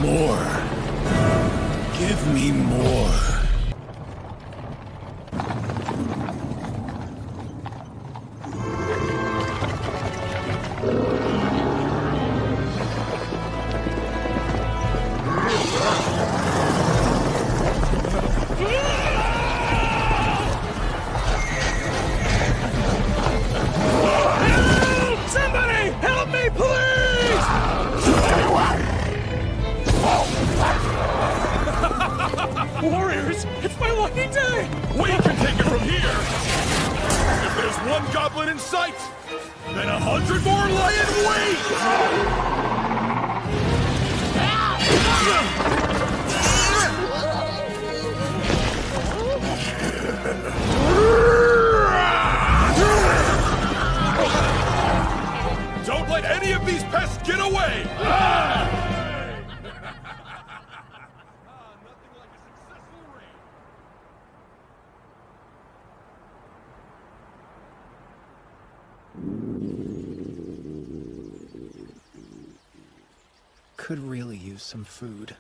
More. Give me more. Somebody help me, please! Warriors, it's my lucky day! We can take it from here! If there's one goblin in sight, then 100 more lie in wait! Don't let any of these pests get away! Could really use some food.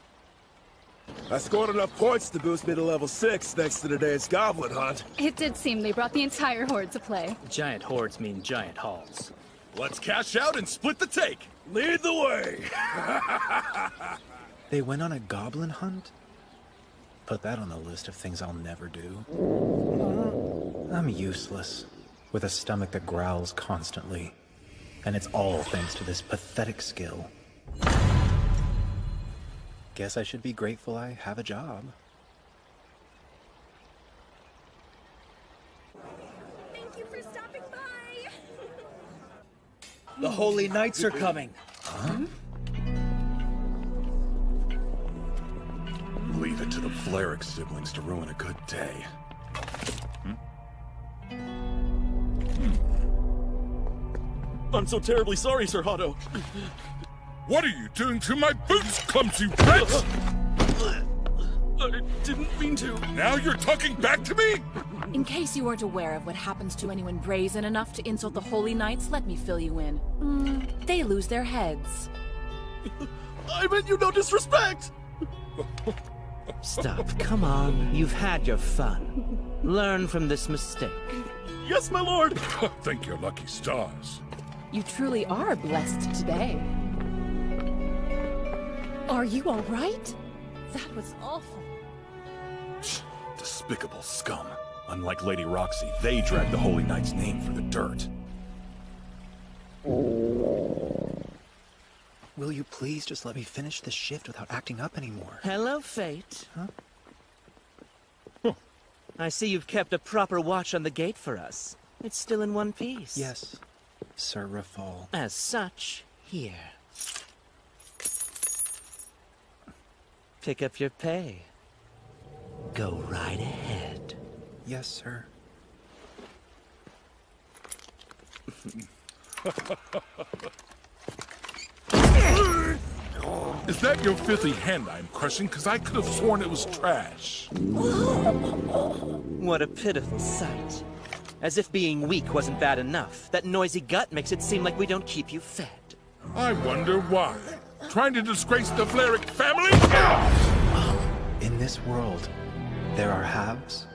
I scored enough points to boost me to level 6 thanks to today's goblin hunt. It did seem they brought the entire horde to play. Giant hordes mean giant hauls. Let's cash out and split the take! Lead the way! They went on a goblin hunt? Put that on the list of things I'll never do. I'm useless, with a stomach that growls constantly. And it's all thanks to this pathetic skill. Guess I should be grateful I have a job. Thank you for stopping by! The Holy Knights are coming. Huh? Leave it to the Fleric siblings to ruin a good day. I'm so terribly sorry, Sir Otto. What are you doing to my boots, clumsy wretch? I didn't mean to. Now you're talking back to me? In case you weren't aware of what happens to anyone brazen enough to insult the Holy Knights, let me fill you in. They lose their heads. I meant you no disrespect! Stop, come on. You've had your fun. Learn from this mistake. Yes, my lord! Thank your lucky stars. You truly are blessed today. Are you all right? That was awful. Despicable scum. Unlike Lady Roxy, they drag the Holy Knight's name through the dirt. Will you please just let me finish this shift without acting up anymore? Hello, Fate. Huh? I see you've kept a proper watch on the gate for us. It's still in one piece. Yes, Sir Rafal. As such, here. Pick up your pay. Go right ahead. Yes, sir. Is that your filthy hand I'm crushing? Because I could have sworn it was trash. What a pitiful sight. As if being weak wasn't bad enough, that noisy gut makes it seem like we don't keep you fed. I wonder why. Trying to disgrace the Fleric family? In this world, there are haves,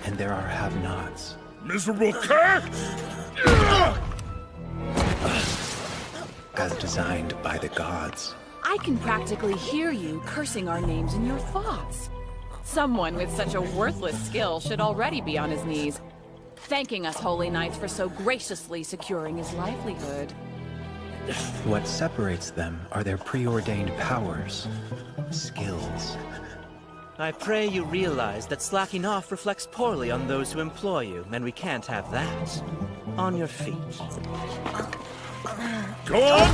and there are have-nots. Miserable cur! As designed by the gods. I can practically hear you cursing our names in your thoughts. Someone with such a worthless skill should already be on his knees, thanking us Holy Knights for so graciously securing his livelihood. What separates them are their preordained powers, skills. I pray you realize that slacking off reflects poorly on those who employ you, and we can't have that. On your feet. Go on!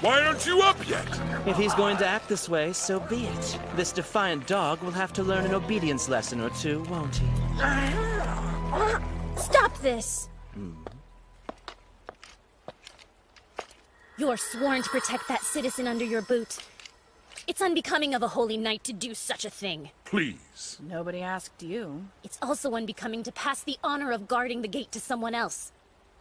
Why aren't you up yet? If he's going to act this way, so be it. This defiant dog will have to learn an obedience lesson or two, won't he? Stop this! You're sworn to protect that citizen under your boot. It's unbecoming of a holy knight to do such a thing. Please. Nobody asked you. It's also unbecoming to pass the honor of guarding the gate to someone else.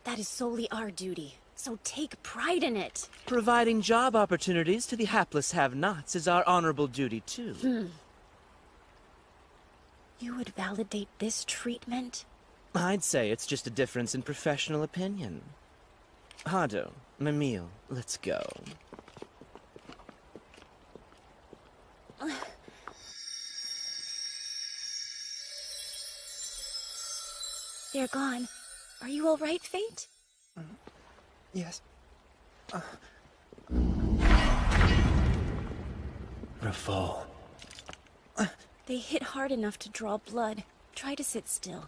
That is solely our duty. so take pride in it. Providing job opportunities to the hapless have-nots is our honorable duty, too. You would validate this treatment? I'd say it's just a difference in professional opinion. Hado, Mimile, let's go. They're gone. Are you all right, Fate? Yes. Rafal. They hit hard enough to draw blood. Try to sit still.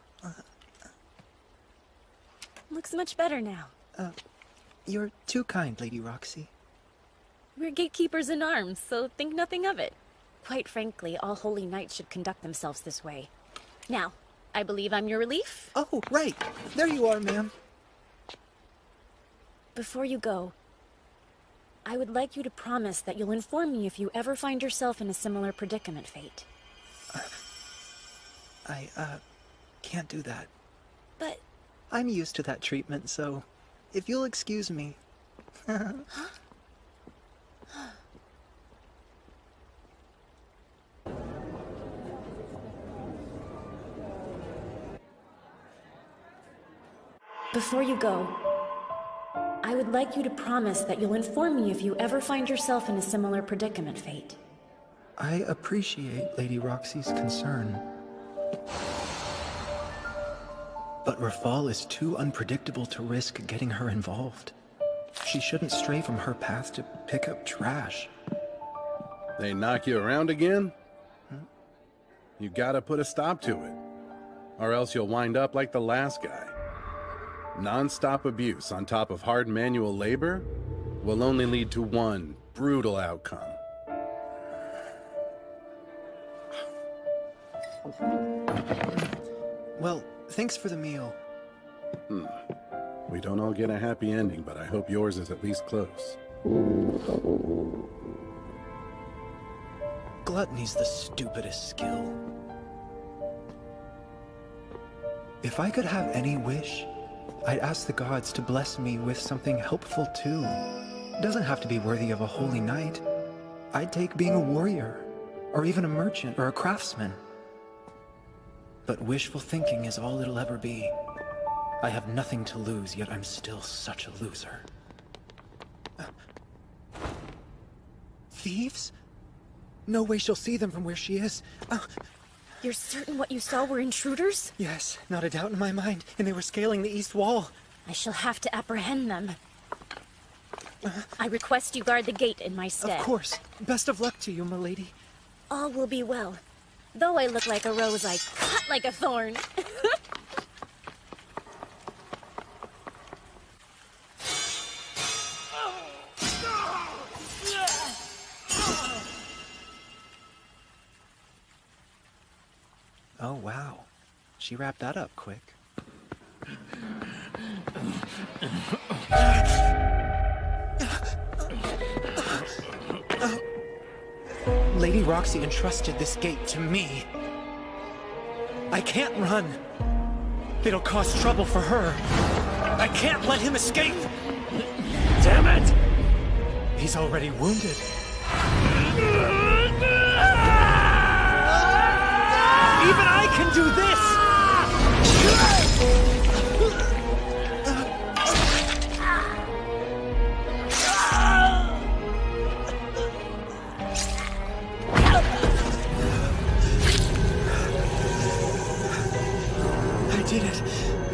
Looks much better now. You're too kind, Lady Roxy. We're gatekeepers in arms, so think nothing of it. Quite frankly, all holy knights should conduct themselves this way. Now, I believe I'm your relief. Oh, right. There you are, ma'am. Before you go, I would like you to promise that you'll inform me if you ever find yourself in a similar predicament, Fate. I can't do that. But... I'm used to that treatment, so if you'll excuse me. Before you go, I would like you to promise that you'll inform me if you ever find yourself in a similar predicament, Fate. I appreciate Lady Roxy's concern. But Rafal is too unpredictable to risk getting her involved. She shouldn't stray from her path to pick up trash. They knock you around again? You gotta put a stop to it. Or else you'll wind up like the last guy. Non-stop abuse on top of hard manual labor will only lead to one brutal outcome. Well, thanks for the meal. We don't all get a happy ending, but I hope yours is at least close. Gluttony's the stupidest skill. If I could have any wish, I'd ask the gods to bless me with something helpful too. Doesn't have to be worthy of a holy knight. I'd take being a warrior, or even a merchant or a craftsman. But wishful thinking is all it'll ever be. I have nothing to lose, yet I'm still such a loser. Thieves? No way she'll see them from where she is. You're certain what you saw were intruders? Yes, not a doubt in my mind, and they were scaling the east wall. I shall have to apprehend them. I request you guard the gate in my stead. Of course. Best of luck to you, milady. All will be well. Though I look like a rose, I cut like a thorn. Oh, wow. She wrapped that up quick. Lady Roxy entrusted this gate to me. I can't run. It'll cause trouble for her. I can't let him escape. Damn it! He's already wounded. Even I can do this! I did it.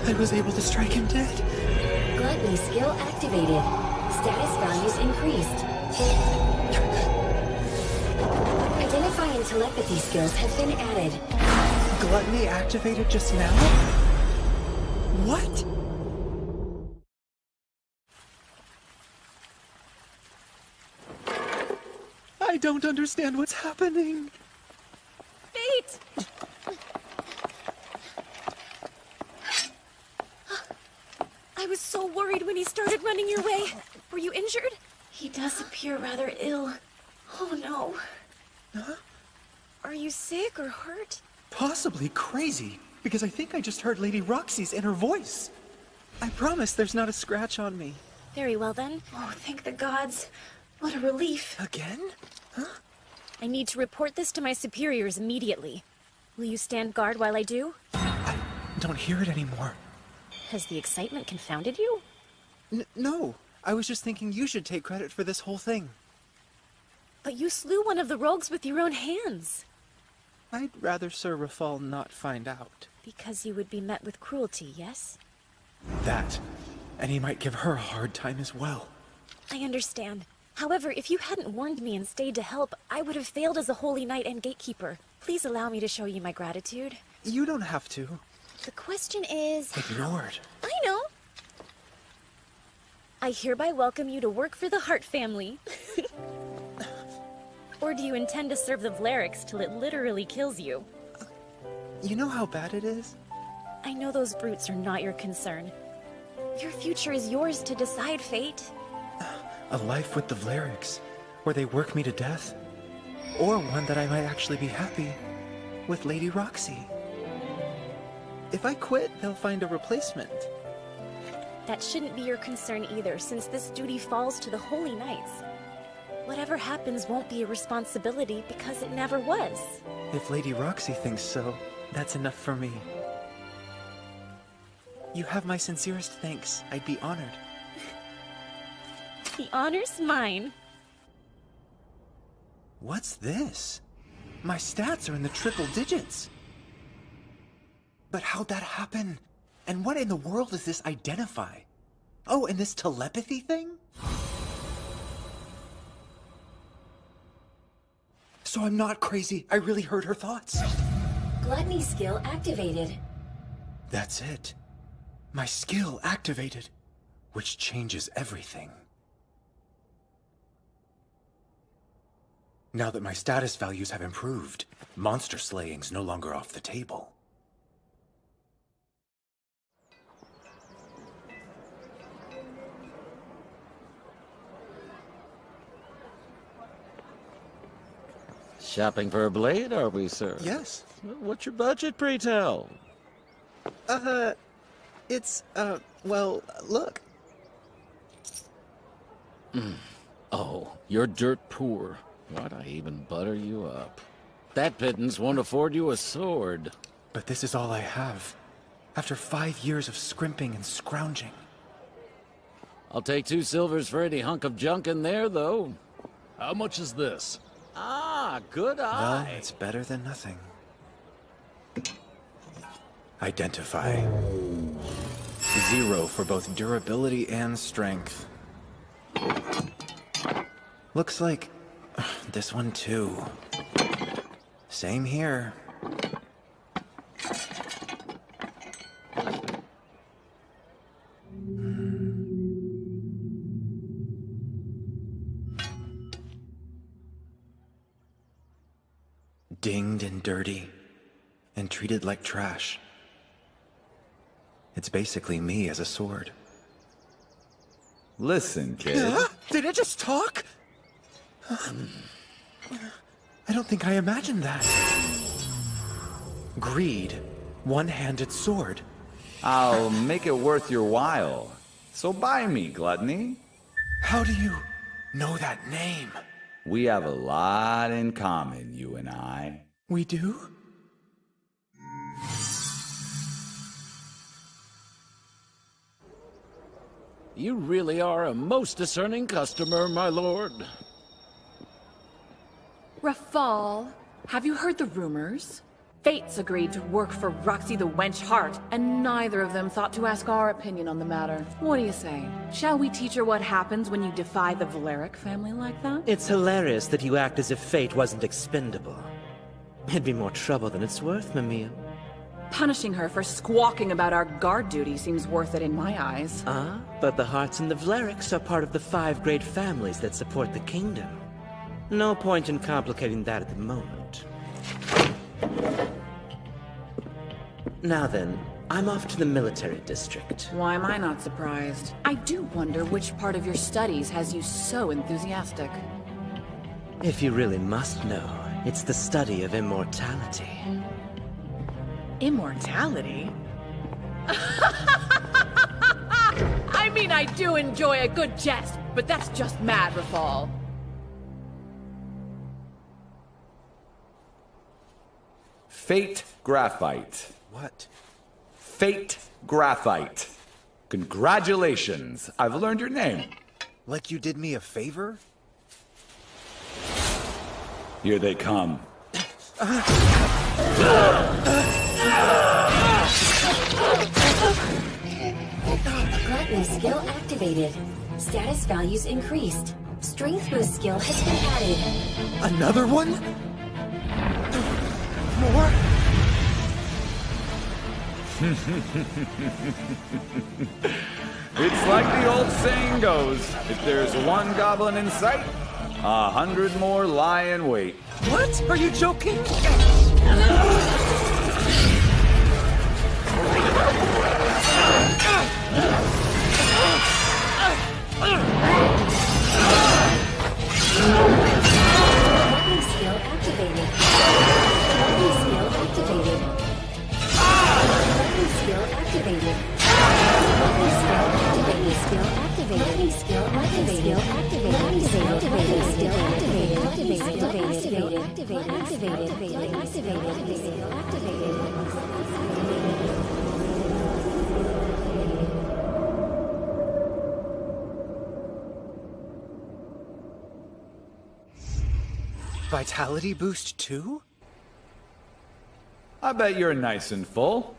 I was able to strike him dead. Gluttony skill activated. Status values increased. Identify and telepathy skills have been added. Gluttony activated just now? What? I don't understand what's happening. Fate! I was so worried when he started running your way. Were you injured? He does appear rather ill. Oh no. Huh? Are you sick or hurt? Possibly crazy, because I think I just heard Lady Roxy's inner voice. I promise there's not a scratch on me. Very well then. Oh, thank the gods. What a relief. Again? I need to report this to my superiors immediately. Will you stand guard while I do? I don't hear it anymore. Has the excitement confounded you? No. I was just thinking you should take credit for this whole thing. But you slew one of the rogues with your own hands. I'd rather Sir Rafal not find out. Because you would be met with cruelty, yes? That. And he might give her a hard time as well. I understand. However, if you hadn't warned me and stayed to help, I would have failed as a holy knight and gatekeeper. Please allow me to show you my gratitude. You don't have to. The question is... Ignored. I know. I hereby welcome you to work for the Hart family. Or do you intend to serve the Vleriks till it literally kills you? You know how bad it is? I know those brutes are not your concern. Your future is yours to decide, Fate. A life with the Vleriks, where they work me to death. Or one that I might actually be happy with Lady Roxy. If I quit, they'll find a replacement. That shouldn't be your concern either, since this duty falls to the Holy Knights. Whatever happens won't be a responsibility because it never was. If Lady Roxy thinks so, that's enough for me. You have my sincerest thanks. I'd be honored. The honor's mine. What's this? My stats are in the triple digits. But how'd that happen? And what in the world does this identify? Oh, and this telepathy thing? So I'm not crazy. I really heard her thoughts. Gluttony skill activated. That's it. My skill activated, which changes everything. Now that my status values have improved, monster slaying's no longer off the table. Shopping for a blade, are we, sir? Yes. What's your budget, pray tell? Well, look. Oh, you're dirt poor. Why'd I even butter you up? That pittance won't afford you a sword. But this is all I have. After 5 years of scrimping and scrounging. I'll take 2 silvers for any hunk of junk in there, though. How much is this? Ah, good Well, eye. it's better than nothing. Identify. 0 for both durability and strength. Looks like this one too. Same here. Dinged and dirty, and treated like trash. It's basically me as a sword. Listen, kid. Did it just talk? I don't think I imagined that. Greed, one-handed sword. I'll make it worth your while. So buy me, Gluttony. How do you know that name? We have a lot in common, you and I. We do? You really are a most discerning customer, my lord. Rafal, have you heard the rumors? Fates agreed to work for Roxy the Wench Hart, and neither of them thought to ask our opinion on the matter. What do you say? Shall we teach her what happens when you defy the Vlerick family like that? It's hilarious that you act as if fate wasn't expendable. It'd be more trouble than it's worth, Mamiya. Punishing her for squawking about our guard duty seems worth it in my eyes. Ah, but the Harts and the Vleriks are part of the 5 great families that support the kingdom. No point in complicating that at the moment. Now then, I'm off to the military district. Why am I not surprised? I do wonder which part of your studies has you so enthusiastic. If you really must know, it's the study of immortality. Immortality? I mean, I do enjoy a good jest, but that's just mad, Rafal. Fate Graphite. What? Fate Graphite. Congratulations. I've learned your name. Like you did me a favor? Here they come. Gluttony skill activated. Status values increased. Strength boost skill has been added. Another one? More? It's like the old saying goes, if there's one goblin in sight, 100 more lie in wait. What? Are you joking? Gluttony skill activated. Gluttony skill activated. Gluttony skill activated. Gluttony skill activated. Skill activated. Gluttony skill activated. Gluttony skill activated. Skill activated. Activated. Activated. Activated. Activated. Vitality boost too? I bet you're nice and full.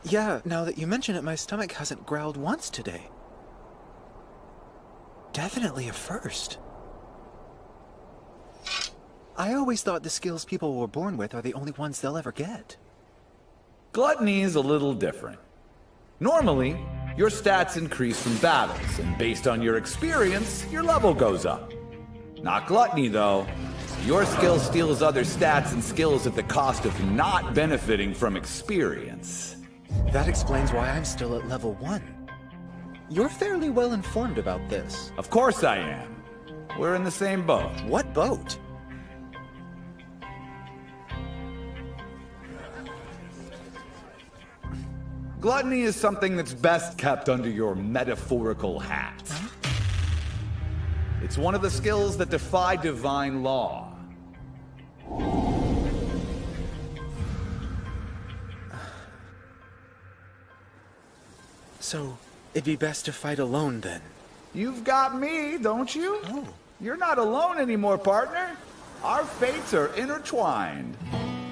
Yeah, now that you mention it, my stomach hasn't growled once today. Definitely a first. I always thought the skills people were born with are the only ones they'll ever get. Gluttony is a little different. Normally, your stats increase from battles, and based on your experience, your level goes up. Not Gluttony, though. Your skill steals other stats and skills at the cost of not benefiting from experience. That explains why I'm still at level 1. You're fairly well informed about this. Of course I am. We're in the same boat. What boat? Gluttony is something that's best kept under your metaphorical hat. Huh? It's one of the skills that defy divine law. So, it'd be best to fight alone then? You've got me, don't you? Oh. You're not alone anymore, partner. Our fates are intertwined.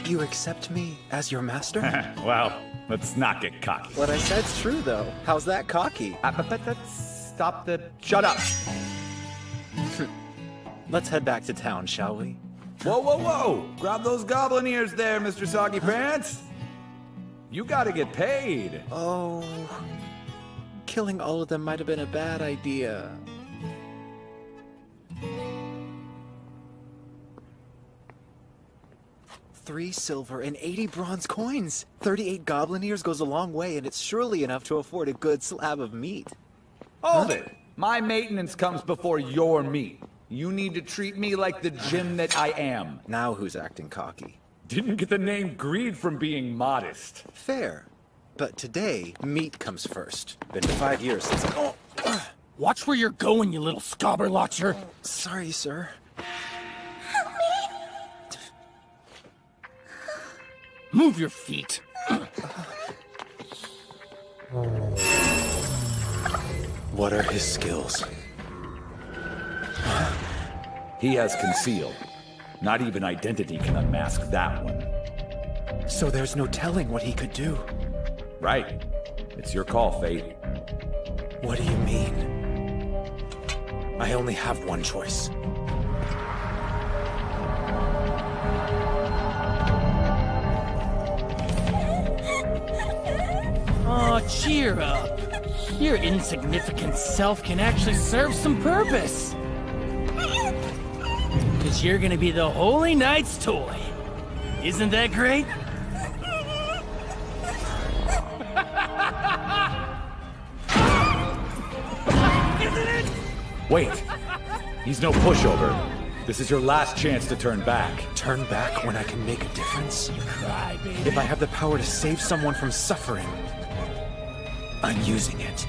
You accept me as your master? Well, let's not get cocky. What I said's true, though. How's that cocky? Stop the... Shut up! Let's head back to town, shall we? Whoa, whoa, whoa! Grab those goblin ears there, Mr. Soggy Pants! You gotta get paid! Oh... Killing all of them might have been a bad idea. $3 silver and 80 bronze coins! 38 goblin ears goes a long way, and it's surely enough to afford a good slab of meat. Hold it! My maintenance comes before your meat. You need to treat me like the gym that I am. Now who's acting cocky? Didn't get the name greed from being modest. Fair. But today, meat comes first. Been 5 years since I... Oh! Watch where you're going, you little scobberlotcher. Sorry, sir. Help me! Move your feet. What are his skills? He has conceal. Not even identity can unmask that one. So there's no telling what he could do. Right. It's your call, Fate. What do you mean? I only have one choice. Aw, cheer up. Your insignificant self can actually serve some purpose. Because you're gonna be the Holy Knight's toy. Isn't that great? Isn't it? Wait! He's no pushover. This is your last chance to turn back. Turn back when I can make a difference? Cry, baby. If I have the power to save someone from suffering, I'm using it.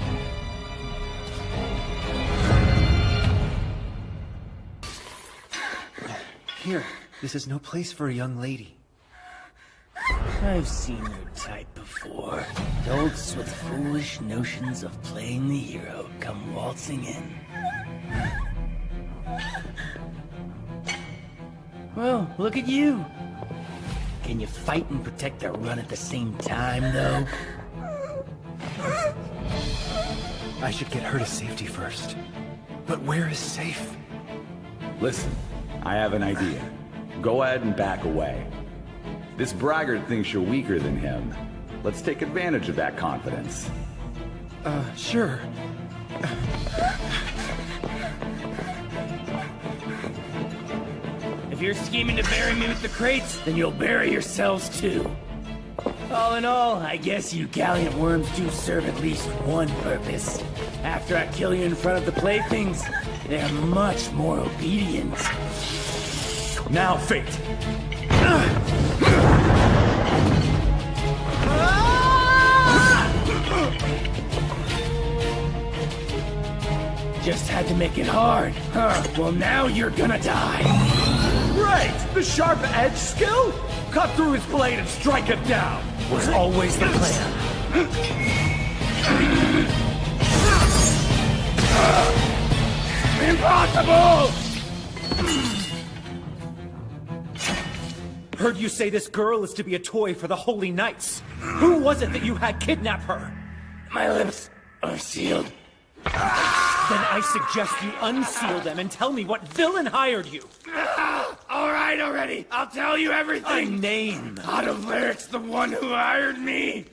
Here, this is no place for a young lady. I've seen your type before. Adults with foolish notions of playing the hero come waltzing in. Well, look at you. Can you fight and protect their run at the same time, though? I should get her to safety first. But where is safe? Listen, I have an idea. Go ahead and back away. This braggart thinks you're weaker than him. Let's take advantage of that confidence. Sure. If you're scheming to bury me with the crates, then you'll bury yourselves too. All in all, I guess you gallant worms do serve at least one purpose. After I kill you in front of the playthings, they're much more obedient. Now, Fate. Just had to make it hard. Well, now you're gonna die. Right! The sharp edge skill? Cut through his blade and strike it down! Was always the plan. Impossible! Heard you say this girl is to be a toy for the Holy Knights. Who was it that you had kidnap her? My lips are sealed. Then I suggest you unseal them and tell me what villain hired you. All right already. I'll tell you everything. A name. Out of Lyric's the one who hired me.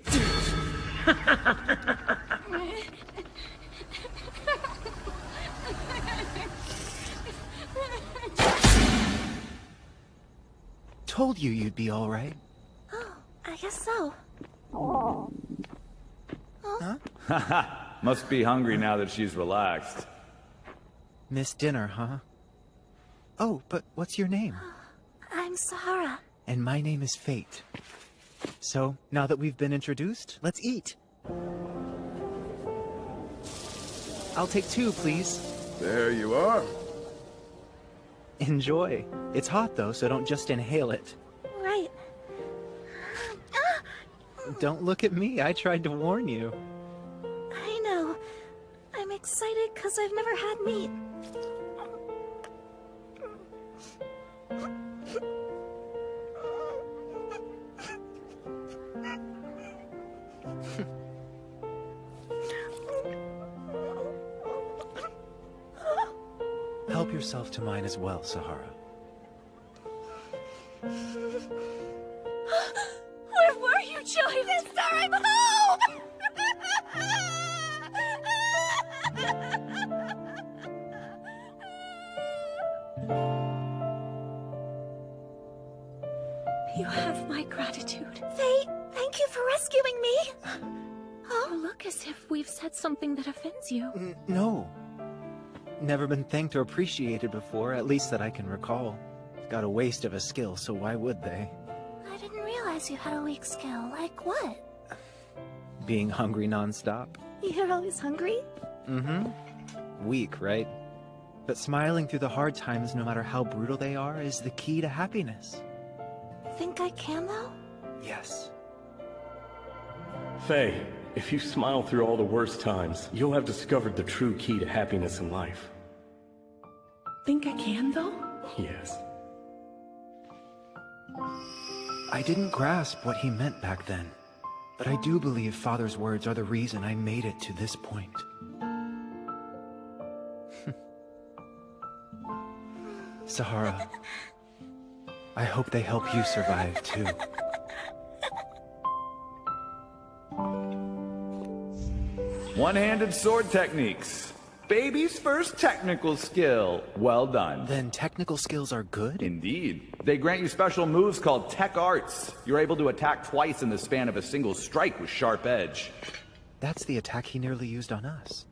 Told you you'd be all right. Oh, I guess so. Haha, must be hungry now that she's relaxed. Missed dinner, huh? Oh, but what's your name? I'm Sahara. And my name is Fate. So, now that we've been introduced, let's eat. I'll take 2, please. There you are. Enjoy. It's hot, though, so don't just inhale it. Right. Don't look at me. I tried to warn you. I know. I'm excited because I've never had meat. Help yourself to mine as well, Sahara. Where were you, Joey? Mister, I'm home! You have my gratitude. Fate, thank you for rescuing me. You look as if we've said something that offends you. No. Never been thanked or appreciated before, at least that I can recall. Got a waste of a skill, so why would they? I didn't realize you had a weak skill. Like what? Being hungry nonstop. You're always hungry? Mm-hmm. Weak, right? But smiling through the hard times, no matter how brutal they are, is the key to happiness. Think I can, though? Yes. Faye, if you smile through all the worst times, you'll have discovered the true key to happiness in life. Think I can, though? Yes. I didn't grasp what he meant back then, but I do believe Father's words are the reason I made it to this point. Sahara, I hope they help you survive, too. One-handed sword techniques. Baby's first technical skill. Well done. Then technical skills are good? Indeed. They grant you special moves called Tech Arts. You're able to attack twice in the span of a single strike with sharp edge. That's the attack he nearly used on us.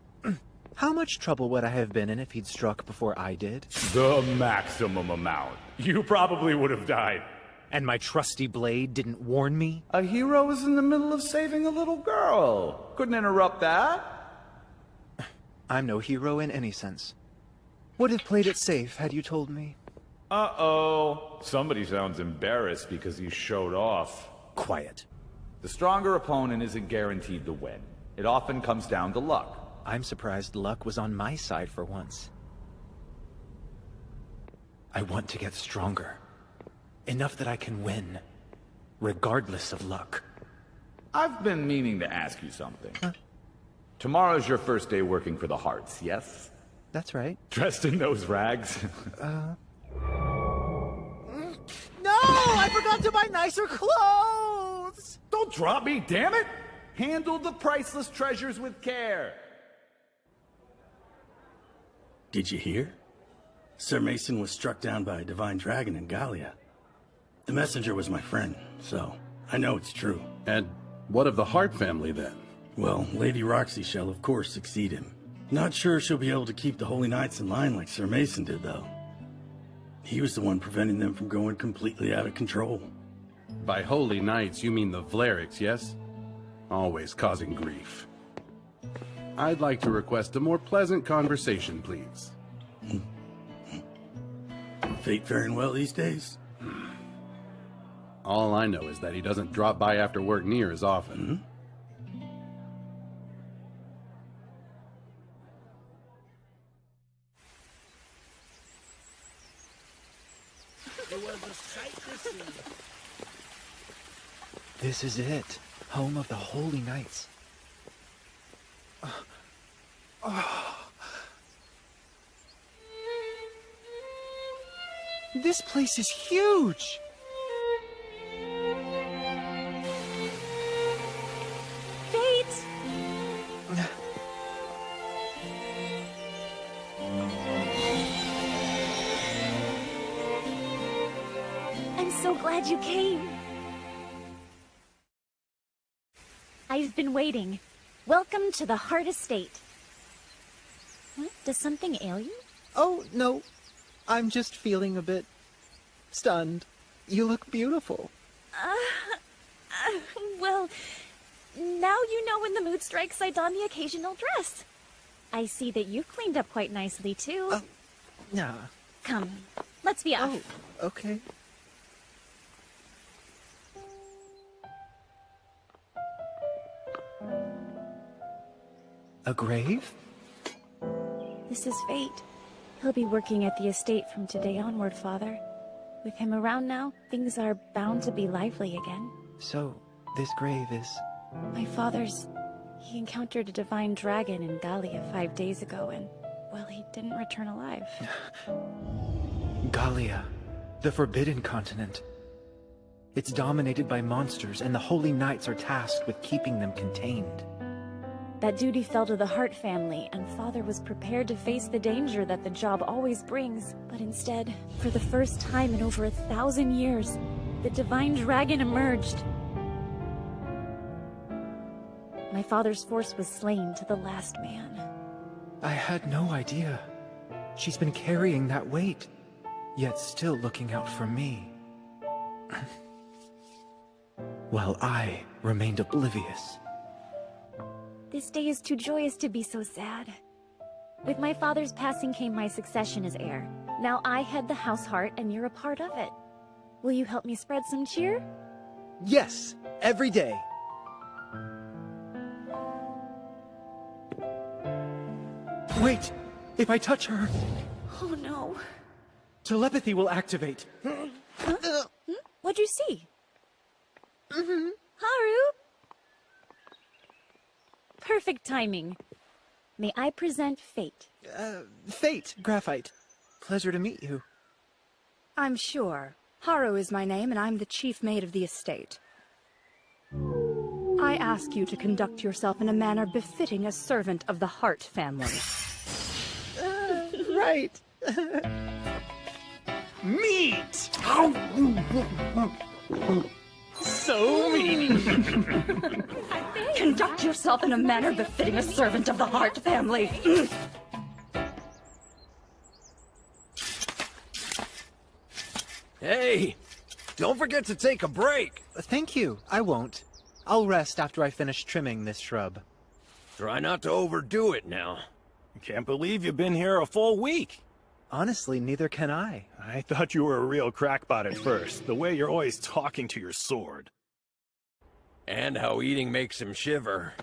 How much trouble would I have been in if he'd struck before I did? The maximum amount. You probably would have died And my trusty blade didn't warn me? A hero was in the middle of saving a little girl. Couldn't interrupt that. I'm no hero in any sense. Would have played it safe had you told me. Uh-oh. Somebody sounds embarrassed because he showed off. Quiet. The stronger opponent isn't guaranteed to win. It often comes down to luck. I'm surprised luck was on my side for once. I want to get stronger. Enough that I can win, regardless of luck. I've been meaning to ask you something. Huh? Tomorrow's your first day working for the Hearts, yes? That's right. Dressed in those rags? No! I forgot to buy nicer clothes! Don't drop me, damn it! Handle the priceless treasures with care. Did you hear? Sir Mason was struck down by a divine dragon in Gallia. The messenger was my friend, so I know it's true. And what of the Hart family then? Well, Lady Roxy shall of course succeed him. Not sure she'll be able to keep the Holy Knights in line like Sir Mason did, though. He was the one preventing them from going completely out of control. By Holy Knights, you mean the Vleriks, yes? Always causing grief. I'd like to request a more pleasant conversation, please. Fate faring well these days? All I know is that he doesn't drop by after work near as often. It was a sight to see. This is it. Home of the Holy Knights. This place is huge! Fate! I'm so glad you came. I've been waiting. Welcome to the Heart Estate. What? Does something ail you? Oh, no. I'm just feeling a bit stunned. You look beautiful. Well, now you know when the mood strikes, I don the occasional dress. I see that you cleaned up quite nicely, too. Yeah. Come, let's be off. Oh, okay. A grave? This is fate. He'll be working at the estate from today onward, Father. With him around now, things are bound to be lively again. So, this grave is... My father's... He encountered a divine dragon in Gallia 5 days ago, and, well, he didn't return alive. Gallia, the Forbidden Continent. It's dominated by monsters, and the Holy Knights are tasked with keeping them contained. That duty fell to the Hart family, and Father was prepared to face the danger that the job always brings. But instead, for the first time in over 1,000 years, the divine dragon emerged. My father's force was slain to the last man. I had no idea. She's been carrying that weight, yet still looking out for me. While I remained oblivious. This day is too joyous to be so sad. With my father's passing came my succession as heir. Now I head the House Heart, and you're a part of it. Will you help me spread some cheer? Yes, every day. Wait! If I touch her... Oh no. Telepathy will activate. Huh? What'd you see? Haru? Perfect timing. May I present Fate? Fate, Graphite. Pleasure to meet you. I'm sure. Haru is my name, and I'm the chief maid of the estate. I ask you to conduct yourself in a manner befitting a servant of the Hart family. Right. Meat! So mean! Conduct yourself in a manner befitting a servant of the Hart family. Hey! Don't forget to take a break. Thank you, I won't. I'll rest after I finish trimming this shrub. Try not to overdo it now. Can't believe you've been here a full week. Honestly, neither can I. I thought you were a real crackpot at first, the way you're always talking to your sword. And how eating makes him shiver.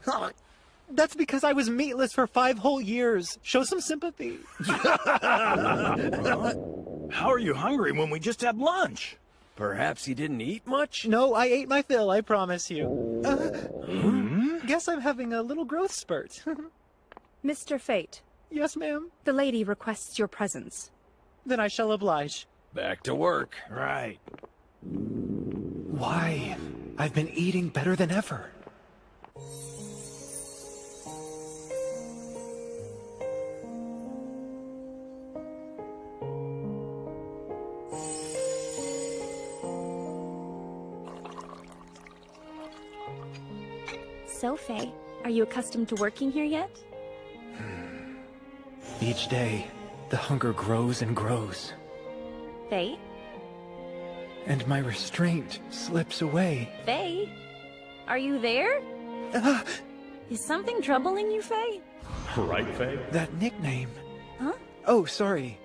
That's because I was meatless for 5 whole years. Show some sympathy. How are you hungry when we just had lunch? Perhaps he didn't eat much? No, I ate my fill, I promise you. Guess I'm having a little growth spurt. Mr. Fate. Yes, ma'am? The lady requests your presence. Then I shall oblige. Back to work. Right. Why? I've been eating better than ever. So, Faye, are you accustomed to working here yet? Each day, the hunger grows and grows. Faye? And my restraint slips away. Faye? Are you there? Is something troubling you, Faye? Right, Faye? That nickname. Huh? Oh, sorry.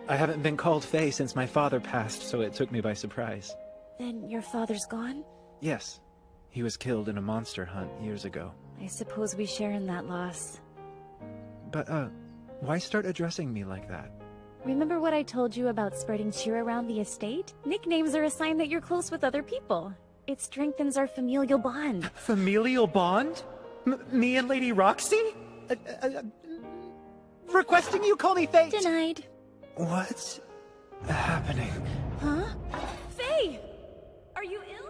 I haven't been called Faye since my father passed, so it took me by surprise. Then your father's gone? Yes. He was killed in a monster hunt years ago. I suppose we share in that loss. But, why start addressing me like that? Remember what I told you about spreading cheer around the estate? Nicknames are a sign that you're close with other people. It strengthens our familial bond. Familial bond? Me and Lady Roxy? Requesting you call me Fate? Denied. What's happening? Huh? Faye! Are you ill?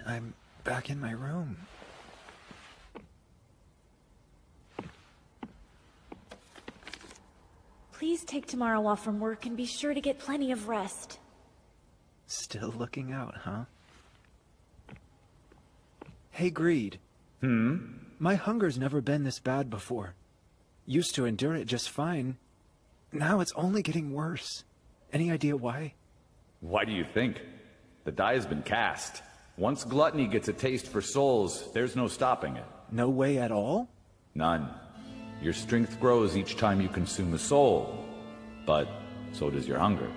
I'm back in my room. Please take tomorrow off from work and be sure to get plenty of rest. Still looking out, huh? Hey, Greed. My hunger's never been this bad before. Used to endure it just fine. Now it's only getting worse. Any idea why? Why do you think? The die has been cast. Once Gluttony gets a taste for souls, there's no stopping it. No way at all? None. Your strength grows each time you consume a soul. But so does your hunger.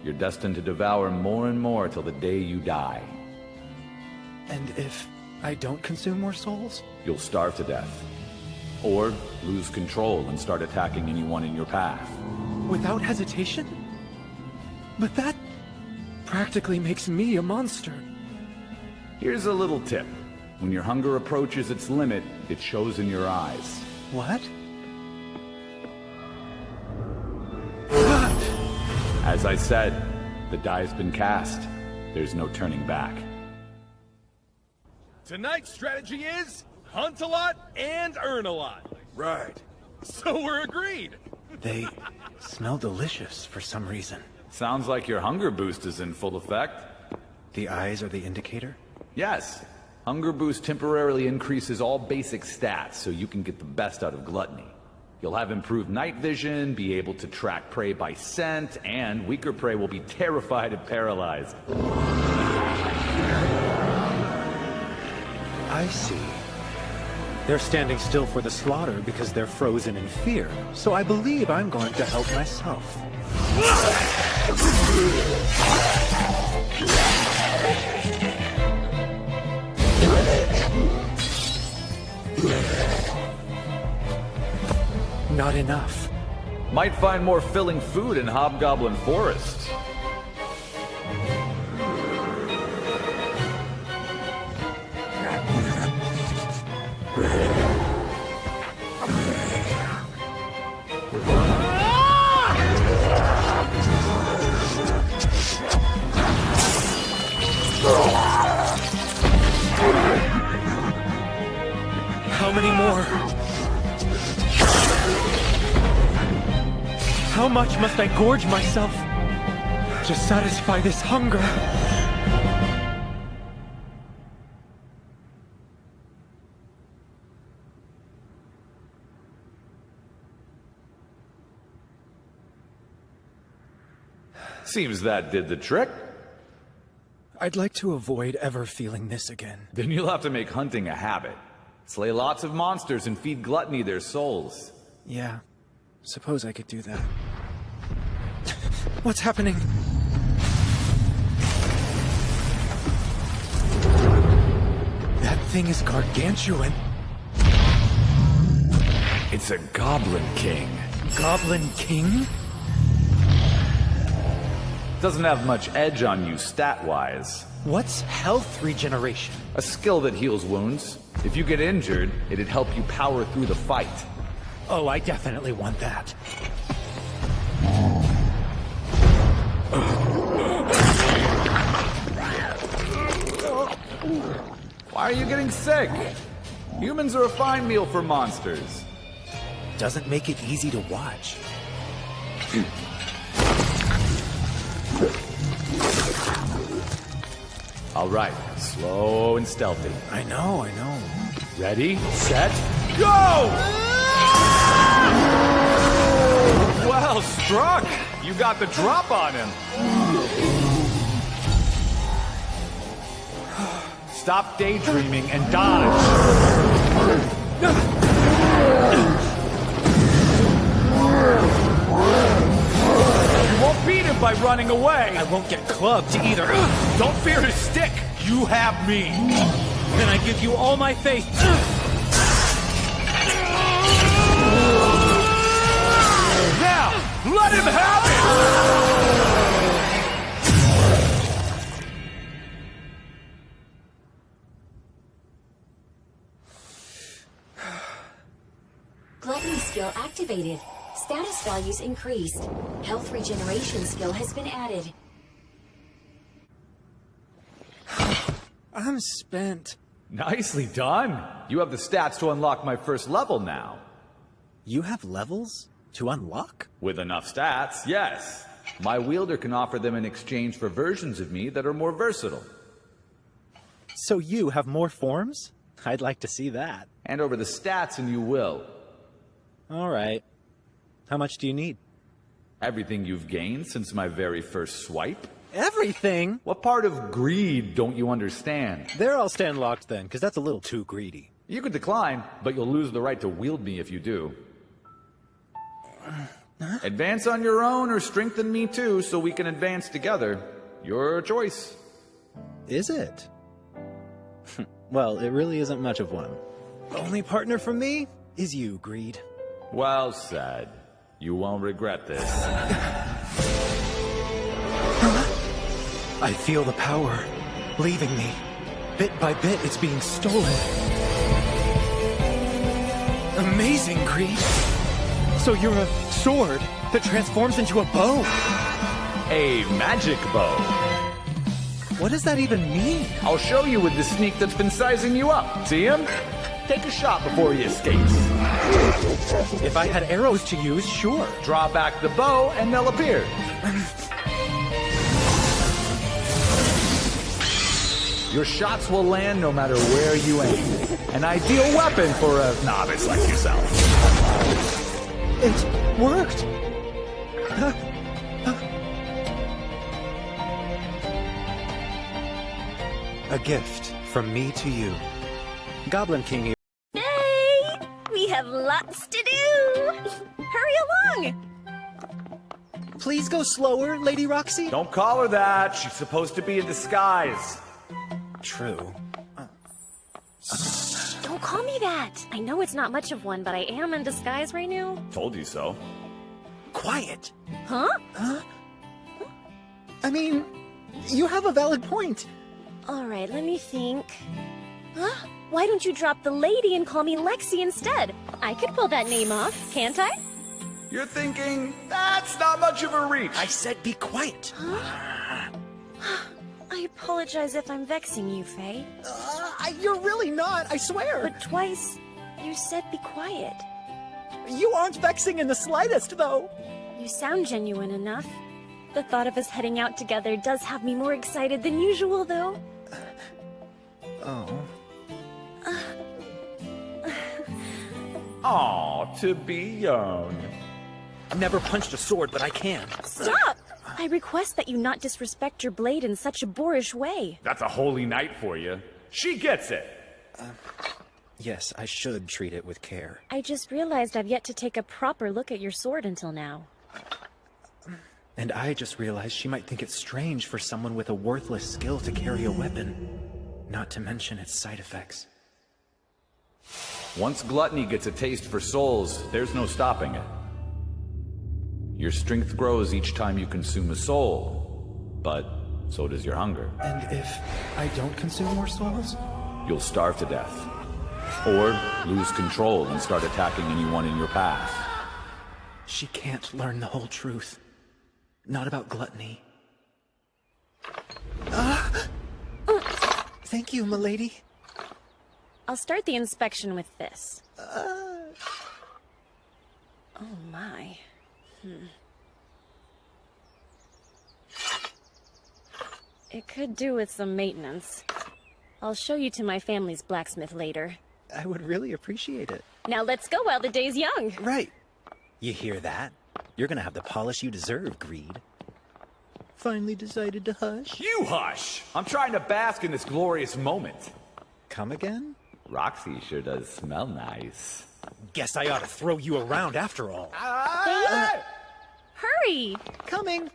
You're destined to devour more and more till the day you die. And if I don't consume more souls? You'll starve to death. Or lose control and start attacking anyone in your path. Without hesitation? But that practically makes me a monster. Here's a little tip. When your hunger approaches its limit, it shows in your eyes. What? As I said, the die's been cast. There's no turning back. Tonight's strategy is hunt a lot and earn a lot. Right. So we're agreed. They smell delicious for some reason. Sounds like your hunger boost is in full effect. The eyes are the indicator? Yes. Hunger boost temporarily increases all basic stats so you can get the best out of Gluttony. You'll have improved night vision, be able to track prey by scent, and weaker prey will be terrified and paralyzed. I see. They're standing still for the slaughter because they're frozen in fear, so I believe I'm going to help myself. Not enough. Might find more filling food in Hobgoblin Forest. How many more? How much must I gorge myself to satisfy this hunger? Seems that did the trick. I'd like to avoid ever feeling this again. Then you'll have to make hunting a habit. Slay lots of monsters and feed Gluttony their souls. Yeah, suppose I could do that. What's happening? That thing is gargantuan. It's a Goblin King. Goblin King? Doesn't have much edge on you stat-wise. What's health regeneration? A skill that heals wounds. If you get injured, it'd help you power through the fight. Oh, I definitely want that. Why are you getting sick? Humans are a fine meal for monsters. Doesn't make it easy to watch. All right, slow and stealthy. I know. Ready, set, go! Well struck! You got the drop on him. Stop daydreaming and dodge. You won't beat him by running away. I won't get clubbed either. Don't fear his stick. You have me. Then I give you all my faith. Now, let him have it! Gluttony skill activated. Status values increased. Health regeneration skill has been added. I'm spent. Nicely done. You have the stats to unlock my first level now. You have levels to unlock? With enough stats, yes. My wielder can offer them in exchange for versions of me that are more versatile. So you have more forms? I'd like to see that. Hand over the stats and you will. All right. How much do you need? Everything you've gained since my very first swipe. Everything? What part of greed don't you understand? There I'll stand locked then, because that's a little too greedy. You could decline, but you'll lose the right to wield me if you do. Advance on your own or strengthen me too so we can advance together. Your choice. Is it? Well, it really isn't much of one. Only partner for me is you, Greed. Well said. You won't regret this. I feel the power leaving me. Bit by bit, it's being stolen. Amazing, Greed. So you're a sword that transforms into a bow. A magic bow. What does that even mean? I'll show you with the sneak that's been sizing you up. See him? Take a shot before he escapes. If I had arrows to use, sure. Draw back the bow and they'll appear. Your shots will land no matter where you aim. An ideal weapon for a novice like yourself. It worked! A gift from me to you. Goblin King. Hey! We have lots to do! Hurry along! Please go slower, Lady Roxy. Don't call her that. She's supposed to be in disguise. True. Don't call me that! I know it's not much of one, but I am in disguise right now. Told you so. Quiet. Huh? I mean, you have a valid point. Alright, let me think. Huh? Why don't you drop the lady and call me Lexi instead? I could pull that name off, can't I? You're thinking, that's not much of a reach. I said be quiet. Huh? I apologize if I'm vexing you, Faye. You're really not, I swear. But twice, you said be quiet. You aren't vexing in the slightest, though. You sound genuine enough. The thought of us heading out together does have me more excited than usual, though. Oh. Aw, to be young. I've never punched a sword, but I can. Stop! I request that you not disrespect your blade in such a boorish way. That's a holy knight for you. She gets it. Yes, I should treat it with care. I just realized I've yet to take a proper look at your sword until now. And I just realized she might think it's strange for someone with a worthless skill to carry a weapon. Not to mention its side effects. Once Gluttony gets a taste for souls, there's no stopping it. Your strength grows each time you consume a soul, but so does your hunger. And if I don't consume more souls? You'll starve to death. Or lose control and start attacking anyone in your path. She can't learn the whole truth. Not about gluttony. Thank you, milady. I'll start the inspection with this. Oh my. It could do with some maintenance. I'll show you to my family's blacksmith later. I would really appreciate it. Now let's go while the day's young. Right. You hear that? You're gonna have the polish you deserve, Greed. Finally decided to hush? You hush! I'm trying to bask in this glorious moment. Come again? Roxy sure does smell nice. Guess I ought to throw you around after all. Hurry! Coming!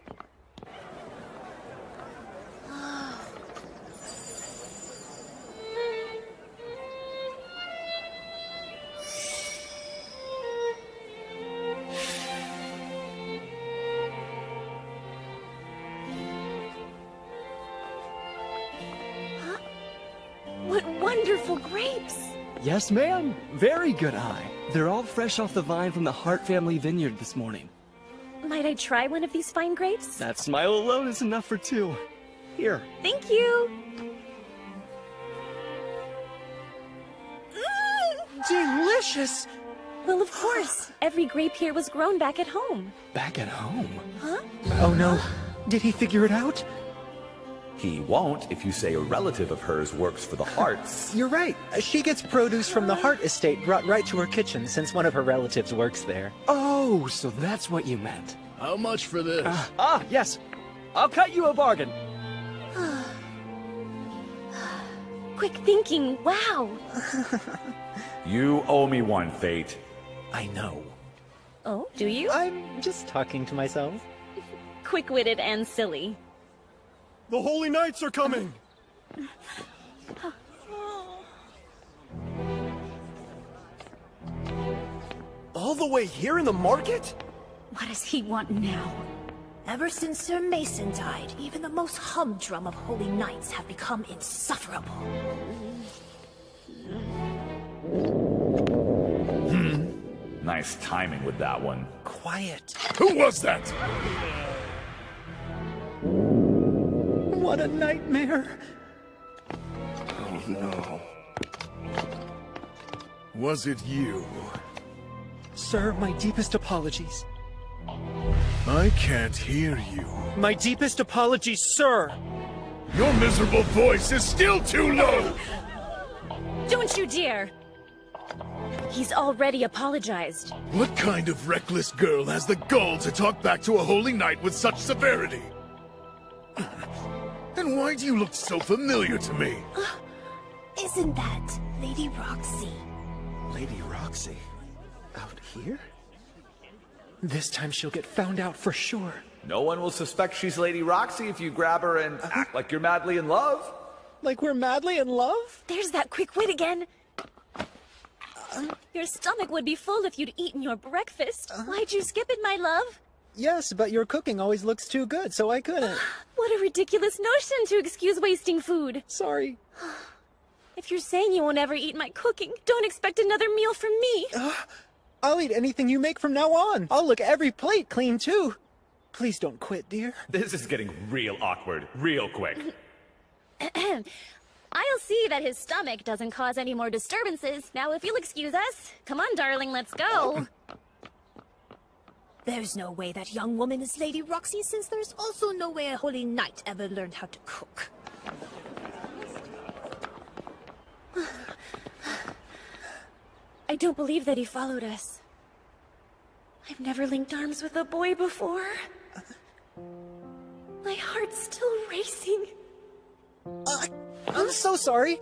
What wonderful grapes! Yes, ma'am. Very good eye. They're all fresh off the vine from the Hart family vineyard this morning. Might I try one of these fine grapes? That smile alone is enough for two. Here. Thank you! Delicious! Well, of course. Every grape here was grown back at home. Back at home? Huh? Oh no. Did he figure it out? He won't if you say a relative of hers works for the Harts. You're right. She gets produce from the Hart estate brought right to her kitchen since one of her relatives works there. Oh, so that's what you meant. How much for this? Yes. I'll cut you a bargain. Quick thinking, wow! You owe me one, Fate. I know. Oh, do you? I'm just talking to myself. Quick-witted and silly. The Holy Knights are coming! All the way here in the market? What does he want now? Ever since Sir Mason died, even the most humdrum of holy knights have become insufferable. Nice timing with that one. Quiet. Who was that? What a nightmare. Oh no. Was it you? Sir, my deepest apologies. I can't hear you. My deepest apologies, sir! Your miserable voice is still too low! Don't you dare! He's already apologized. What kind of reckless girl has the gall to talk back to a holy knight with such severity? And why do you look so familiar to me? Isn't that Lady Roxy? Lady Roxy? Out here? This time she'll get found out for sure. No one will suspect she's Lady Roxy if you grab her and act like you're madly in love. Like we're madly in love? There's that quick wit again. Your stomach would be full if you'd eaten your breakfast. Why'd you skip it, my love? Yes, but your cooking always looks too good, so I couldn't. What a ridiculous notion to excuse wasting food. Sorry. If you're saying you won't ever eat my cooking, don't expect another meal from me. I'll eat anything you make from now on. I'll lick every plate clean, too. Please don't quit, dear. This is getting real awkward, real quick. I'll see that his stomach doesn't cause any more disturbances. Now, if you'll excuse us. Come on, darling, let's go. There's no way that young woman is Lady Roxy, since there's also no way a holy knight ever learned how to cook. I don't believe that he followed us. I've never linked arms with a boy before. My heart's still racing. I'm so sorry.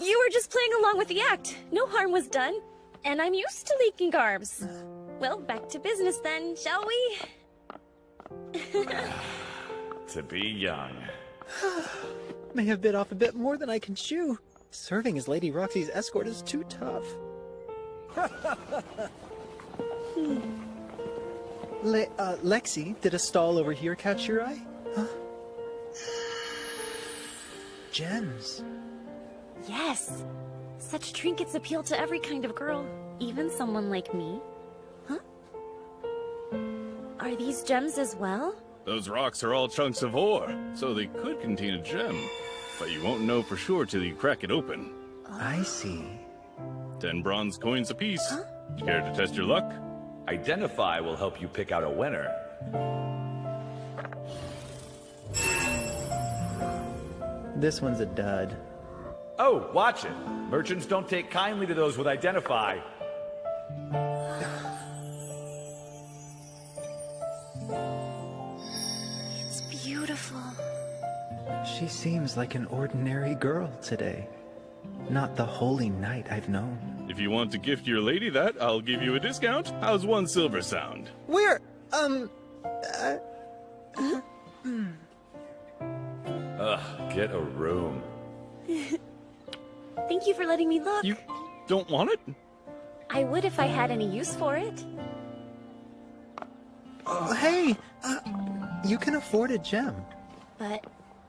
You were just playing along with the act. No harm was done. And I'm used to leaking garbs. Well, back to business then, shall we? To be young. May have bit off a bit more than I can chew. Serving as Lady Roxy's escort is too tough. Lexi, did a stall over here catch your eye? Huh? Gems. Yes. Such trinkets appeal to every kind of girl, even someone like me. Huh? Are these gems as well? Those rocks are all chunks of ore, so they could contain a gem. But you won't know for sure till you crack it open. I see. 10 bronze coins apiece. Huh? Care to test your luck? Identify will help you pick out a winner. This one's a dud. Oh, watch it. Merchants don't take kindly to those with Identify. It's beautiful. She seems like an ordinary girl today. Not the holy knight I've known. If you want to gift your lady that, I'll give you a discount. How's 1 silver sound? Where? Get a room. Thank you for letting me look. You don't want it? I would if I had any use for it. Hey! You can afford a gem. But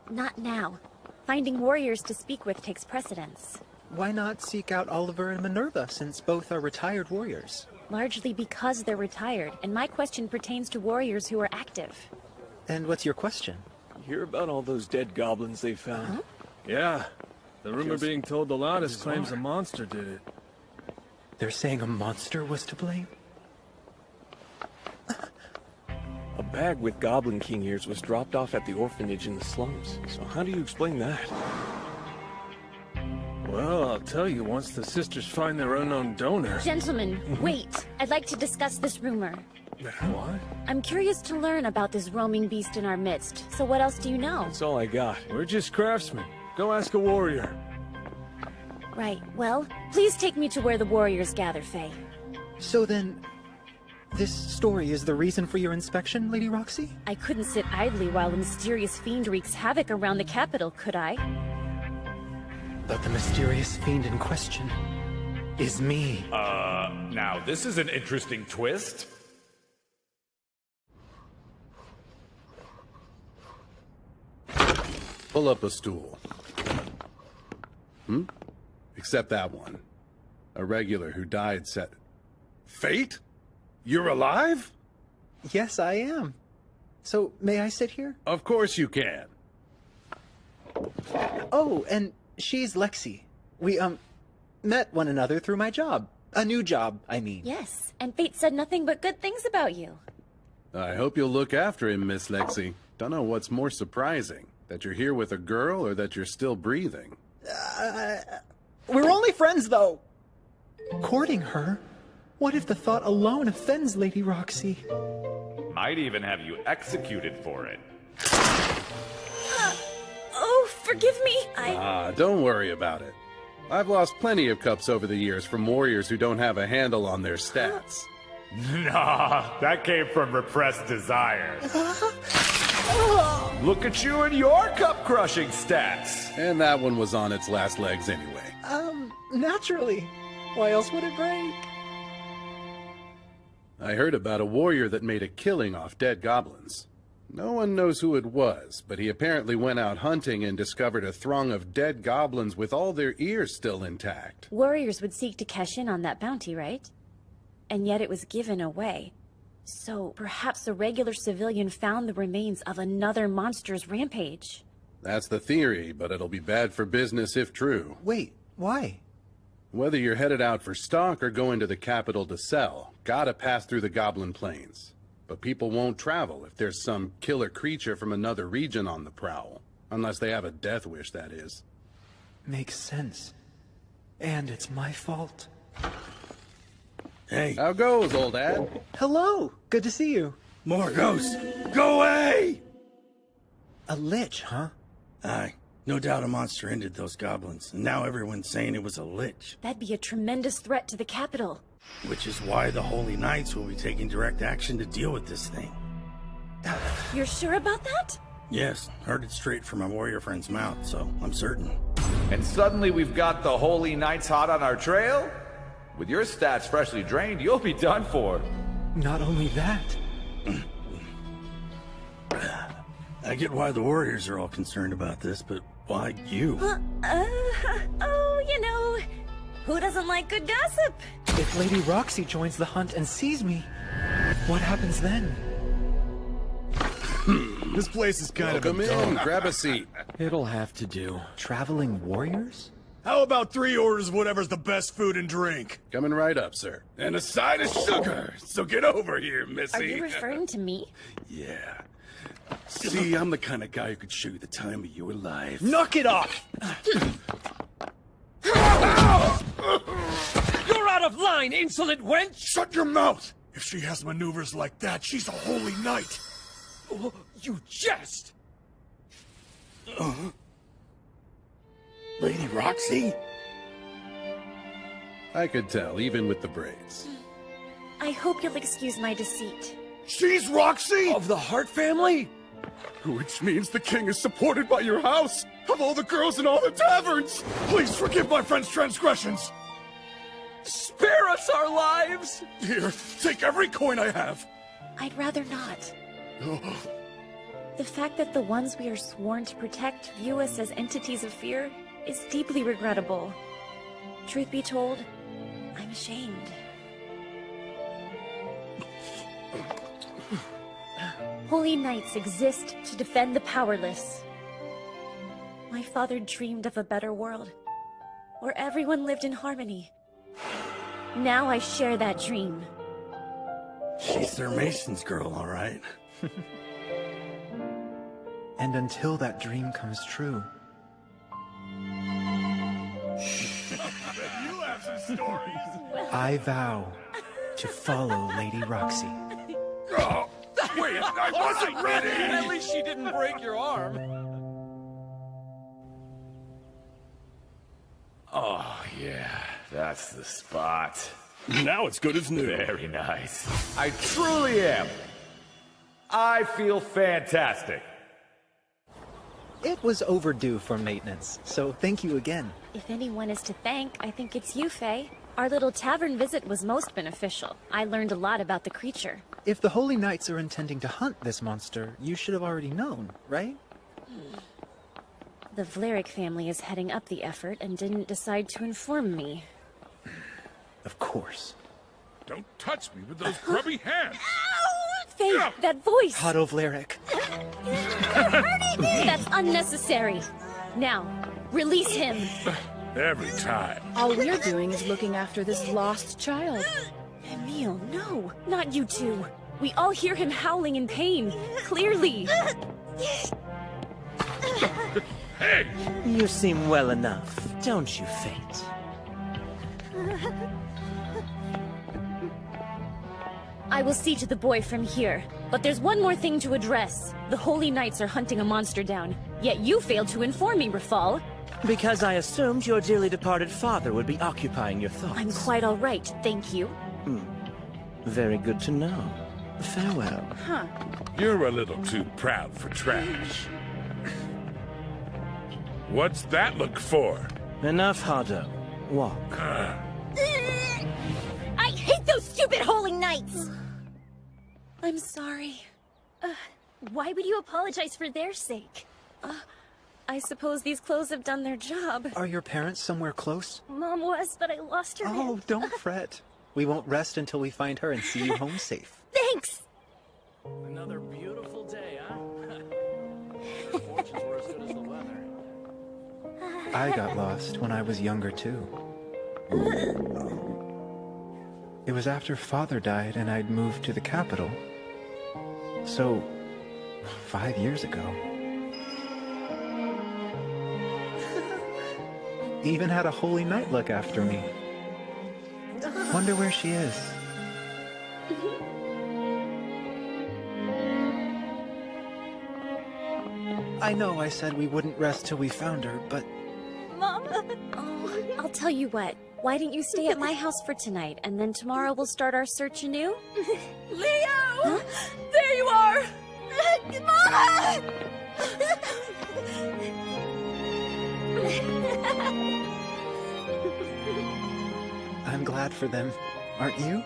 not now. Finding warriors to speak with takes precedence. Why not seek out Oliver and Minerva, since both are retired warriors? Largely because they're retired, and my question pertains to warriors who are active. And what's your question? Hear about all those dead goblins they found? Huh? Yeah. The rumor being told the loudest claims a monster did it. They're saying a monster was to blame? A bag with Goblin King ears was dropped off at the orphanage in the slums. So how do you explain that? Well, I'll tell you once the sisters find their unknown donor. Gentlemen, wait. I'd like to discuss this rumor. What? I'm curious to learn about this roaming beast in our midst. So what else do you know? That's all I got. We're just craftsmen. Go ask a warrior. Right. Well, please take me to where the warriors gather, Faye. So then, this story is the reason for your inspection, Lady Roxy? I couldn't sit idly while a mysterious fiend wreaks havoc around the capital, could I? But the mysterious fiend in question is me. Now this is an interesting twist. Pull up a stool. Except that one. A regular who died said... Fate? You're alive? Yes, I am. So, may I sit here? Of course you can. Oh, and she's Lexi. We, met one another through my job. A new job, I mean. Yes, and Fate said nothing but good things about you. I hope you'll look after him, Miss Lexi. Don't know what's more surprising, that you're here with a girl or that you're still breathing. We're only friends, though. Courting her? What if the thought alone offends Lady Roxy? Might even have you executed for it. Oh, forgive me. Don't worry about it. I've lost plenty of cups over the years from warriors who don't have a handle on their stats. Nah, that came from repressed desire. Look at you and your cup-crushing stats! And that one was on its last legs anyway. Naturally. Why else would it break? I heard about a warrior that made a killing off dead goblins. No one knows who it was, but he apparently went out hunting and discovered a throng of dead goblins with all their ears still intact. Warriors would seek to cash in on that bounty, right? And yet it was given away. So perhaps a regular civilian found the remains of another monster's rampage. That's the theory, but it'll be bad for business if true. Wait, why? Whether you're headed out for stock or going to the capital to sell, gotta pass through the Goblin Plains. But people won't travel if there's some killer creature from another region on the prowl. Unless they have a death wish, that is. Makes sense. And it's my fault. Hey. How goes, old ad? Hello. Good to see you. More ghosts. Go away! A lich, huh? Aye. No doubt a monster ended those goblins, and now everyone's saying it was a lich. That'd be a tremendous threat to the capital. Which is why the Holy Knights will be taking direct action to deal with this thing. You're sure about that? Yes, heard it straight from my warrior friend's mouth, so I'm certain. And suddenly we've got the Holy Knights hot on our trail? With your stats freshly drained, you'll be done for. Not only that. I get why the warriors are all concerned about this, but why you? Oh, you know, who doesn't like good gossip? If Lady Roxy joins the hunt and sees me, what happens then? This place is kind Welcome of in. Grab a seat. It'll have to do. Traveling warriors? How about 3 orders of whatever's the best food and drink? Coming right up, sir. And a side of sugar. So get over here, missy. Are you referring to me? Yeah. See, I'm the kind of guy who could show you the time of your life. Knock it off! You're out of line, insolent wench! Shut your mouth! If she has maneuvers like that, she's a holy knight. Oh, you jest! Lady Roxy? I could tell, even with the braids. I hope you'll excuse my deceit. She's Roxy? Of the Hart family? Which means the king is supported by your house, of all the girls in all the taverns. Please forgive my friend's transgressions. Spare us our lives! Here, take every coin I have. I'd rather not. The fact that the ones we are sworn to protect view us as entities of fear is deeply regrettable. Truth be told, I'm ashamed. Holy Knights exist to defend the powerless. My father dreamed of a better world, where everyone lived in harmony. Now I share that dream. She's Sir Mason's girl, all right. And until that dream comes true, You have some stories. I vow to follow Lady Roxy. Oh, wait, I wasn't ready! At least she didn't break your arm. Oh, yeah, that's the spot. Now it's good as new. Very nice. I truly am. I feel fantastic. It was overdue for maintenance, so thank you again. If anyone is to thank, I think it's you, Faye. Our little tavern visit was most beneficial. I learned a lot about the creature. If the Holy Knights are intending to hunt this monster, you should have already known, right? The Vlerick family is heading up the effort and didn't decide to inform me. Of course. Don't touch me with those grubby hands. Faye, that voice! Hotto Vlerick. That's unnecessary. Now, release him. Every time. All we're doing is looking after this lost child. Emil, no, not you two. We all hear him howling in pain, clearly. Hey! You seem well enough, don't you, Fate? I will see to the boy from here. But there's one more thing to address. The Holy Knights are hunting a monster down. Yet you failed to inform me, Rafal. Because I assumed your dearly departed father would be occupying your thoughts. I'm quite all right, thank you. Very good to know. Farewell. Huh. You're a little too proud for trash. What's that look for? Enough, Hotto. Walk. I hate those stupid Holy Knights! I'm sorry. Why would you apologize for their sake? I suppose these clothes have done their job. Are your parents somewhere close? Mom was, but I lost her. Oh, don't fret. We won't rest until we find her and see you home safe. Thanks! Another beautiful day, huh? Fortunes were as good as the weather. I got lost when I was younger, too. It was after Father died and I'd moved to the capital. So, 5 years ago. Even had a Holy Knight look after me. Wonder where she is. I know I said we wouldn't rest till we found her, but... Mom! Oh, I'll tell you what. Why don't you stay at my house for tonight, and then tomorrow we'll start our search anew? Leo! Huh? There you are! Mom! I'm glad for them. Aren't you?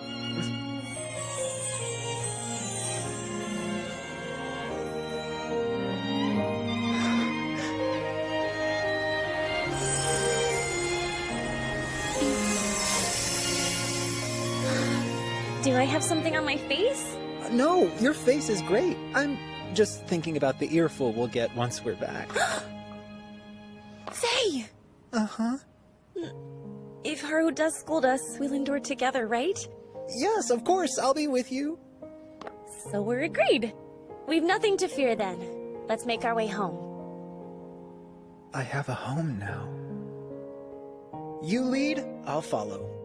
Do I have something on my face? No, your face is great. I'm just thinking about the earful we'll get once we're back. Faye! Uh-huh. If Haru does scold us, we'll endure together, right? Yes, of course. I'll be with you. So we're agreed. We've nothing to fear then. Let's make our way home. I have a home now. You lead, I'll follow.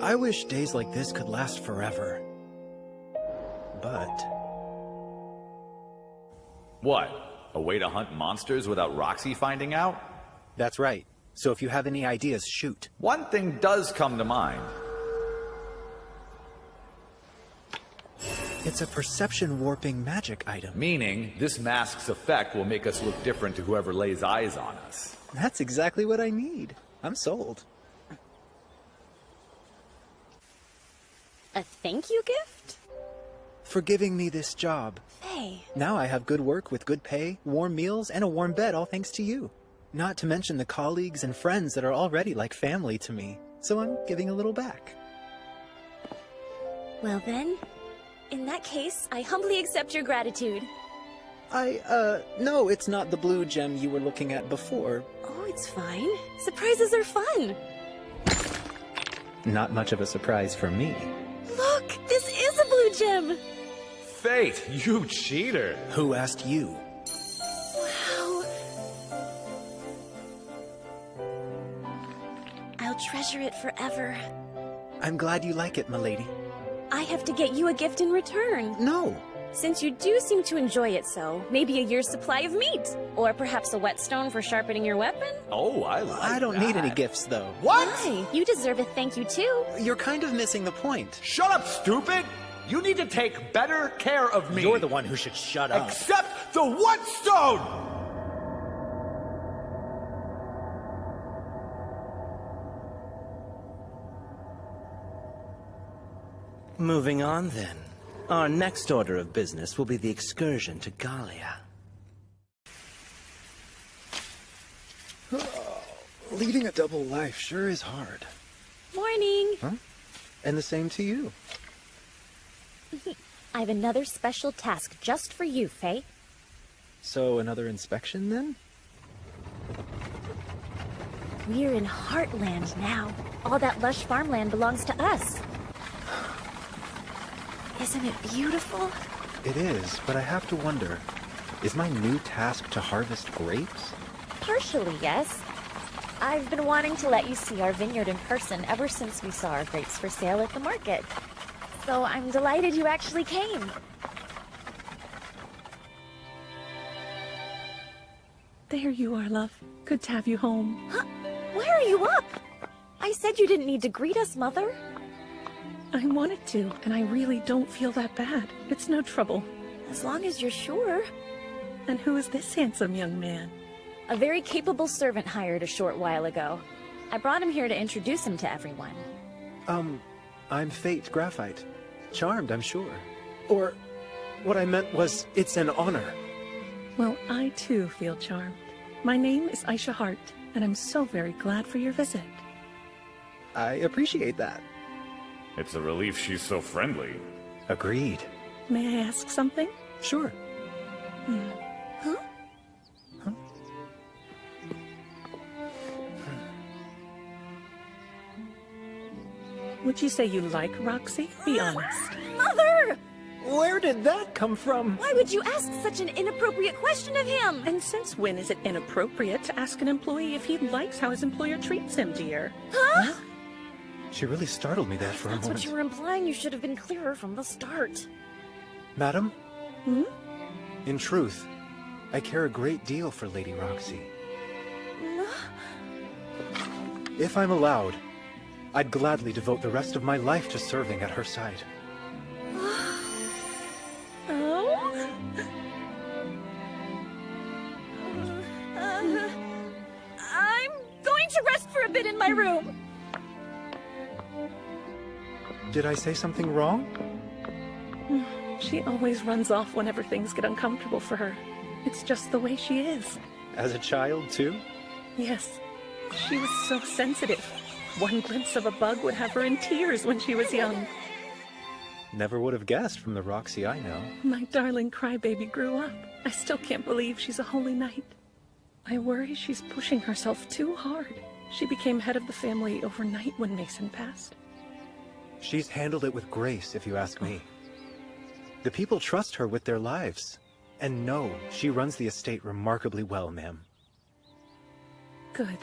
I wish days like this could last forever. But... What? A way to hunt monsters without Roxy finding out? That's right. So if you have any ideas, shoot. One thing does come to mind. It's a perception warping magic item. Meaning, this mask's effect will make us look different to whoever lays eyes on us. That's exactly what I need. I'm sold. A thank you gift? For giving me this job. Hey. Now I have good work with good pay, warm meals, and a warm bed, all thanks to you. Not to mention the colleagues and friends that are already like family to me. So I'm giving a little back. Well then, in that case, I humbly accept your gratitude. No, it's not the blue gem you were looking at before. Oh, it's fine. Surprises are fun. Not much of a surprise for me. Look, this is a blue gem! Fate, you cheater! Who asked you? Wow. I'll treasure it forever. I'm glad you like it, milady. I have to get you a gift in return. No. Since you do seem to enjoy it so, maybe a year's supply of meat. Or perhaps a whetstone for sharpening your weapon? Oh, I like I don't need any gifts, though. What? Why? You deserve a thank you, too. You're kind of missing the point. Shut up, stupid! You need to take better care of me. You're the one who should shut up. Accept the whetstone! Moving on, then. Our next order of business will be the excursion to Gallia. Leading a double life sure is hard. Morning. Huh? And the same to you. I have another special task just for you, Faye. So another inspection, then? We're in Heartland now. All that lush farmland belongs to us. Isn't it beautiful? It is, but I have to wonder, is my new task to harvest grapes? Partially, yes. I've been wanting to let you see our vineyard in person ever since we saw our grapes for sale at the market. So I'm delighted you actually came. There you are, love. Good to have you home. Huh? Where are you up? I said you didn't need to greet us, Mother. I wanted to, and I really don't feel that bad. It's no trouble. As long as you're sure. And who is this handsome young man? A very capable servant hired a short while ago. I brought him here to introduce him to everyone. I'm Fate Graphite. Charmed, I'm sure. Or, what I meant was, it's an honor. Well, I too feel charmed. My name is Aisha Hart, and I'm so very glad for your visit. I appreciate that. It's a relief she's so friendly. Agreed. May I ask something? Sure. Huh? Would you say you like Roxy? Be honest. Mother! Where did that come from? Why would you ask such an inappropriate question of him? And since when is it inappropriate to ask an employee if he likes how his employer treats him, dear? Huh? She really startled me there for a That's moment. what you were implying. You should have been clearer from the start. Madam? Hmm? In truth, I care a great deal for Lady Roxy. If I'm allowed, I'd gladly devote the rest of my life to serving at her side. Oh? I'm going to rest for a bit in my room. Did I say something wrong? She always runs off whenever things get uncomfortable for her. It's just the way she is. As a child, too? Yes. She was so sensitive. One glimpse of a bug would have her in tears when she was young. Never would have guessed from the Roxy I know. My darling crybaby grew up. I still can't believe she's a holy knight. I worry she's pushing herself too hard. She became head of the family overnight when Mason passed. She's handled it with grace, if you ask me. The people trust her with their lives. And no, she runs the estate remarkably well, ma'am. Good.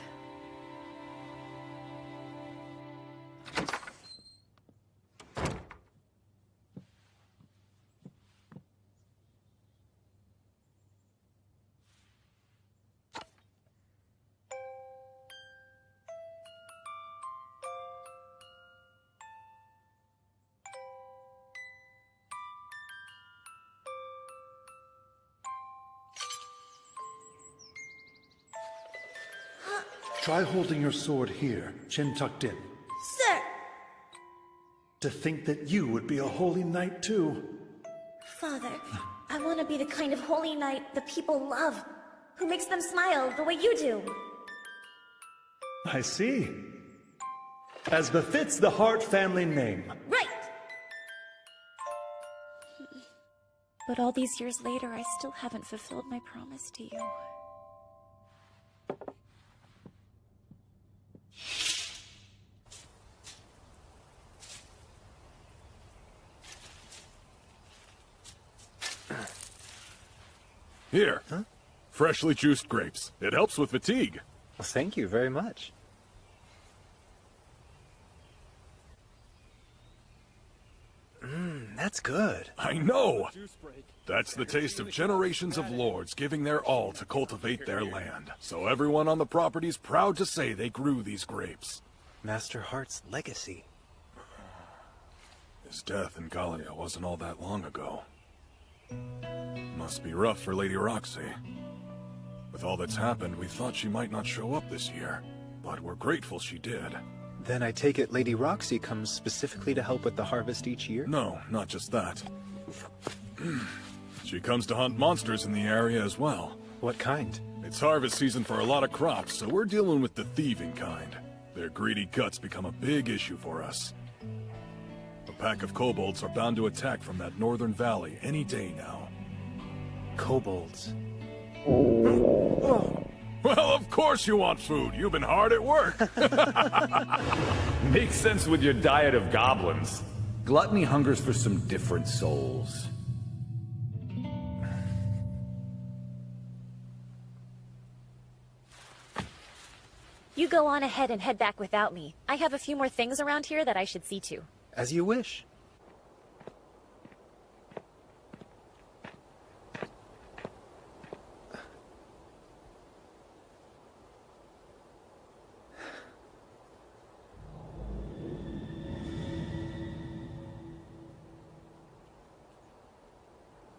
Try holding your sword here, chin tucked in. Sir! To think that you would be a holy knight too. Father, I want to be the kind of holy knight the people love, who makes them smile the way you do. I see. As befits the Hart family name. Right! But all these years later, I still haven't fulfilled my promise to you. Here. Huh? Freshly juiced grapes. It helps with fatigue. Well, thank you very much. That's good. I know! That's the taste of generations of lords giving their all to cultivate their land. So everyone on the property's proud to say they grew these grapes. Master Hart's legacy. His death in Gallia wasn't all that long ago. Must be rough for Lady Roxy. With all that's happened, we thought she might not show up this year, but we're grateful she did. Then I take it Lady Roxy comes specifically to help with the harvest each year? No, not just that. She comes to hunt monsters in the area as well. What kind? It's harvest season for a lot of crops, so we're dealing with the thieving kind. Their greedy guts become a big issue for us. A pack of kobolds are bound to attack from that northern valley any day now. Kobolds? Well, of course you want food. You've been hard at work. Makes sense with your diet of goblins. Gluttony hungers for some different souls. You go on ahead and head back without me. I have a few more things around here that I should see to. As you wish.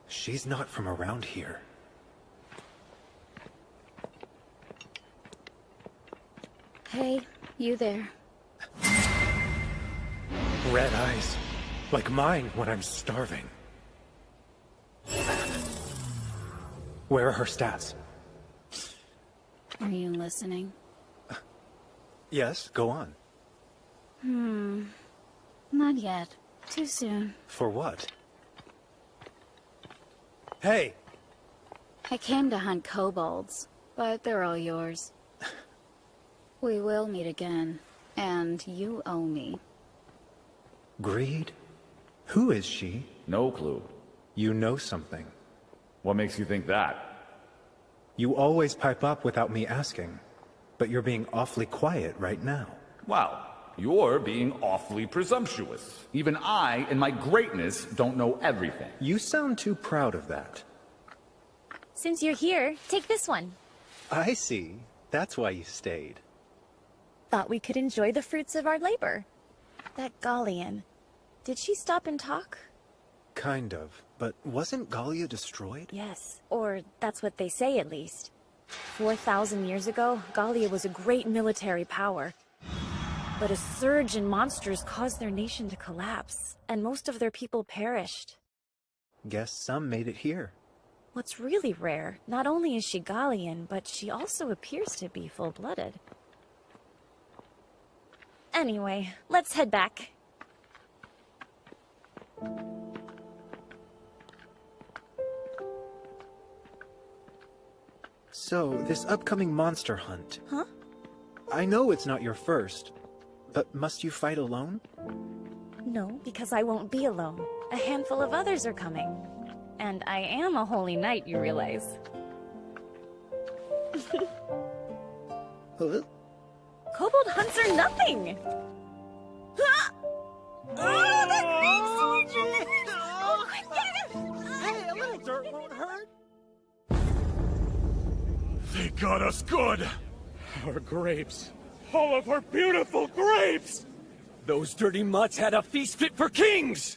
She's not from around here. Hey, you there. Red eyes. Like mine when I'm starving. Where are her stats? Are you listening? Yes, go on. Not yet. Too soon. For what? Hey! I came to hunt kobolds, but they're all yours. We will meet again, and you owe me. Greed? Who is she? No clue. You know something. What makes you think that? You always pipe up without me asking, but you're being awfully quiet right now. Wow, You're being awfully presumptuous. Even I, in my greatness, don't know everything. You sound too proud of that. Since you're here, take this one. I see. That's why you stayed. Thought we could enjoy the fruits of our labor. That Gallian, did she stop and talk? Kind of. But wasn't Gallia destroyed? Yes, or that's what they say at least. 4,000 years ago, Gallia was a great military power. But a surge in monsters caused their nation to collapse, and most of their people perished. Guess some made it here. What's really rare, not only is she Gallian, but she also appears to be full-blooded. Anyway, let's head back. So, this upcoming monster hunt. Huh? I know it's not your first, but must you fight alone? No, because I won't be alone. A handful of others are coming. And I am a holy knight, you realize. Kobold hunts are nothing! Ah! Oh, that makes so much. Oh, get him! Hey, a little dirt won't hurt. They got us good! Our grapes. All of our beautiful grapes! Those dirty mutts had a feast fit for kings!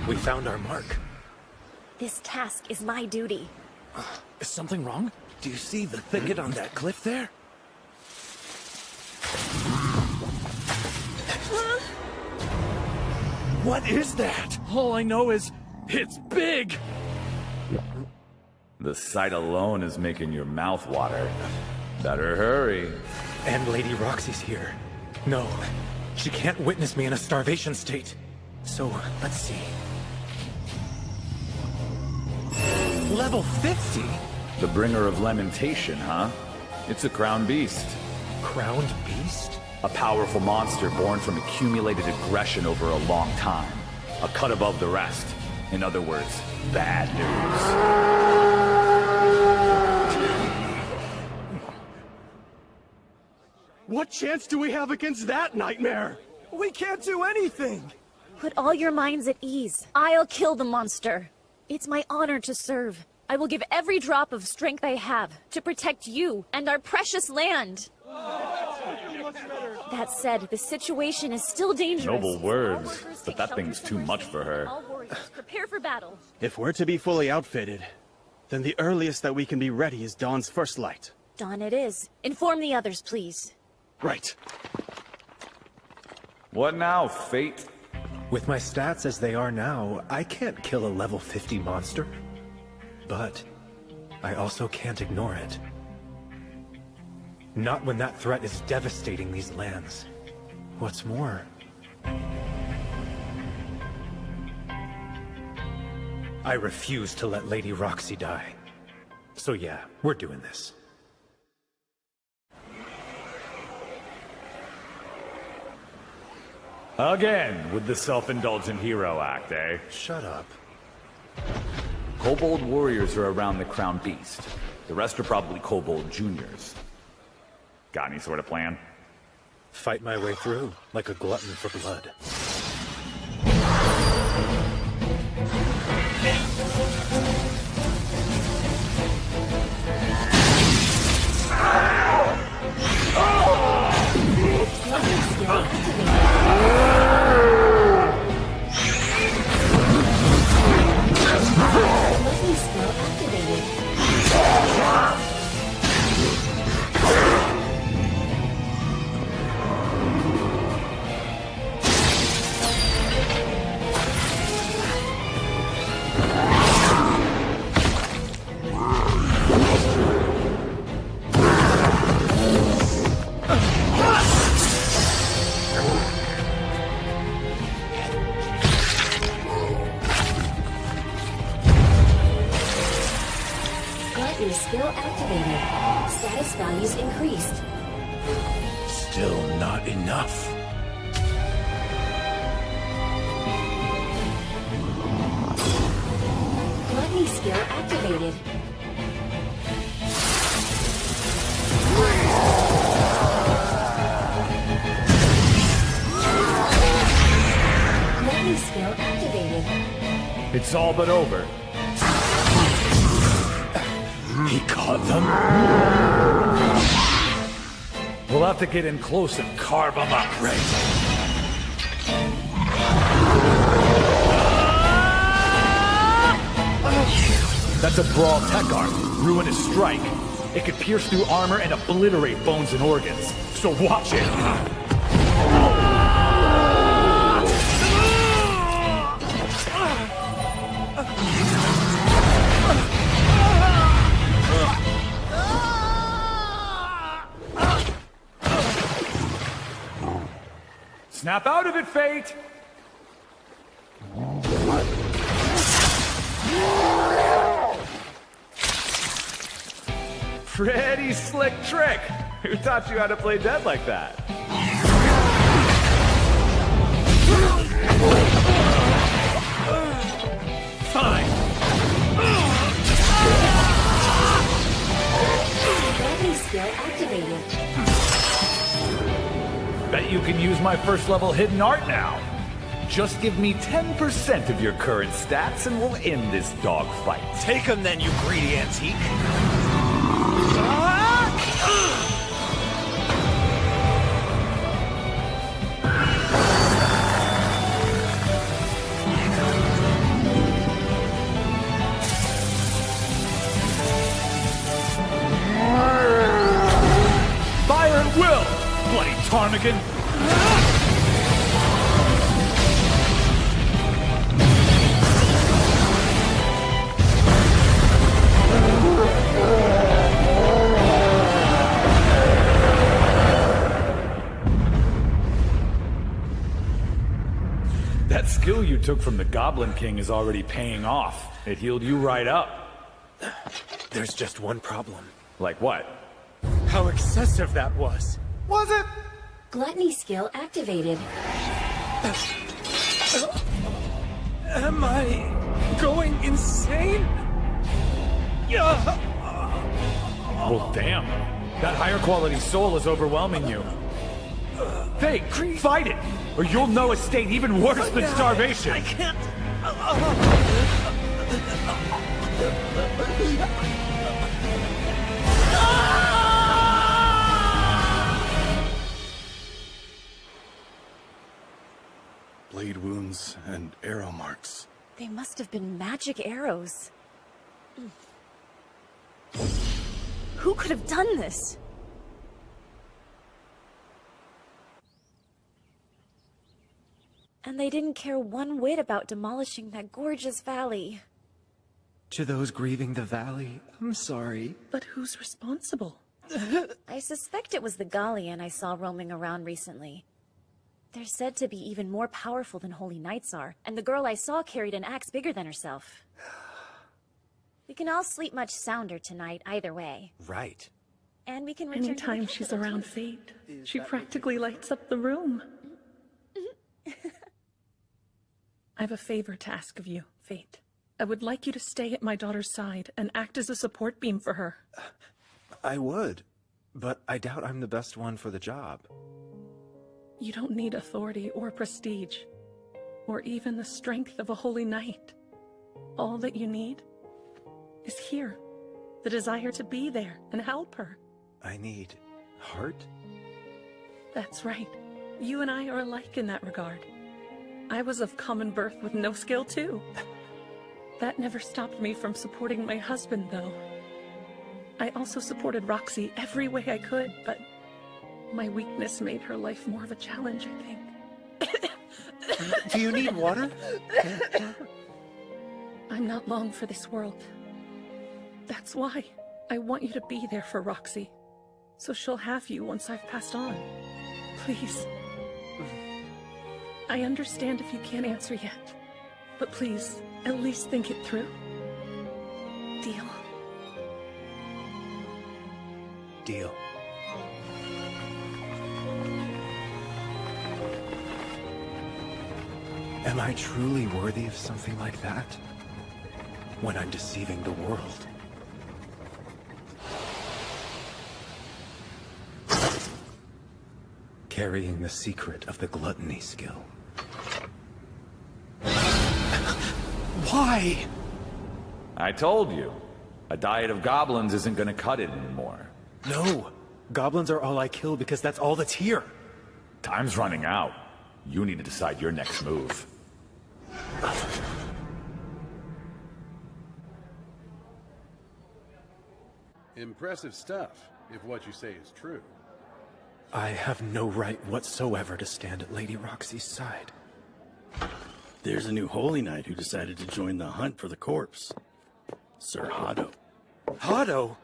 We found our mark. This task is my duty. Is something wrong? Do you see the thicket on that cliff there? What is that? All I know is, it's big! The sight alone is making your mouth water. Better hurry. And Lady Roxy's here. No, she can't witness me in a starvation state. So, let's see. Level 50? The bringer of lamentation, huh? It's a crowned beast. Crowned beast? A powerful monster born from accumulated aggression over a long time. A cut above the rest. In other words, bad news. What chance do we have against that nightmare? We can't do anything! Put all your minds at ease. I'll kill the monster. It's my honor to serve. I will give every drop of strength I have to protect you and our precious land. That said, the situation is still dangerous. Noble words, but that thing's too much for her. All warriors, prepare for battle. If we're to be fully outfitted, then the earliest that we can be ready is dawn's first light. Dawn it is. Inform the others, please. Right. What now, fate? With my stats as they are now, I can't kill a level 50 monster. But I also can't ignore it. Not when that threat is devastating these lands. What's more, I refuse to let Lady Roxy die. So yeah, we're doing this. Again, with the self-indulgent hero act, eh? Shut up. Kobold warriors are around the crowned beast. The rest are probably kobold juniors. Got any sort of plan? Fight my way through, like a glutton for blood. Gluttony skill activated. Status values increased. Still not enough. Gluttony skill activated. skill activated. It's all but over. He caught them? We'll have to get in close and carve them up. Right. That's a Brawl Tech Arc, Ruinous Strike. It could pierce through armor and obliterate bones and organs. So watch it! Snap out of it, Fate! Pretty slick trick! Who taught you how to play dead like that? Fine! Gluttony skill activated. Bet you can use my first level hidden art now. Just give me 10% of your current stats and we'll end this dogfight. Take him then, you greedy antique! Fire at will, bloody ptarmigan! That skill you took from the Goblin King is already paying off. It healed you right up. There's just one problem. Like what? How excessive that was. Was it? Gluttony skill activated. Am I going insane? Well, damn. That higher quality soul is overwhelming you. Fate, fight it, or you'll know a state even worse than starvation. I can't. Blade wounds and arrow marks. They must have been magic arrows. Who could have done this? And they didn't care one whit about demolishing that gorgeous valley. To those grieving the valley, I'm sorry. But who's responsible? I suspect it was the Galleon I saw roaming around recently. They're said to be even more powerful than Holy Knights are, and the girl I saw carried an axe bigger than herself. We can all sleep much sounder tonight, either way. Right. And we can return Anytime to she's around Fate, she practically lights up the room. I have a favor to ask of you, Fate. I would like you to stay at my daughter's side and act as a support beam for her. I would, but I doubt I'm the best one for the job. You don't need authority or prestige, or even the strength of a holy knight. All that you need is here, the desire to be there and help her. I need heart? That's right. You and I are alike in that regard. I was of common birth with no skill too. That never stopped me from supporting my husband, though. I also supported Roxy every way I could, but my weakness made her life more of a challenge, I think. Do you need water? I'm not long for this world. That's why I want you to be there for Roxy, so she'll have you once I've passed on. Please. I understand if you can't answer yet, but please, at least think it through. Deal? Deal. Am I truly worthy of something like that? When I'm deceiving the world? Carrying the secret of the gluttony skill. Why? I told you. A diet of goblins isn't gonna cut it anymore. No. Goblins are all I kill because that's all that's here. Time's running out. You need to decide your next move. Impressive stuff, if what you say is true. I have no right whatsoever to stand at Lady Roxy's side. There's a new Holy Knight who decided to join the hunt for the corpse. Sir Hado. Hado?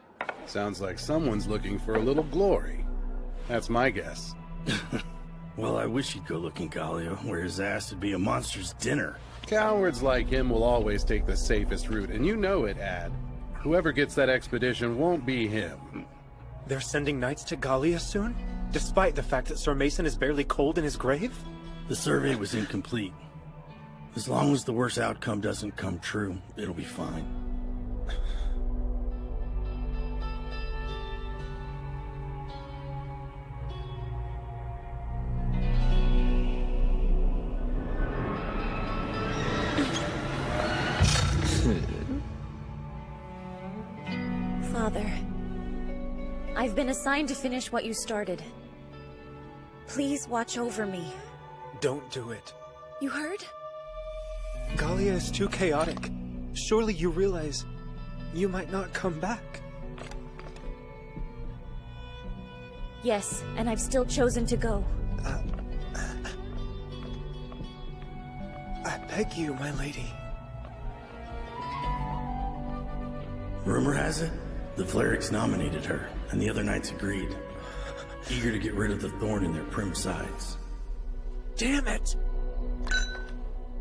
Sounds like someone's looking for a little glory. That's my guess. Well, I wish he'd go looking Gallia, where his ass would be a monster's dinner. Cowards like him will always take the safest route, and you know it, Ad. Whoever gets that expedition won't be him. They're sending knights to Gallia soon? Despite the fact that Sir Mason is barely cold in his grave? The survey was incomplete. As long as the worst outcome doesn't come true, it'll be fine. Father, I've been assigned to finish what you started. Please watch over me. Don't do it. You heard? Gallia is too chaotic. Surely you realize you might not come back. Yes, and I've still chosen to go. I beg you, my lady. Rumor has it, the Clerics nominated her, and the other knights agreed. Eager to get rid of the thorn in their prim sides. Damn it!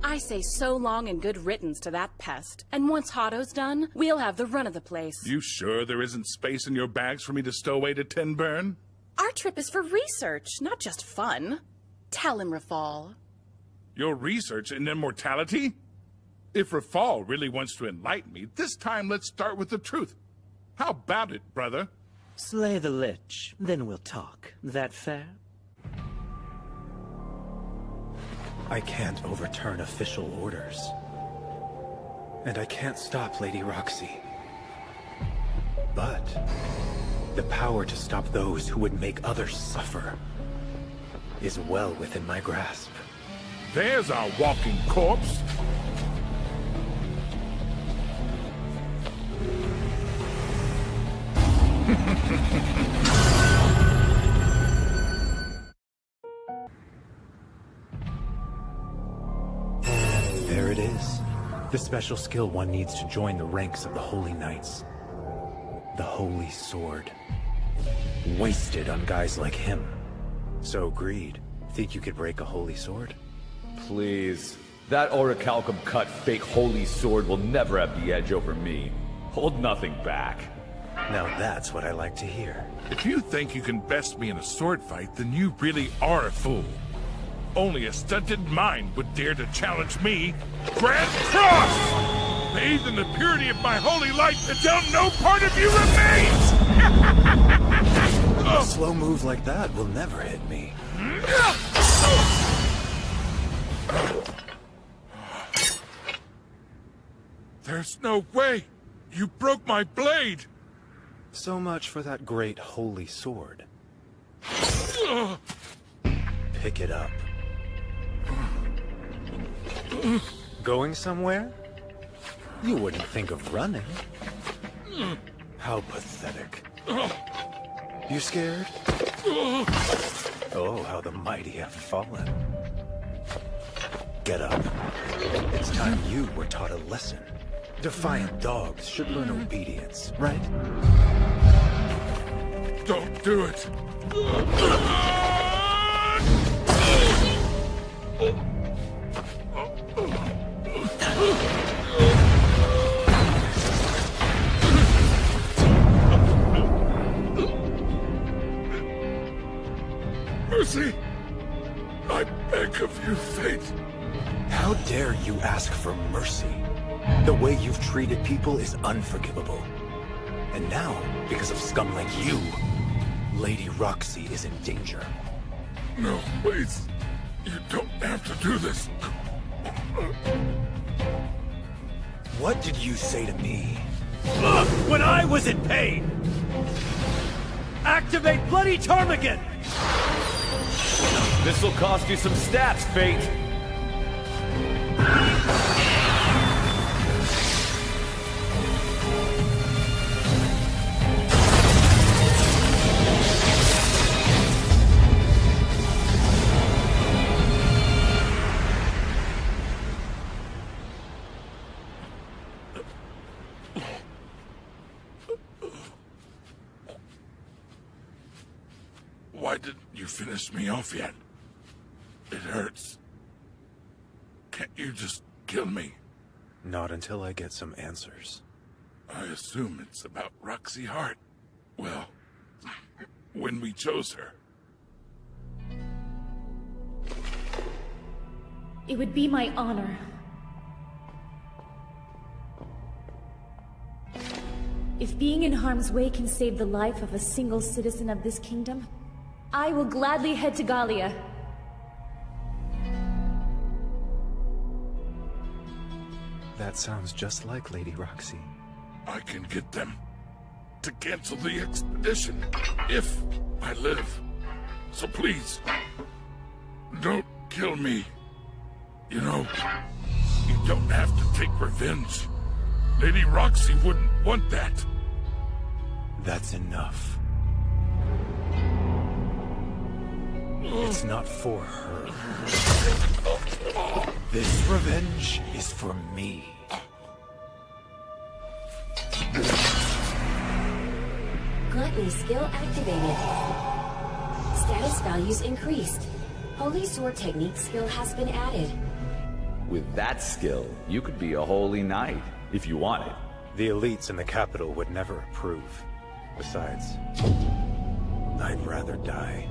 I say so long and good riddance to that pest. And once Hado's done, we'll have the run of the place. You sure there isn't space in your bags for me to stow away to Tinburn? Our trip is for research, not just fun. Tell him, Rafal. Your research in immortality? If Rafal really wants to enlighten me, this time let's start with the truth. How about it, brother? Slay the Lich, then we'll talk. That fair? I can't overturn official orders. And I can't stop Lady Roxy. But the power to stop those who would make others suffer is well within my grasp. There's our walking corpse. There it is. The special skill one needs to join the ranks of the Holy Knights. The Holy Sword. Wasted on guys like him. So, Greed, think you could break a Holy Sword? Please. That orichalcum cut fake holy sword will never have the edge over me. Hold nothing back. Now that's what I like to hear. If you think you can best me in a sword fight, then you really are a fool. Only a stunted mind would dare to challenge me. Grand Cross! Bathed in the purity of my holy light until no part of you remains! A slow move like that will never hit me. There's no way! You broke my blade! So much for that great holy sword. Pick it up. Going somewhere? You wouldn't think of running. How pathetic. You scared? Oh, how the mighty have fallen. Get up. It's time you were taught a lesson. Defiant dogs should learn obedience, right? Don't do it! Mercy! I beg of you, Fate. How dare you ask for mercy? The way you've treated people is unforgivable. And now, because of scum like you, Lady Roxy is in danger. No, please. You don't have to do this. What did you say to me? Look, when I was in pain! Activate Bloody Termagant! This'll cost you some stats, Fate. Why didn't you finish me off yet? It hurts. Can't you just kill me? Not until I get some answers. I assume it's about Roxy Hart. Well, when we chose her. It would be my honor. If being in harm's way can save the life of a single citizen of this kingdom, I will gladly head to Gallia. That sounds just like Lady Roxy. I can get them to cancel the expedition if I live. So please, don't kill me. You know, you don't have to take revenge. Lady Roxy wouldn't want that. That's enough. It's not for her. This revenge is for me. Gluttony skill activated. Status values increased. Holy Sword Technique skill has been added. With that skill, you could be a holy knight, if you wanted. The elites in the capital would never approve. Besides, I'd rather die.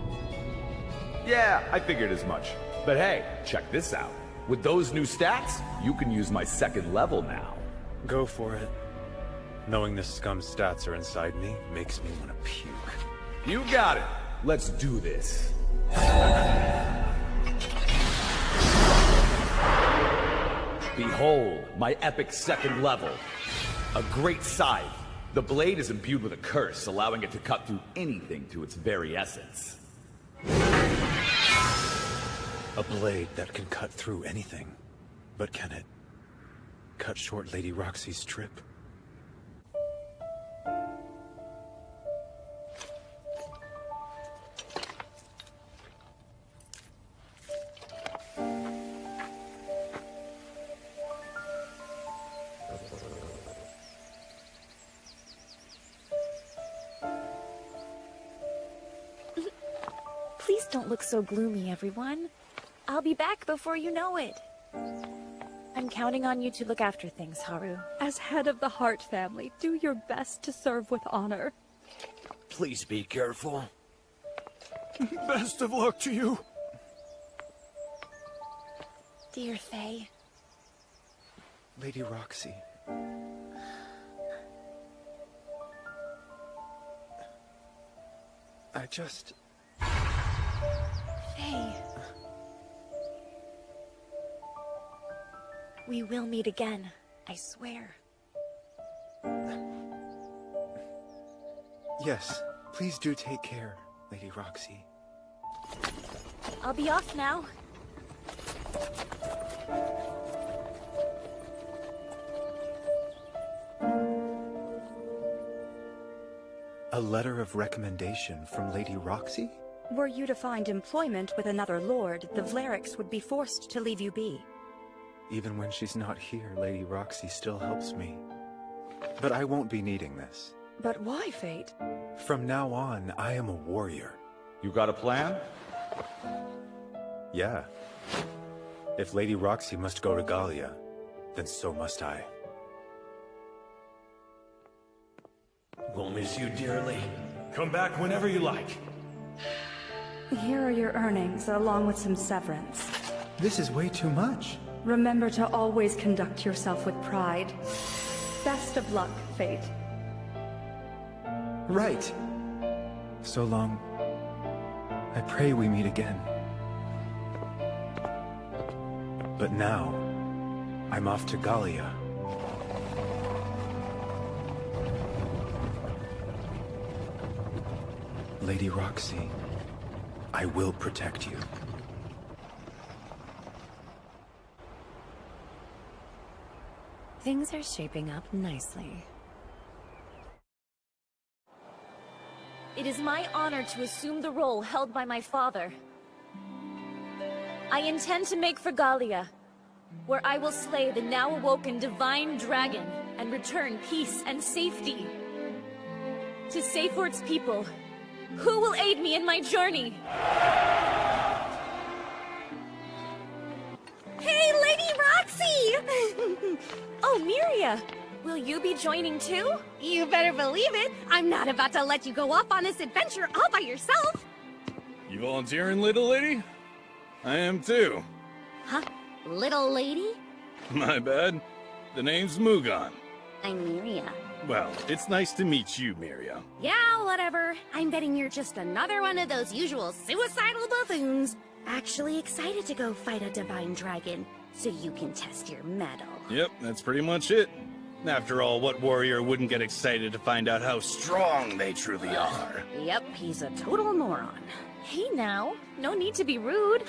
Yeah, I figured as much. But hey, check this out. With those new stats, you can use my second level now. Go for it. Knowing this scum's stats are inside me makes me want to puke. You got it. Let's do this. Behold, my epic second level. A great scythe. The blade is imbued with a curse, allowing it to cut through anything to its very essence. A blade that can cut through anything. But can it cut short Lady Roxy's trip? Please don't look so gloomy, everyone. I'll be back before you know it. I'm counting on you to look after things, Haru. As head of the Hart family, do your best to serve with honor. Please be careful. Best of luck to you. Dear Faye. Lady Roxy. I just... Faye. We will meet again, I swear. Yes, please do take care, Lady Roxy. I'll be off now. A letter of recommendation from Lady Roxy? Were you to find employment with another lord, the Vleriks would be forced to leave you be. Even when she's not here, Lady Roxy still helps me. But I won't be needing this. But why, Fate? From now on, I am a warrior. You got a plan? Yeah. If Lady Roxy must go to Gallia, then so must I. We'll miss you dearly. Come back whenever you like. Here are your earnings, along with some severance. This is way too much. Remember to always conduct yourself with pride. Best of luck, Fate. Right. So long. I pray we meet again. But now, I'm off to Gallia. Lady Roxy, I will protect you. Things are shaping up nicely. It is my honor to assume the role held by my father. I intend to make for Gallia, where I will slay the now awoken divine dragon and return peace and safety. To Seyfort's people, who will aid me in my journey? Hey, Lady Roxy! Oh, Miria, will you be joining too? You better believe it. I'm not about to let you go off on this adventure all by yourself. You volunteering, little lady? I am too. Huh? Little lady? My bad. The name's Mugan. I'm Miria. Well, it's nice to meet you, Miria. Yeah, whatever. I'm betting you're just another one of those usual suicidal buffoons. Actually excited to go fight a divine dragon, so you can test your mettle. Yep, that's pretty much it. After all, what warrior wouldn't get excited to find out how strong they truly are? Yep, he's a total moron. Hey now, no need to be rude.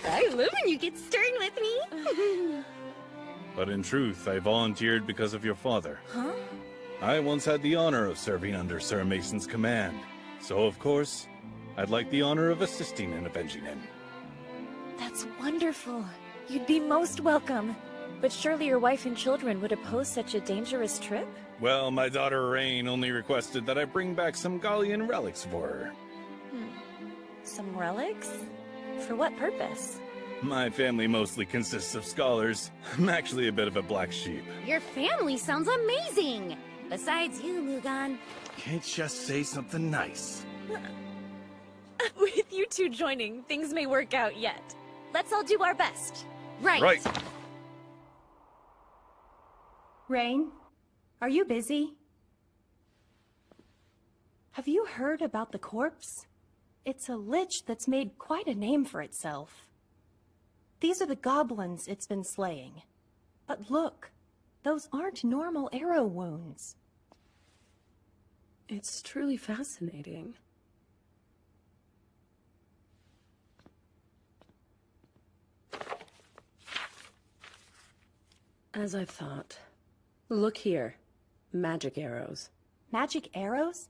I love when you get stern with me. But in truth, I volunteered because of your father. Huh? I once had the honor of serving under Sir Mason's command. So, of course, I'd like the honor of assisting in avenging him. That's wonderful. You'd be most welcome. But surely your wife and children would oppose such a dangerous trip? Well, my daughter Rain only requested that I bring back some Gallian relics for her. Some relics? For what purpose? My family mostly consists of scholars. I'm actually a bit of a black sheep. Your family sounds amazing. Besides you, Mugan. Can't just say something nice. With you two joining, things may work out yet. Let's all do our best. Right. Rain, are you busy? Have you heard about the corpse? It's a lich that's made quite a name for itself. These are the goblins it's been slaying. But look, those aren't normal arrow wounds. It's truly fascinating. As I thought. Look here. Magic arrows. Magic arrows?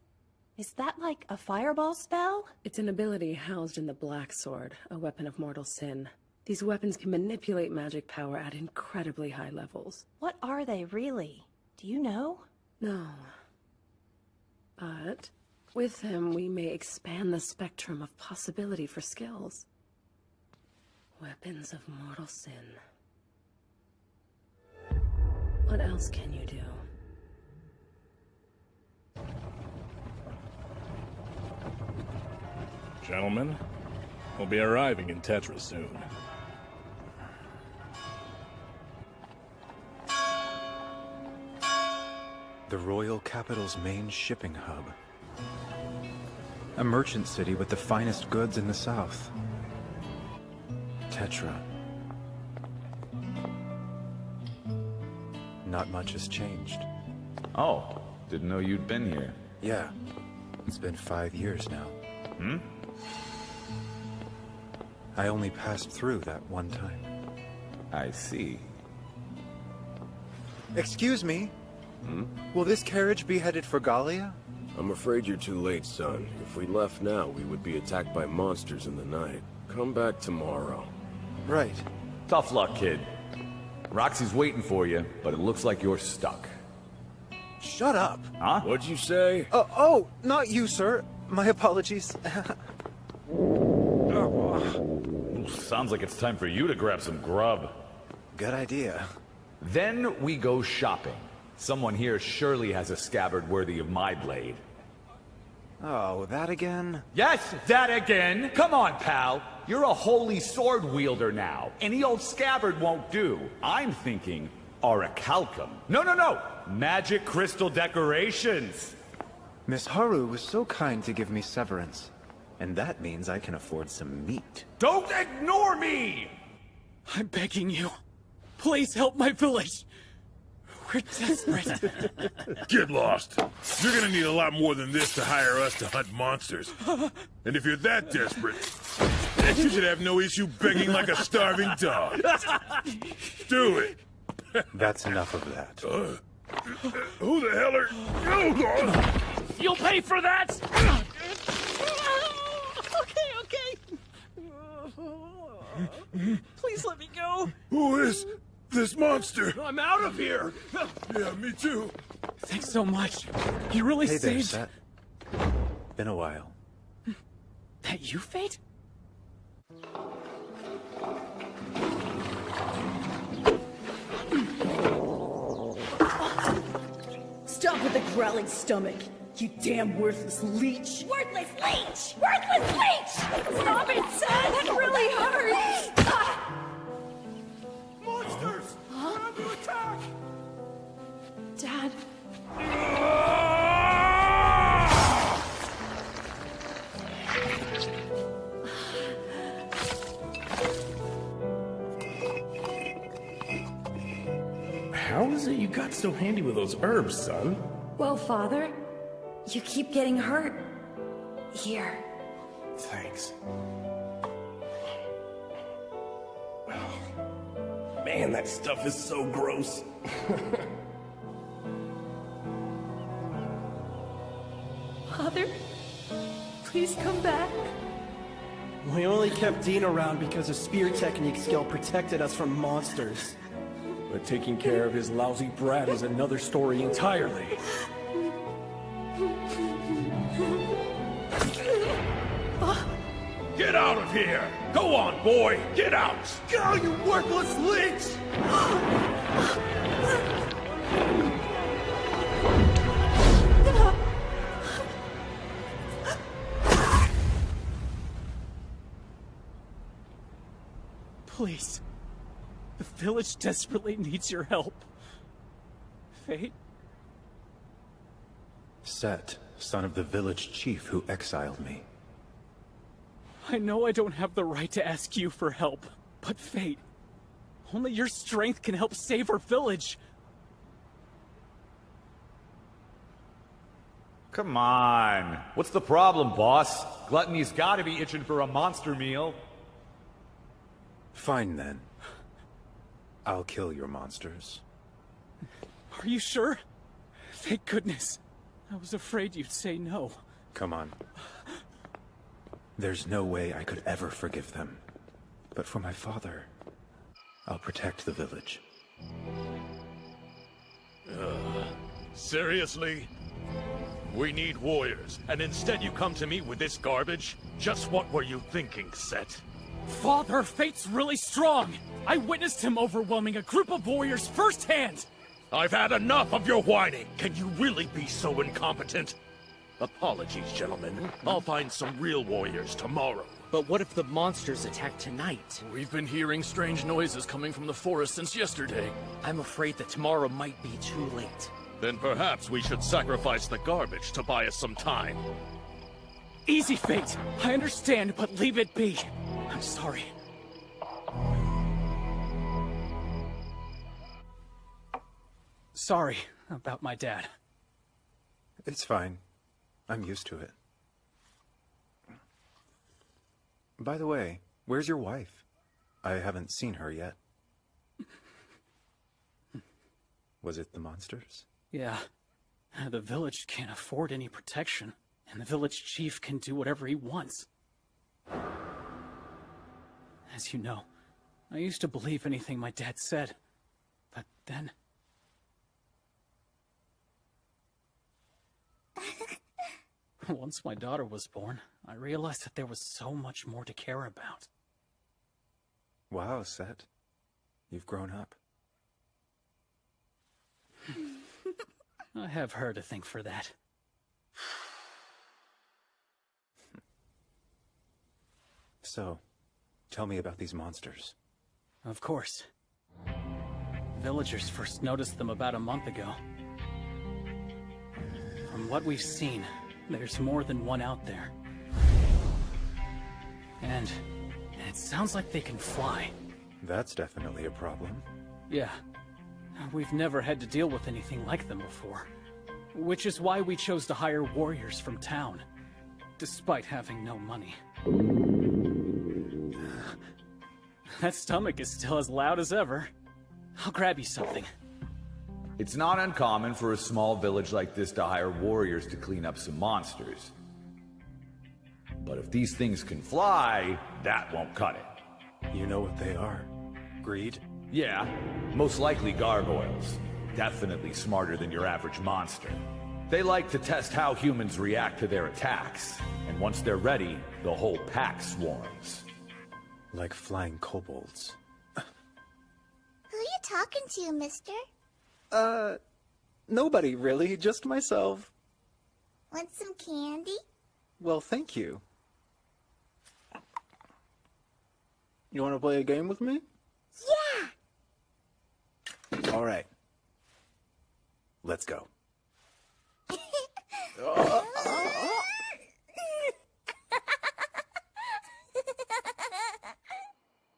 Is that like a fireball spell? It's an ability housed in the Black Sword, a weapon of mortal sin. These weapons can manipulate magic power at incredibly high levels. What are they really? Do you know? No. But with them, we may expand the spectrum of possibility for skills. Weapons of mortal sin. What else can you do? Gentlemen, we'll be arriving in Tetra soon. The royal capital's main shipping hub. A merchant city with the finest goods in the south. Tetra. Not much has changed. Oh, didn't know you'd been here. Yeah, it's been 5 years now. Hmm? I only passed through that one time. I see. Excuse me? Will this carriage be headed for Gallia? I'm afraid you're too late, son. If we left now, we would be attacked by monsters in the night. Come back tomorrow. Right. Tough luck, kid. Roxy's waiting for you, but it looks like you're stuck. Shut up! Huh? What'd you say? Oh, not you, sir. My apologies. Sounds like it's time for you to grab some grub. Good idea. Then we go shopping. Someone here surely has a scabbard worthy of my blade. Oh, that again? Yes, that again! Come on, pal! You're a holy sword wielder now. Any old scabbard won't do. I'm thinking orichalcum. No! Magic crystal decorations! Miss Haru was so kind to give me severance. And that means I can afford some meat. Don't ignore me! I'm begging you. Please help my village. We're desperate. Get lost. You're gonna need a lot more than this to hire us to hunt monsters. And if you're that desperate, you should have no issue begging like a starving dog. Do it. That's enough of that. Who the hell are... Oh, You'll pay for that! Okay. Please let me go. who is this monster? I'm out of here. Yeah, me too. Thanks so much. You really Hey there, saved... Set. Been a while. That you, Fate? Stop with the growling stomach, you damn worthless leech! Worthless leech! Worthless leech! Stop it, Seth! That really hurts! Monsters! We're under attack! Dad. How is it you got so handy with those herbs, son? Well, Father, you keep getting hurt. Here. Thanks. Man, that stuff is so gross. Father, please come back. We only kept Dean around because a spear technique skill protected us from monsters. But taking care of his lousy brat is another story entirely. Get out of here! Go on, boy! Get out! Go, you worthless leech! Please. The village desperately needs your help. Fate? Set, son of the village chief who exiled me. I know I don't have the right to ask you for help, but Fate, only your strength can help save our village. Come on. What's the problem, boss? Gluttony's gotta be itching for a monster meal. Fine then. I'll kill your monsters. Are you sure? Thank goodness. I was afraid you'd say no. Come on. There's no way I could ever forgive them. But for my father, I'll protect the village. Seriously? We need warriors, and instead you come to me with this garbage? Just what were you thinking, Set? Father, Fate's really strong! I witnessed him overwhelming a group of warriors firsthand! I've had enough of your whining! Can you really be so incompetent? Apologies, gentlemen. I'll find some real warriors tomorrow. But what if the monsters attack tonight? We've been hearing strange noises coming from the forest since yesterday. I'm afraid that tomorrow might be too late. Then perhaps we should sacrifice the garbage to buy us some time. Easy, Fate! I understand, but leave it be. I'm sorry. Sorry about my dad. It's fine. I'm used to it. By the way, where's your wife? I haven't seen her yet. Was it the monsters? Yeah. The village can't afford any protection, and the village chief can do whatever he wants. As you know, I used to believe anything my dad said, but then... Once my daughter was born, I realized that there was so much more to care about. Wow, Set. You've grown up. I have her to thank for that. So, tell me about these monsters. Of course. Villagers first noticed them about a month ago. From what we've seen, there's more than one out there. And it sounds like they can fly. That's definitely a problem. Yeah. We've never had to deal with anything like them before. Which is why we chose to hire warriors from town, despite having no money. That stomach is still as loud as ever. I'll grab you something. It's not uncommon for a small village like this to hire warriors to clean up some monsters. But if these things can fly, that won't cut it. You know what they are? Greed? Yeah, most likely gargoyles. Definitely smarter than your average monster. They like to test how humans react to their attacks, and once they're ready, the whole pack swarms. Like flying kobolds. Who you talking to, mister? Nobody really, just myself. Want some candy? Well, thank you. You want to play a game with me? Yeah! All right. Let's go.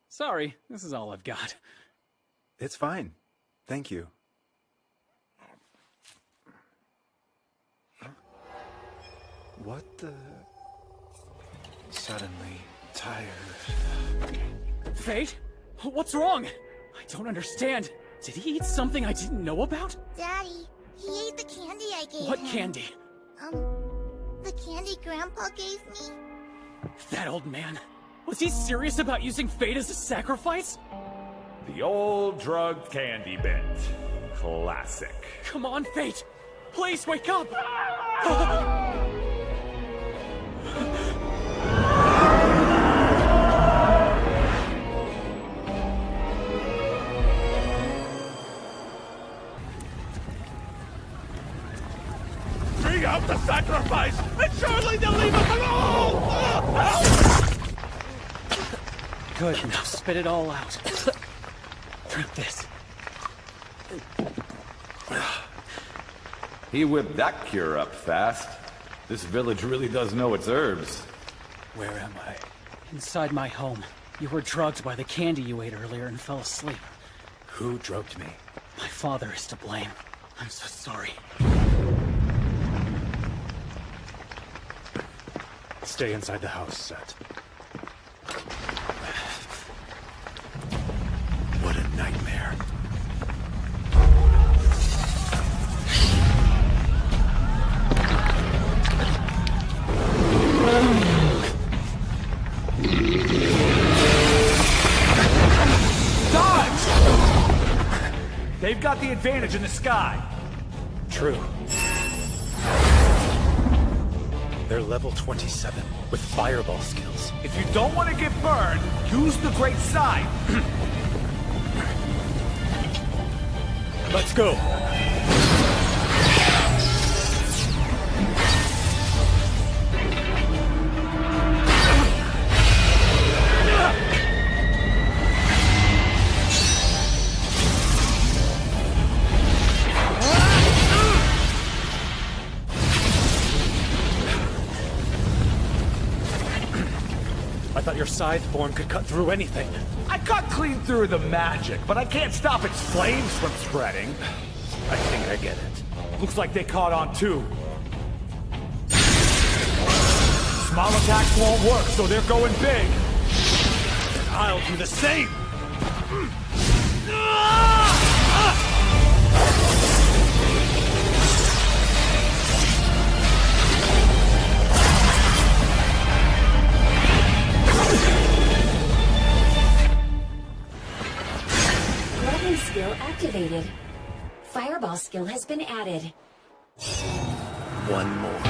Sorry, this is all I've got. It's fine. Thank you. What the... Suddenly tired. Fate? What's wrong? I don't understand. Did he eat something I didn't know about? Daddy, he ate the candy I gave him. What candy? The candy Grandpa gave me. That old man. Was he serious about using Fate as a sacrifice? The old drugged candy bit. Classic. Come on, Fate! Please wake up! Bring out the sacrifice, and surely they'll leave us alone! Good, now spit it all out. Drink this. He whipped that cure up fast. This village really does know its herbs. Where am I? Inside my home. You were drugged by the candy you ate earlier and fell asleep. Who drugged me? My father is to blame. I'm so sorry. Stay inside the house, Set. What a nightmare. Dodge! They've got the advantage in the sky. True. They're level 27 with fireball skills. If you don't want to get burned, use the great sign. Let's go. I thought your scythe form could cut through anything. I cut clean through the magic, but I can't stop its flames from spreading. I think I get it. Looks like they caught on too. Small attacks won't work, so they're going big. And I'll do the same! Weapon skill activated. Fireball skill has been added. One more.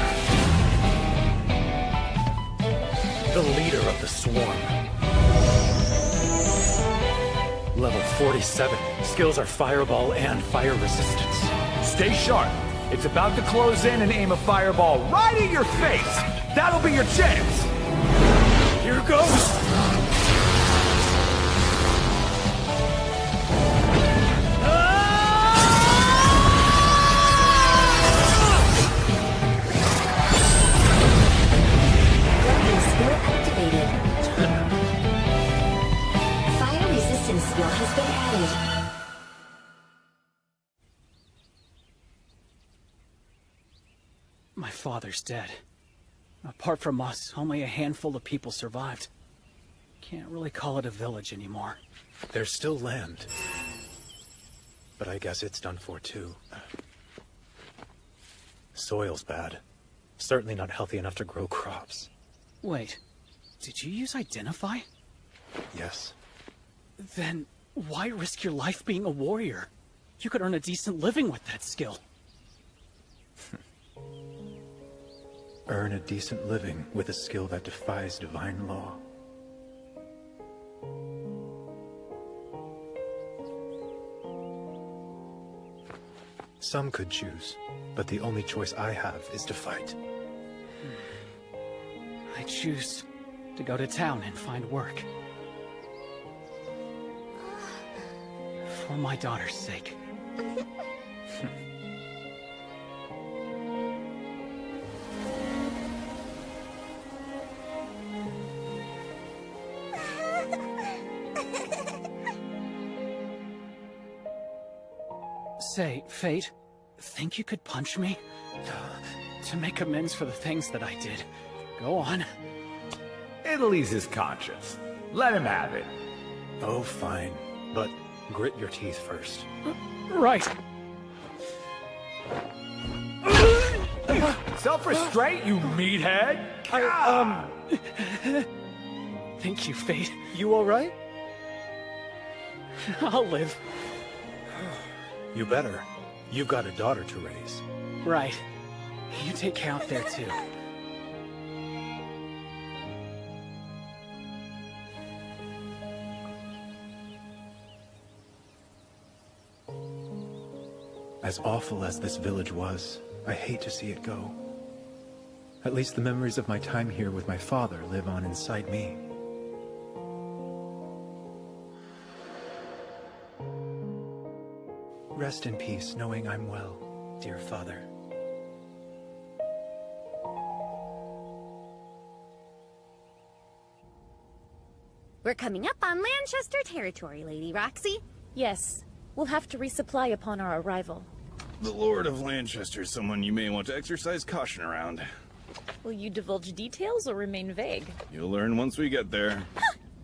The leader of the swarm. Level 47. Skills are fireball and fire resistance. Stay sharp. It's about to close in and aim a fireball right in your face. That'll be your chance. Here goes! Skill activated. Fire resistance skill has been added. My father's dead. Apart from us, only a handful of people survived. Can't really call it a village anymore. There's still land. But I guess it's done for too. Soil's bad. Certainly not healthy enough to grow crops. Wait, did you use Identify? Yes. Then why risk your life being a warrior? You could earn a decent living with that skill. Earn a decent living with a skill that defies divine law. Some could choose, but the only choice I have is to fight. I choose to go to town and find work. For my daughter's sake. Say, Fate, think you could punch me? To make amends for the things that I did. Go on. It'll ease his conscience. Let him have it. Oh, fine. But grit your teeth first. Right. Self-restraint, you meathead! Thank you, Fate. You alright? I'll live. You better. You've got a daughter to raise. Right. You take count there, too. As awful as this village was, I hate to see it go. At least the memories of my time here with my father live on inside me. Rest in peace, knowing I'm well, dear father. We're coming up on Lanchester territory, Lady Roxy. Yes. We'll have to resupply upon our arrival. The Lord of Lanchester is someone you may want to exercise caution around. Will you divulge details or remain vague? You'll learn once we get there.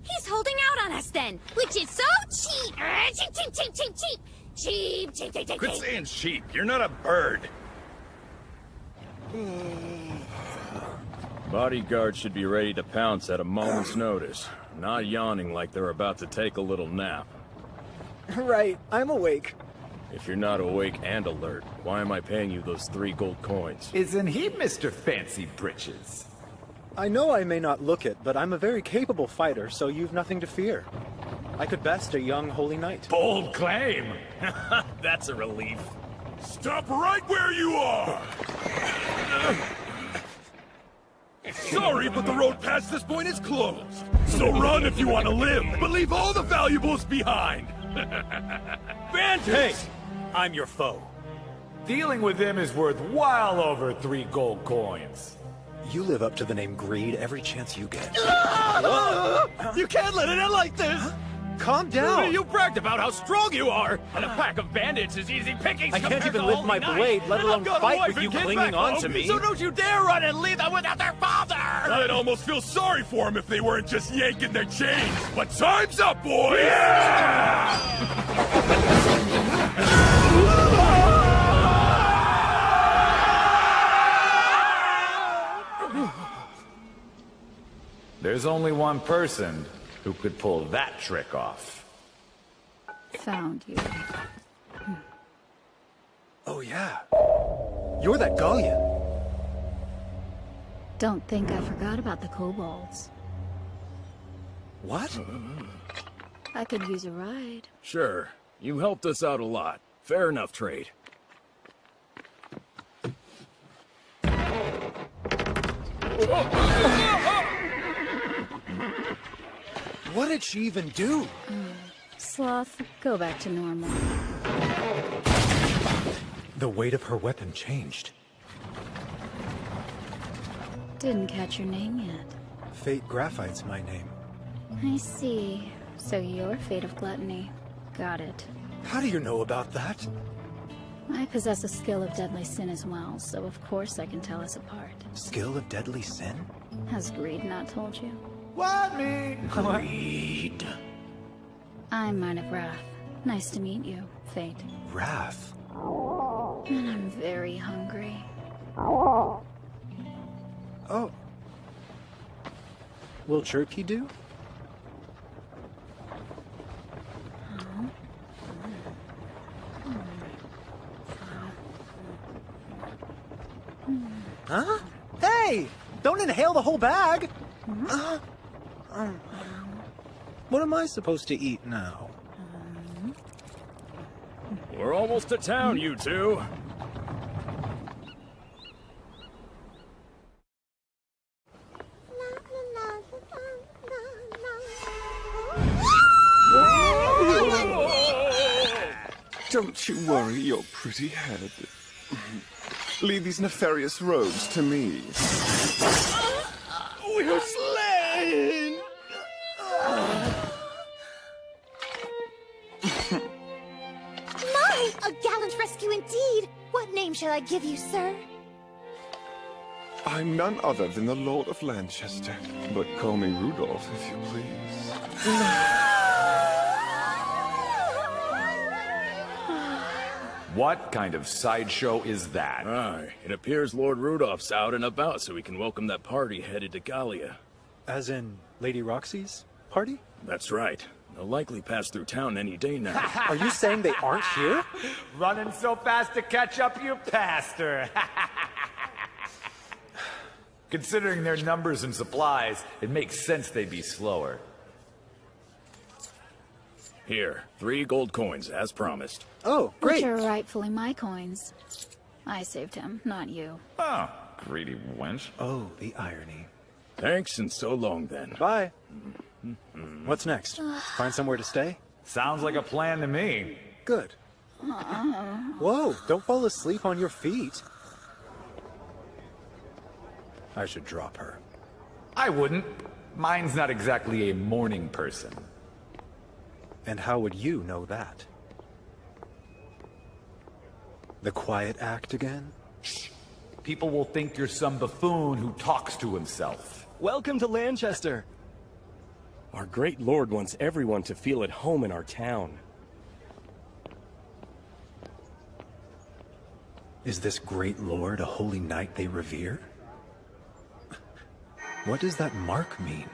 He's holding out on us then, which is so cheap. Cheap, cheap, cheap, cheap, cheap. Cheap, cheap, cheap, cheap. Quit saying cheap. You're not a bird. Bodyguards should be ready to pounce at a moment's notice, not yawning like they're about to take a little nap. Right, I'm awake. If you're not awake and alert, why am I paying you those 3 gold coins? Isn't he Mr. Fancy Britches? I know I may not look it, but I'm a very capable fighter, so you've nothing to fear. I could best a young holy knight. Bold claim! That's a relief. Stop right where you are! Sorry, but the road past this point is closed. So run if you want to live, but leave all the valuables behind. Bandits! Hey, I'm your foe. Dealing with him is worth well over 3 gold coins. You live up to the name Greed every chance you get. You can't let it end like this! Huh? Calm down! You bragged about how strong you are! And a pack of bandits is easy pickings. I can't even lift my blade, let alone fight with you clinging on to me. So don't you dare run and leave them without their father! I'd almost feel sorry for them if they weren't just yanking their chains. But time's up, boys! There's only one person who could pull that trick off. Found you. Oh yeah. You're that Gallian. Don't think I forgot about the kobolds. What? I could use a ride. Sure. You helped us out a lot. Fair enough trade. What did she even do? Sloth, go back to normal. The weight of her weapon changed. Didn't catch your name yet. Fate Graphite's my name. I see. So you're Fate of Gluttony. Got it. How do you know about that? I possess a skill of deadly sin as well, so of course I can tell us apart. Skill of deadly sin? Has Greed not told you? What mean? Greed. I'm Mine of Wrath. Nice to meet you, Fate. Wrath? And I'm very hungry. Oh. Will jerky do? Huh? Hey! Don't inhale the whole bag! What am I supposed to eat now? We're almost to town, you two. Don't you worry your pretty head. Leave these nefarious rogues to me. We're slain! My, a gallant rescue indeed! What name shall I give you, sir? I'm none other than the Lord of Lanchester, but call me Rudolph if you please. What kind of sideshow is that? Aye, it appears Lord Rudolph's out and about so we can welcome that party headed to Gallia. As in Lady Roxy's party? That's right. They'll likely pass through town any day now. Are you saying they aren't here? Running so fast to catch up, you passed her. Considering their numbers and supplies, it makes sense they'd be slower. Here, 3 gold coins, as promised. Oh, great. Which are rightfully my coins. I saved him, not you. Oh, greedy wench. Oh, the irony. Thanks, and so long then. Bye. What's next? Find somewhere to stay? Sounds like a plan to me. Good. Whoa, don't fall asleep on your feet. I should drop her. I wouldn't. Mine's not exactly a morning person. And how would you know that? The quiet act again? Shh. People will think you're some buffoon who talks to himself. Welcome to Lanchester. Our great lord wants everyone to feel at home in our town. Is this great lord a holy knight they revere? What does that mark mean?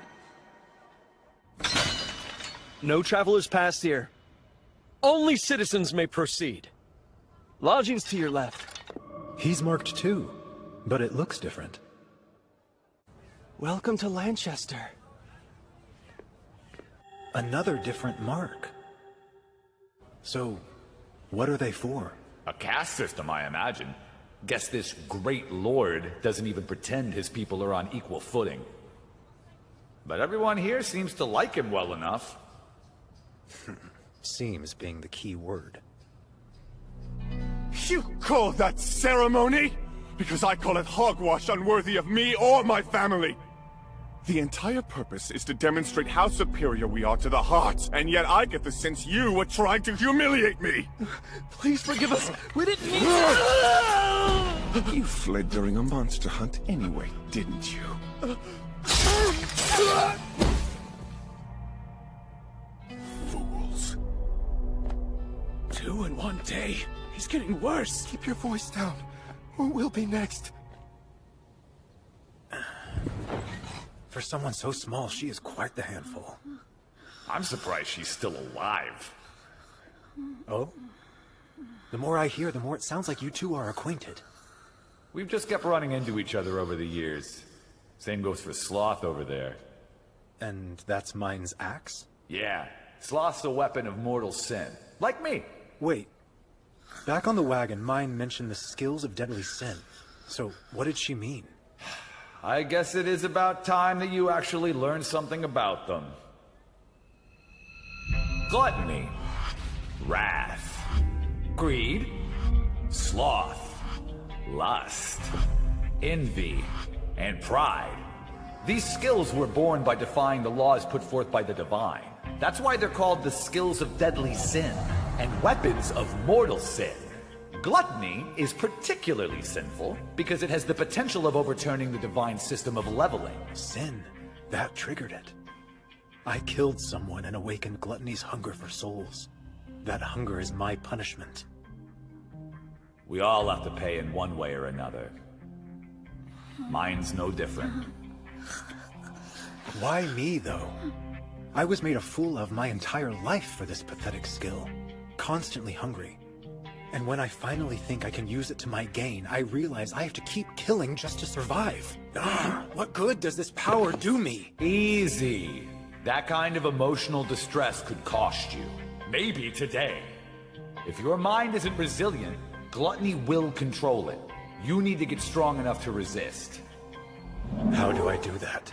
No travelers pass here. Only citizens may proceed. Lodgings to your left. He's marked too, but it looks different. Welcome to Lanchester. Another different mark. So, what are they for? A caste system, I imagine. Guess this great lord doesn't even pretend his people are on equal footing. But everyone here seems to like him well enough. Seems being the key word. You call that ceremony? Because I call it hogwash unworthy of me or my family. The entire purpose is to demonstrate how superior we are to the heart, and yet I get the sense you were trying to humiliate me. Please forgive us. We didn't mean to. You fled during a monster hunt anyway, didn't you? Fools. 2 in 1 day. He's getting worse. Keep your voice down, or we'll be next. For someone so small, she is quite the handful. I'm surprised she's still alive. Oh? The more I hear, the more it sounds like you two are acquainted. We've just kept running into each other over the years. Same goes for Sloth over there. And that's Mine's axe? Yeah. Sloth's a weapon of mortal sin. Like me. Wait. Back on the wagon, Mine mentioned the skills of deadly sin. So, what did she mean? I guess it is about time that you actually learn something about them. Gluttony, wrath, greed, sloth, lust, envy, and pride. These skills were born by defying the laws put forth by the divine. That's why they're called the skills of deadly sin and weapons of mortal sin. Gluttony is particularly sinful because it has the potential of overturning the divine system of leveling. Sin. That triggered it. I killed someone and awakened Gluttony's hunger for souls. That hunger is my punishment. We all have to pay in one way or another. Mine's no different. Why me, though? I was made a fool of my entire life for this pathetic skill. Constantly hungry. And when I finally think I can use it to my gain, I realize I have to keep killing just to survive. What good does this power do me? Easy. That kind of emotional distress could cost you. Maybe today. If your mind isn't resilient, gluttony will control it. You need to get strong enough to resist. How do I do that?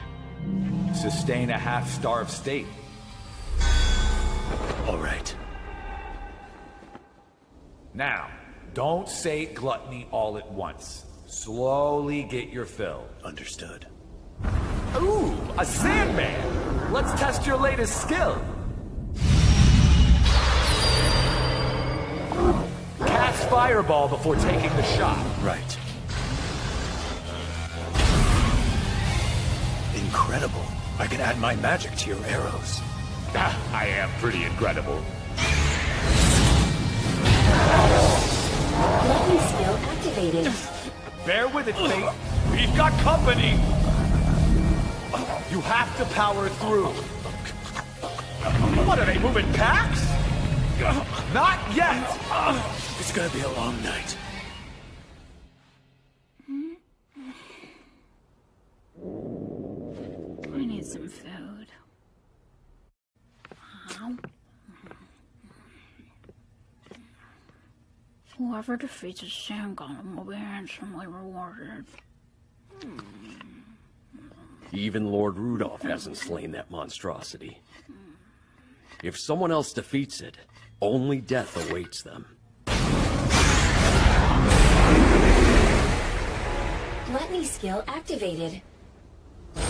Sustain a half-starved state. All right. Now, don't say gluttony all at once. Slowly get your fill. Understood. Ooh, a Sandman! Let's test your latest skill. Cast Fireball before taking the shot. Right. Incredible. I can add my magic to your arrows. I am pretty incredible. Gluttony skill activated. Bear with it, Fate. We've got company. You have to power through. What, are they moving packs? Not yet! It's gonna be a long night. I need some food. Whoever defeats a sand golem will be handsomely rewarded. Even Lord Rudolph hasn't slain that monstrosity. If someone else defeats it, only death awaits them. Gluttony skill activated.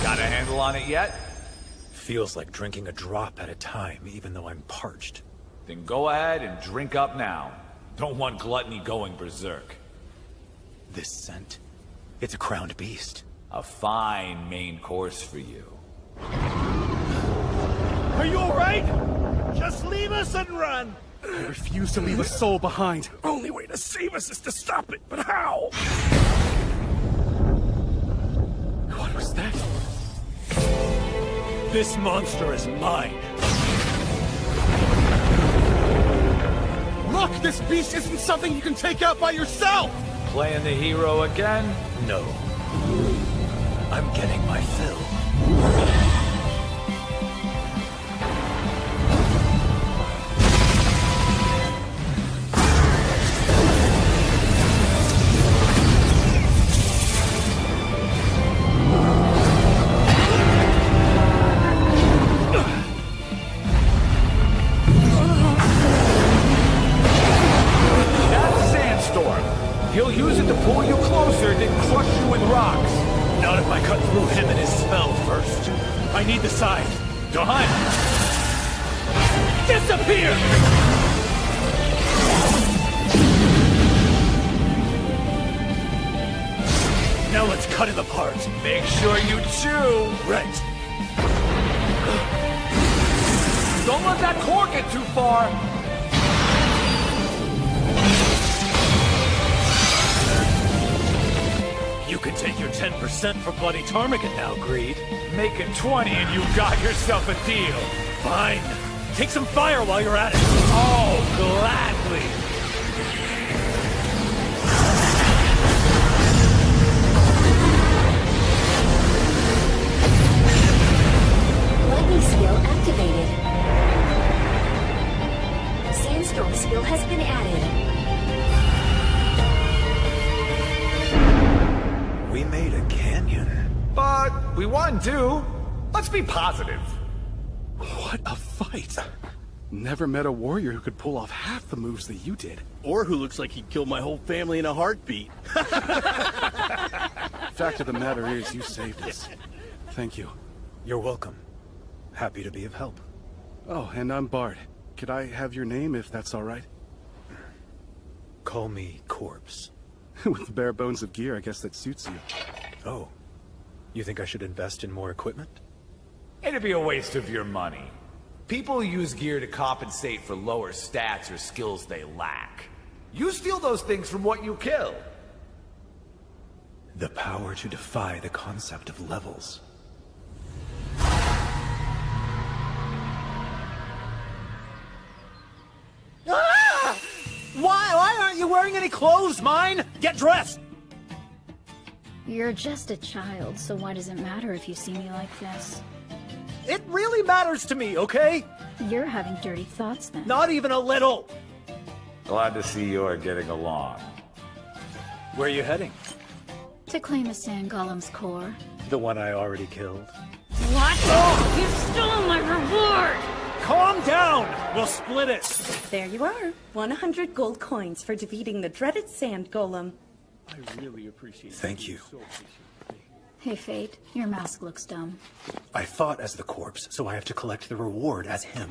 Got a handle on it yet? Feels like drinking a drop at a time, even though I'm parched. Then go ahead and drink up now. Don't want gluttony going berserk. This scent, it's a crowned beast. A fine main course for you. Are you alright? Just leave us and run! I refuse to leave a soul behind. Only way to save us is to stop it, but how? What was that? This monster is mine. Look, this beast isn't something you can take out by yourself! Playing the hero again? No. I'm getting my fill. He'll use it to pull you closer, then crush you with rocks. Not if I cut through him and his spell first. I need the scythe. Done! Disappear! Now let's cut it apart. Make sure you chew. Right. Don't let that core get too far. You can take your 10% for Bloody Ptarmigan now, Greed. Make it 20 and you got yourself a deal. Fine. Take some fire while you're at it. Oh, gladly. Gluttony skill activated. Sandstorm skill has been added. We made a canyon. But we won too. Let's be positive. What a fight. Never met a warrior who could pull off half the moves that you did. Or who looks like he'd kill my whole family in a heartbeat. Fact of the matter is, you saved us. Thank you. You're welcome. Happy to be of help. Oh, and I'm Bard. Could I have your name, if that's all right? Call me Corpse. With bare bones of gear, I guess that suits you. Oh. You think I should invest in more equipment? It'd be a waste of your money. People use gear to compensate for lower stats or skills they lack. You steal those things from what you kill. The power to defy the concept of levels. Ah! Why aren't you wearing any clothes, mine? Get dressed! You're just a child, so why does it matter if you see me like this? It really matters to me, okay? You're having dirty thoughts then. Not even a little! Glad to see you're getting along. Where are you heading? To claim a sand golem's core. The one I already killed. What? Oh, you stole my reward! Calm down! We'll split it! There you are. 100 gold coins for defeating the dreaded sand golem. I really appreciate it. Thank you. Hey, Fate, your mask looks dumb. I fought as the corpse, so I have to collect the reward as him.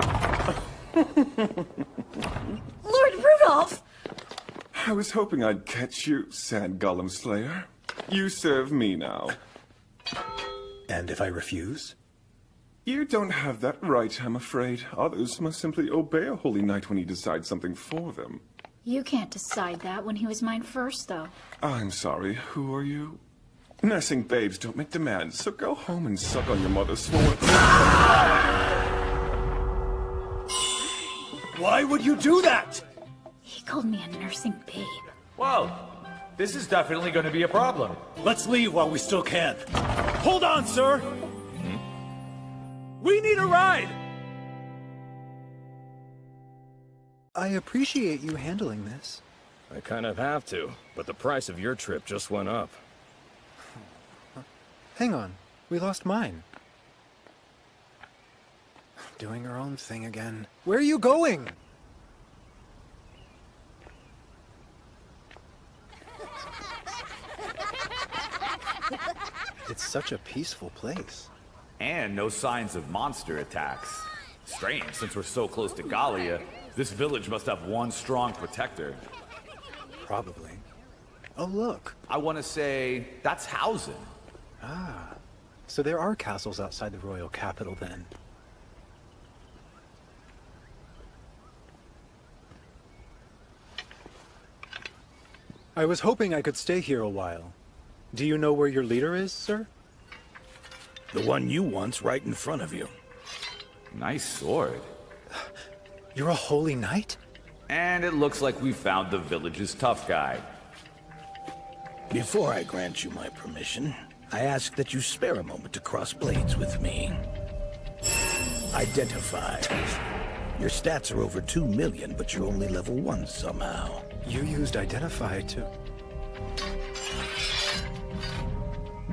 Lord Rudolph! I was hoping I'd catch you, Sand Golem Slayer. You serve me now. And if I refuse? You don't have that right, I'm afraid. Others must simply obey a holy knight when he decides something for them. You can't decide that when he was mine first, though. I'm sorry, who are you? Nursing babes don't make demands, so go home and suck on your mother's sword. Why would you do that? He called me a nursing babe. Whoa, this is definitely going to be a problem. Let's leave while we still can. Hold on, sir! We need a ride! I appreciate you handling this. I kind of have to, but the price of your trip just went up. Hang on, we lost mine. Doing her own thing again. Where are you going? It's such a peaceful place. And no signs of monster attacks. Strange, since we're so close to Gallia, this village must have one strong protector. Probably. Oh, look. I want to say, that's Hausen. Ah, so there are castles outside the royal capital then. I was hoping I could stay here a while. Do you know where your leader is, sir? The one you want's right in front of you. Nice sword. You're a holy knight? And it looks like we found the village's tough guy. Before I grant you my permission, I ask that you spare a moment to cross blades with me. Identify. Your stats are over 2 million, but you're only level 1 somehow. You used Identify to...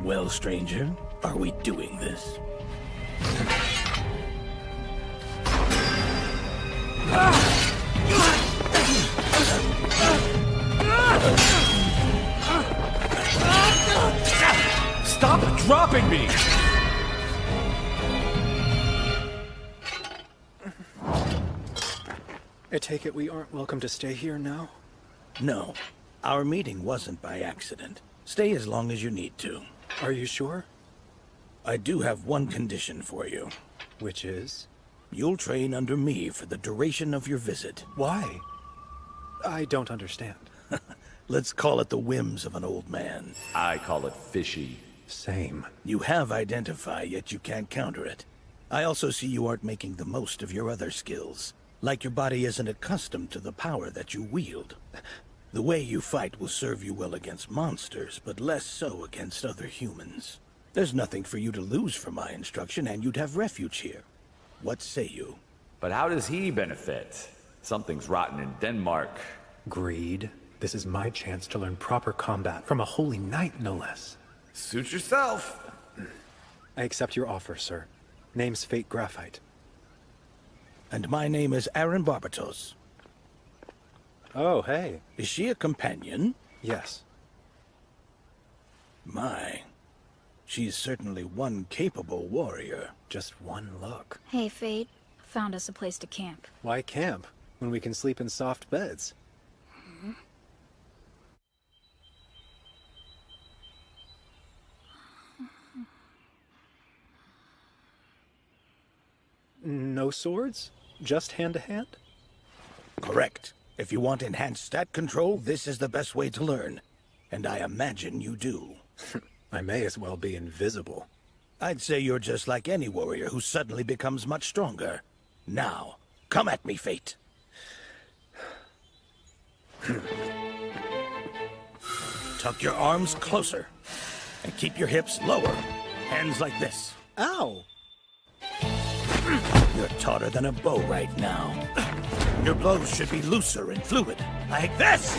Well, stranger, are we doing this? Stop dropping me! I take it we aren't welcome to stay here now? No. Our meeting wasn't by accident. Stay as long as you need to. Are you sure? I do have one condition for you. Which is? You'll train under me for the duration of your visit. Why? I don't understand. Let's call it the whims of an old man. I call it fishy. Same. You have Identify, yet you can't counter it. I also see you aren't making the most of your other skills. Like your body isn't accustomed to the power that you wield. The way you fight will serve you well against monsters, but less so against other humans. There's nothing for you to lose from my instruction, and you'd have refuge here. What say you? But how does he benefit? Something's rotten in Denmark. Greed. This is my chance to learn proper combat from a holy knight, no less. Suit yourself. I accept your offer, sir. Name's Fate Graphite. And my name is Aaron Barbatos. Oh, hey. Is she a companion? Yes. My. She's certainly one capable warrior. Just one look. Hey, Fate. Found us a place to camp. Why camp, when we can sleep in soft beds? No swords? Just hand-to-hand? Correct. If you want enhanced stat control, this is the best way to learn. And I imagine you do. I may as well be invisible. I'd say you're just like any warrior who suddenly becomes much stronger. Now, come at me, Fate. Tuck your arms closer. And keep your hips lower. Hands like this. Ow! You're tauter than a bow right now. Your blows should be looser and fluid. Like this!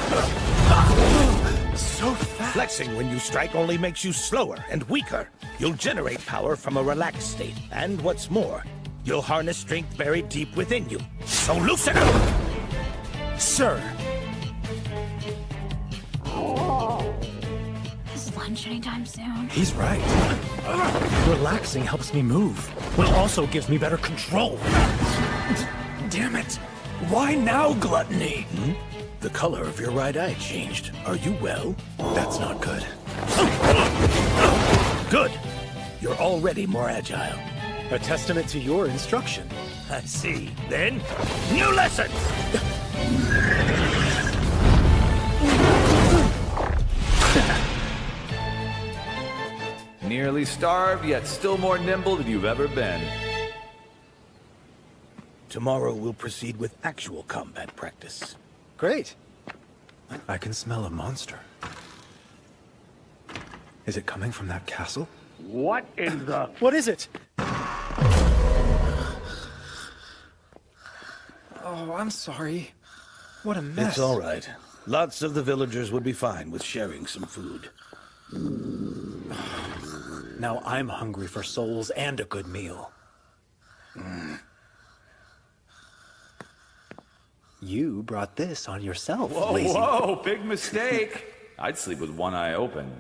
So fast! Flexing when you strike only makes you slower and weaker. You'll generate power from a relaxed state. And what's more, you'll harness strength buried deep within you. So loosen up! Sir! Is lunch anytime soon? He's right. Relaxing helps me move, but also gives me better control. Damn it! Why now, Gluttony? The color of your right eye changed. Are you well? That's not good. Good! You're already more agile. A testament to your instruction. I see. Then, new lesson! Nearly starved, yet still more nimble than you've ever been. Tomorrow we'll proceed with actual combat practice. Great. I can smell a monster. Is it coming from that castle? What in the... What is it? Oh, I'm sorry. What a mess. It's all right. Lots of the villagers would be fine with sharing some food. Now I'm hungry for souls and a good meal. You brought this on yourself, Whoa, lazy. whoa, big mistake. I'd sleep with one eye open.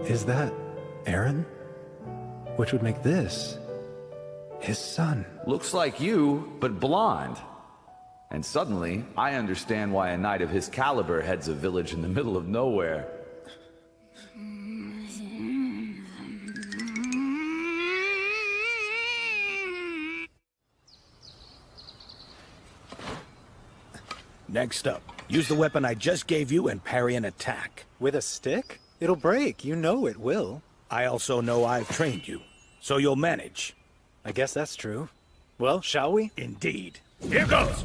Is that Aaron? Which would make this his son. Looks like you, but blonde. And suddenly, I understand why a knight of his caliber heads a village in the middle of nowhere. Next up, use the weapon I just gave you and parry an attack. With a stick? It'll break. You know it will. I also know I've trained you, so you'll manage. I guess that's true. Well, shall we? Indeed. Here goes!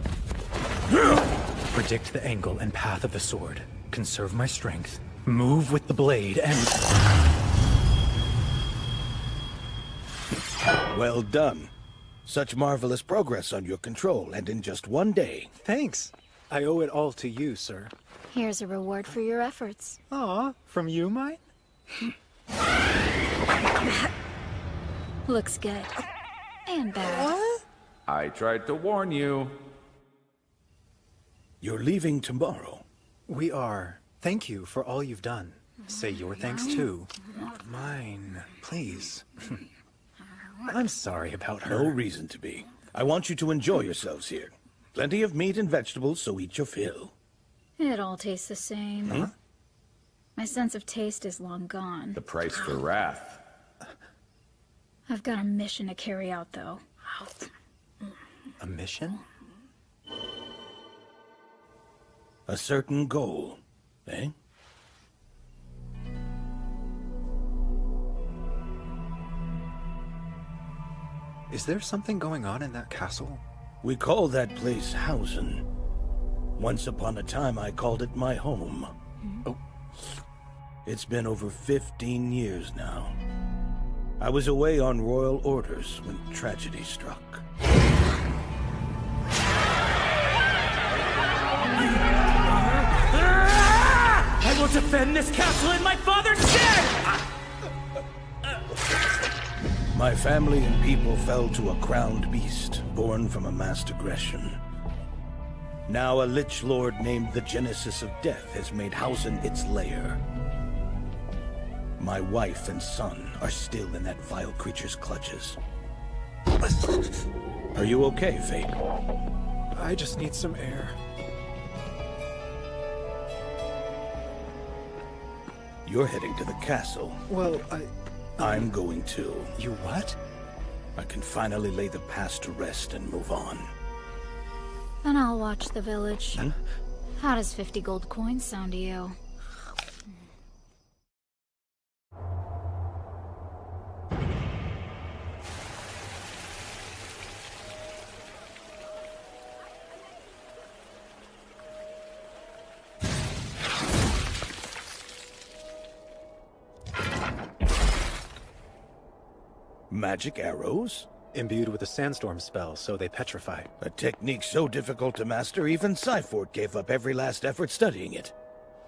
Predict the angle and path of the sword. Conserve my strength. Move with the blade and... Well done. Such marvelous progress on your control, and in just one day. Thanks. I owe it all to you, sir. Here's a reward for your efforts. Aw, from you, mine? Looks good. And bad. I tried to warn you. You're leaving tomorrow. We are. Thank you for all you've done. Say your thanks too. Mine, please. I'm sorry about her. No reason to be. I want you to enjoy yourselves here. Plenty of meat and vegetables, so eat your fill. It all tastes the same. Huh? My sense of taste is long gone. The price for wrath. I've got a mission to carry out, though. A mission? A certain goal, eh? Is there something going on in that castle? We call that place Hausen. Once upon a time, I called it my home. Oh. It's been over 15 years now. I was away on royal orders when tragedy struck. I will defend this castle in my father's stead! My family and people fell to a crowned beast, born from a massed aggression. Now a Lich Lord named the Genesis of Death has made Hausen its lair. My wife and son are still in that vile creature's clutches. Are you okay, Fate? I just need some air. You're heading to the castle. Well, I'm going too. You what? I can finally lay the past to rest and move on. Then I'll watch the village. How does 50 gold coins sound to you? Magic arrows? Imbued with a sandstorm spell, so they petrify. A technique so difficult to master, even Cyfort gave up every last effort studying it.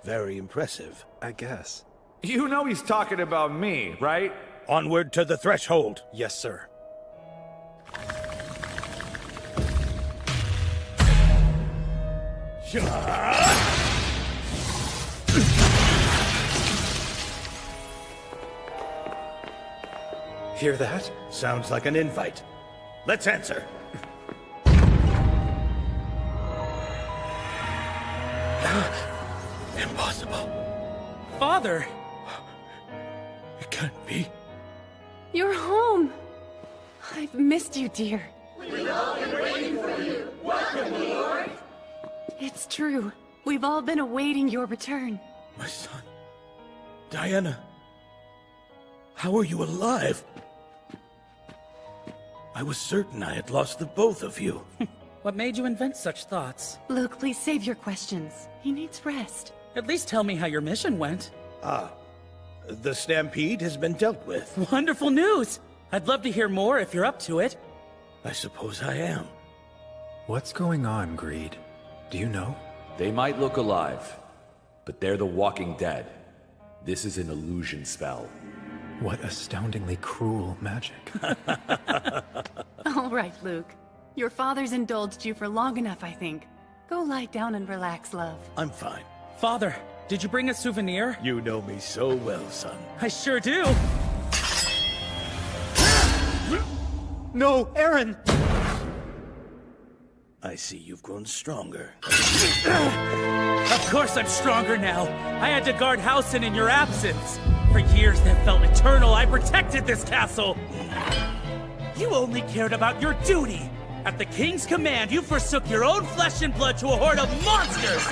Very impressive. I guess. You know he's talking about me, right? Onward to the threshold. Yes, sir. Hear that? Sounds like an invite. Let's answer. Impossible. Father! It can't be. You're home! I've missed you, dear. We've all been waiting for you. Welcome, Lord. It's true. We've all been awaiting your return. My son. Diana. How are you alive? I was certain I had lost the both of you. What made you invent such thoughts? Luke, please save your questions. He needs rest. At least tell me how your mission went. The stampede has been dealt with. Wonderful news! I'd love to hear more if you're up to it. I suppose I am. What's going on, Greed? Do you know? They might look alive, but they're the walking dead. This is an illusion spell. What astoundingly cruel magic. All right, Luke. Your father's indulged you for long enough, I think. Go lie down and relax, love. I'm fine. Father, did you bring a souvenir? You know me so well, son. I sure do. No, Aaron! I see you've grown stronger. Of course I'm stronger now. I had to guard Hausen in your absence. For years that felt eternal, I protected this castle. You only cared about your duty. At the king's command, you forsook your own flesh and blood to a horde of monsters.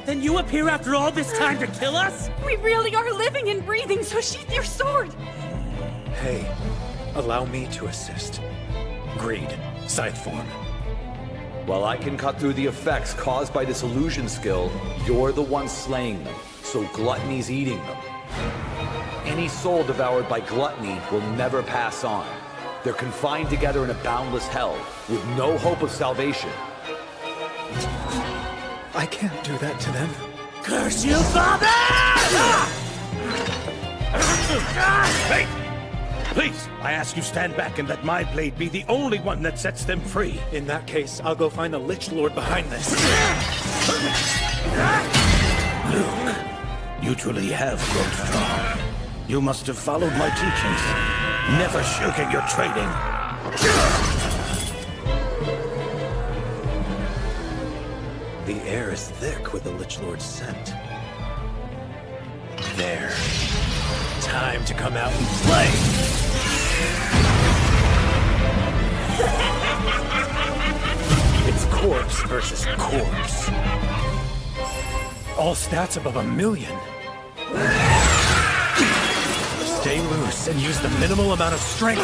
Then you appear after all this time to kill us? We really are living and breathing, so sheath your sword! Hey, allow me to assist. Greed, scythe form. While I can cut through the effects caused by this illusion skill, you're the one slaying them, so Gluttony's eating them. Any soul devoured by Gluttony will never pass on. They're confined together in a boundless hell, with no hope of salvation. I can't do that to them. Curse you, Father! Hey! Please, I ask you stand back and let my blade be the only one that sets them free. In that case, I'll go find the Lich Lord behind this. Luke, you truly have grown strong. You must have followed my teachings, never shirking your training. The air is thick with the Lich Lord's scent. There. Time to come out and play! It's corpse versus corpse. All stats above 1,000,000. Stay loose and use the minimal amount of strength.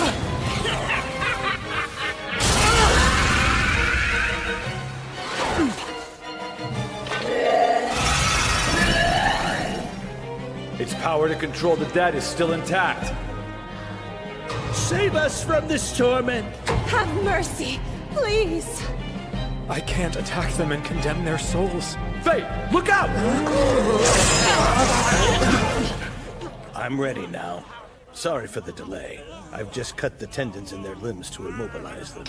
Its power to control the dead is still intact. Save us from this torment! Have mercy, please! I can't attack them and condemn their souls. Fate, look out! I'm ready now. Sorry for the delay. I've just cut the tendons in their limbs to immobilize them.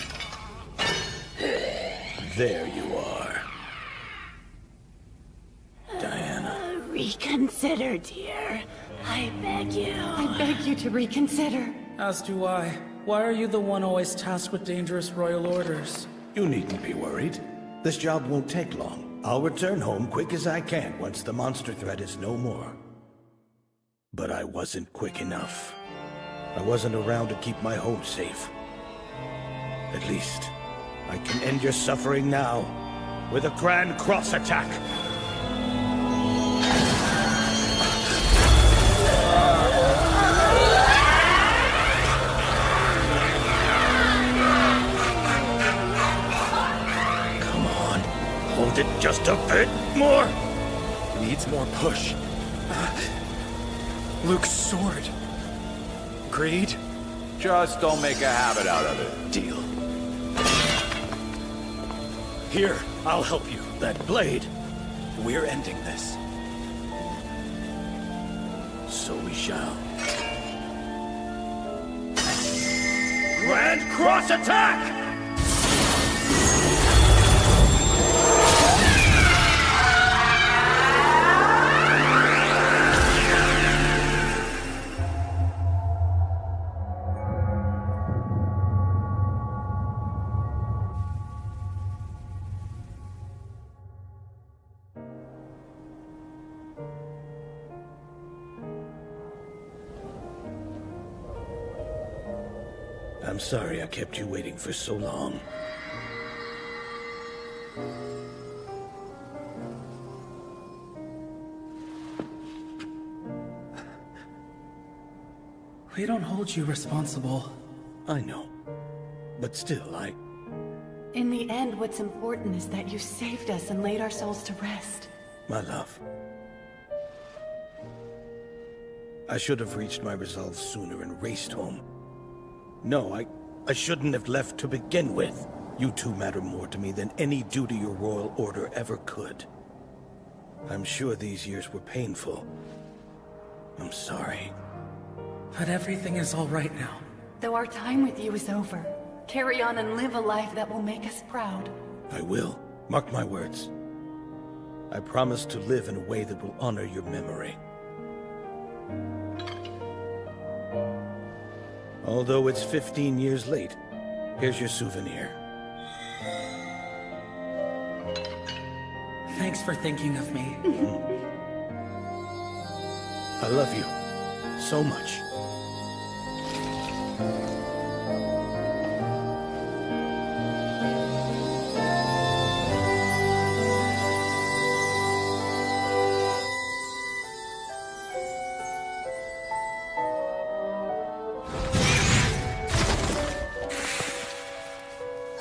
There you are. Reconsider, dear. I beg you. I beg you to reconsider. As do I. Why are you the one always tasked with dangerous royal orders? You needn't be worried. This job won't take long. I'll return home quick as I can once the monster threat is no more. But I wasn't quick enough. I wasn't around to keep my home safe. At least, I can end your suffering now with a grand cross attack. Come on, hold it just a bit more. Needs more push. Luke's sword. Greed? Just don't make a habit out of it. Deal. Here, I'll help you. That blade. We're ending this. So we shall. Grand cross attack! I'm sorry I kept you waiting for so long. We don't hold you responsible. I know. But still, In the end, what's important is that you saved us and laid our souls to rest. My love. I should have reached my resolve sooner and raced home. No, I shouldn't have left to begin with. You two matter more to me than any duty or royal order ever could. I'm sure these years were painful. I'm sorry. But everything is all right now. Though our time with you is over, carry on and live a life that will make us proud. I will. Mark my words. I promise to live in a way that will honor your memory. Although it's 15 years late, here's your souvenir. Thanks for thinking of me. I love you so much.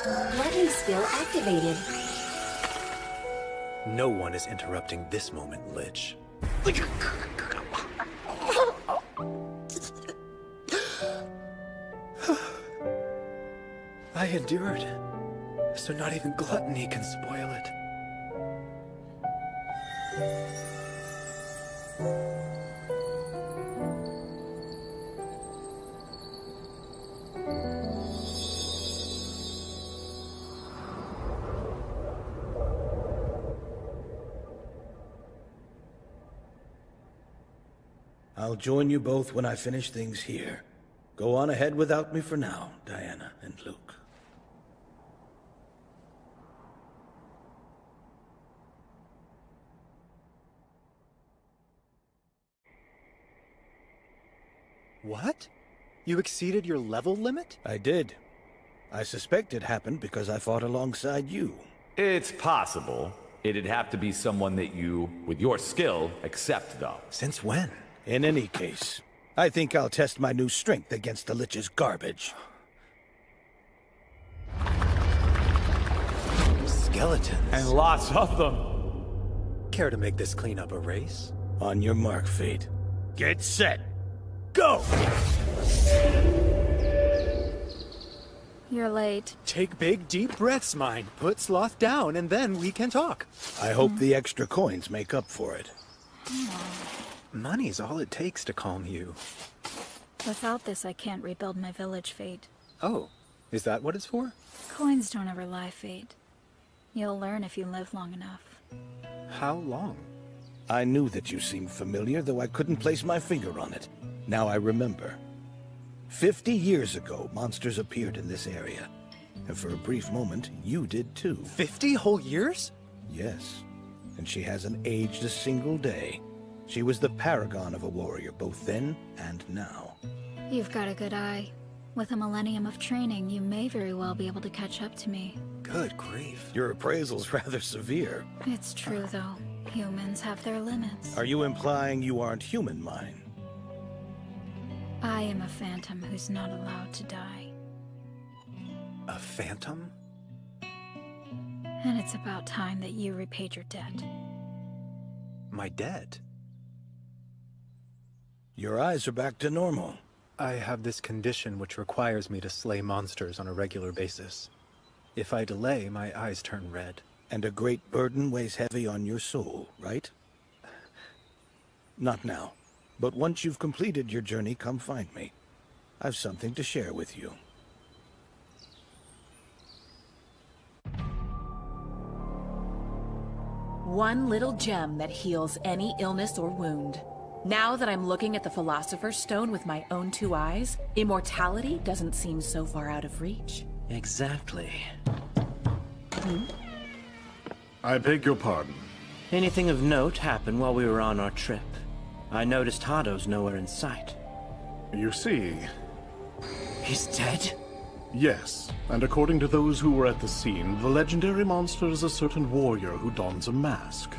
Gluttony skill activated. No one is interrupting this moment, Lich. I endured, so not even gluttony can spoil it. I'll join you both when I finish things here. Go on ahead without me for now, Diana and Luke. What? You exceeded your level limit? I did. I suspect it happened because I fought alongside you. It's possible. It'd have to be someone that you, with your skill, accept, though. Since when? In any case, I think I'll test my new strength against the Lich's garbage. Skeletons. And lots of them. Care to make this cleanup a race? On your mark, Fate. Get set. Go! You're late. Take big, deep breaths, mine. Put sloth down, and then we can talk. I hope the extra coins make up for it. Money's all it takes to calm you. Without this, I can't rebuild my village, Fate. Oh, is that what it's for? Coins don't ever lie, Fate. You'll learn if you live long enough. How long? I knew that you seemed familiar, though I couldn't place my finger on it. Now I remember. 50 years ago, monsters appeared in this area. And for a brief moment, you did too. 50 whole years? Yes. And she hasn't aged a single day. She was the paragon of a warrior, both then and now. You've got a good eye. With a millennium of training, you may very well be able to catch up to me. Good grief. Your appraisal's rather severe. It's true, though. Humans have their limits. Are you implying you aren't human, mine? I am a phantom who's not allowed to die. A phantom? And it's about time that you repaid your debt. My debt? Your eyes are back to normal. I have this condition which requires me to slay monsters on a regular basis. If I delay, my eyes turn red. And a great burden weighs heavy on your soul, right? Not now. But once you've completed your journey, come find me. I've something to share with you. One little gem that heals any illness or wound. Now that I'm looking at the Philosopher's Stone with my own two eyes, immortality doesn't seem so far out of reach. Exactly. I beg your pardon. Anything of note happened while we were on our trip? I noticed Hado's nowhere in sight. You see... He's dead? Yes, and according to those who were at the scene, the legendary monster is a certain warrior who dons a mask.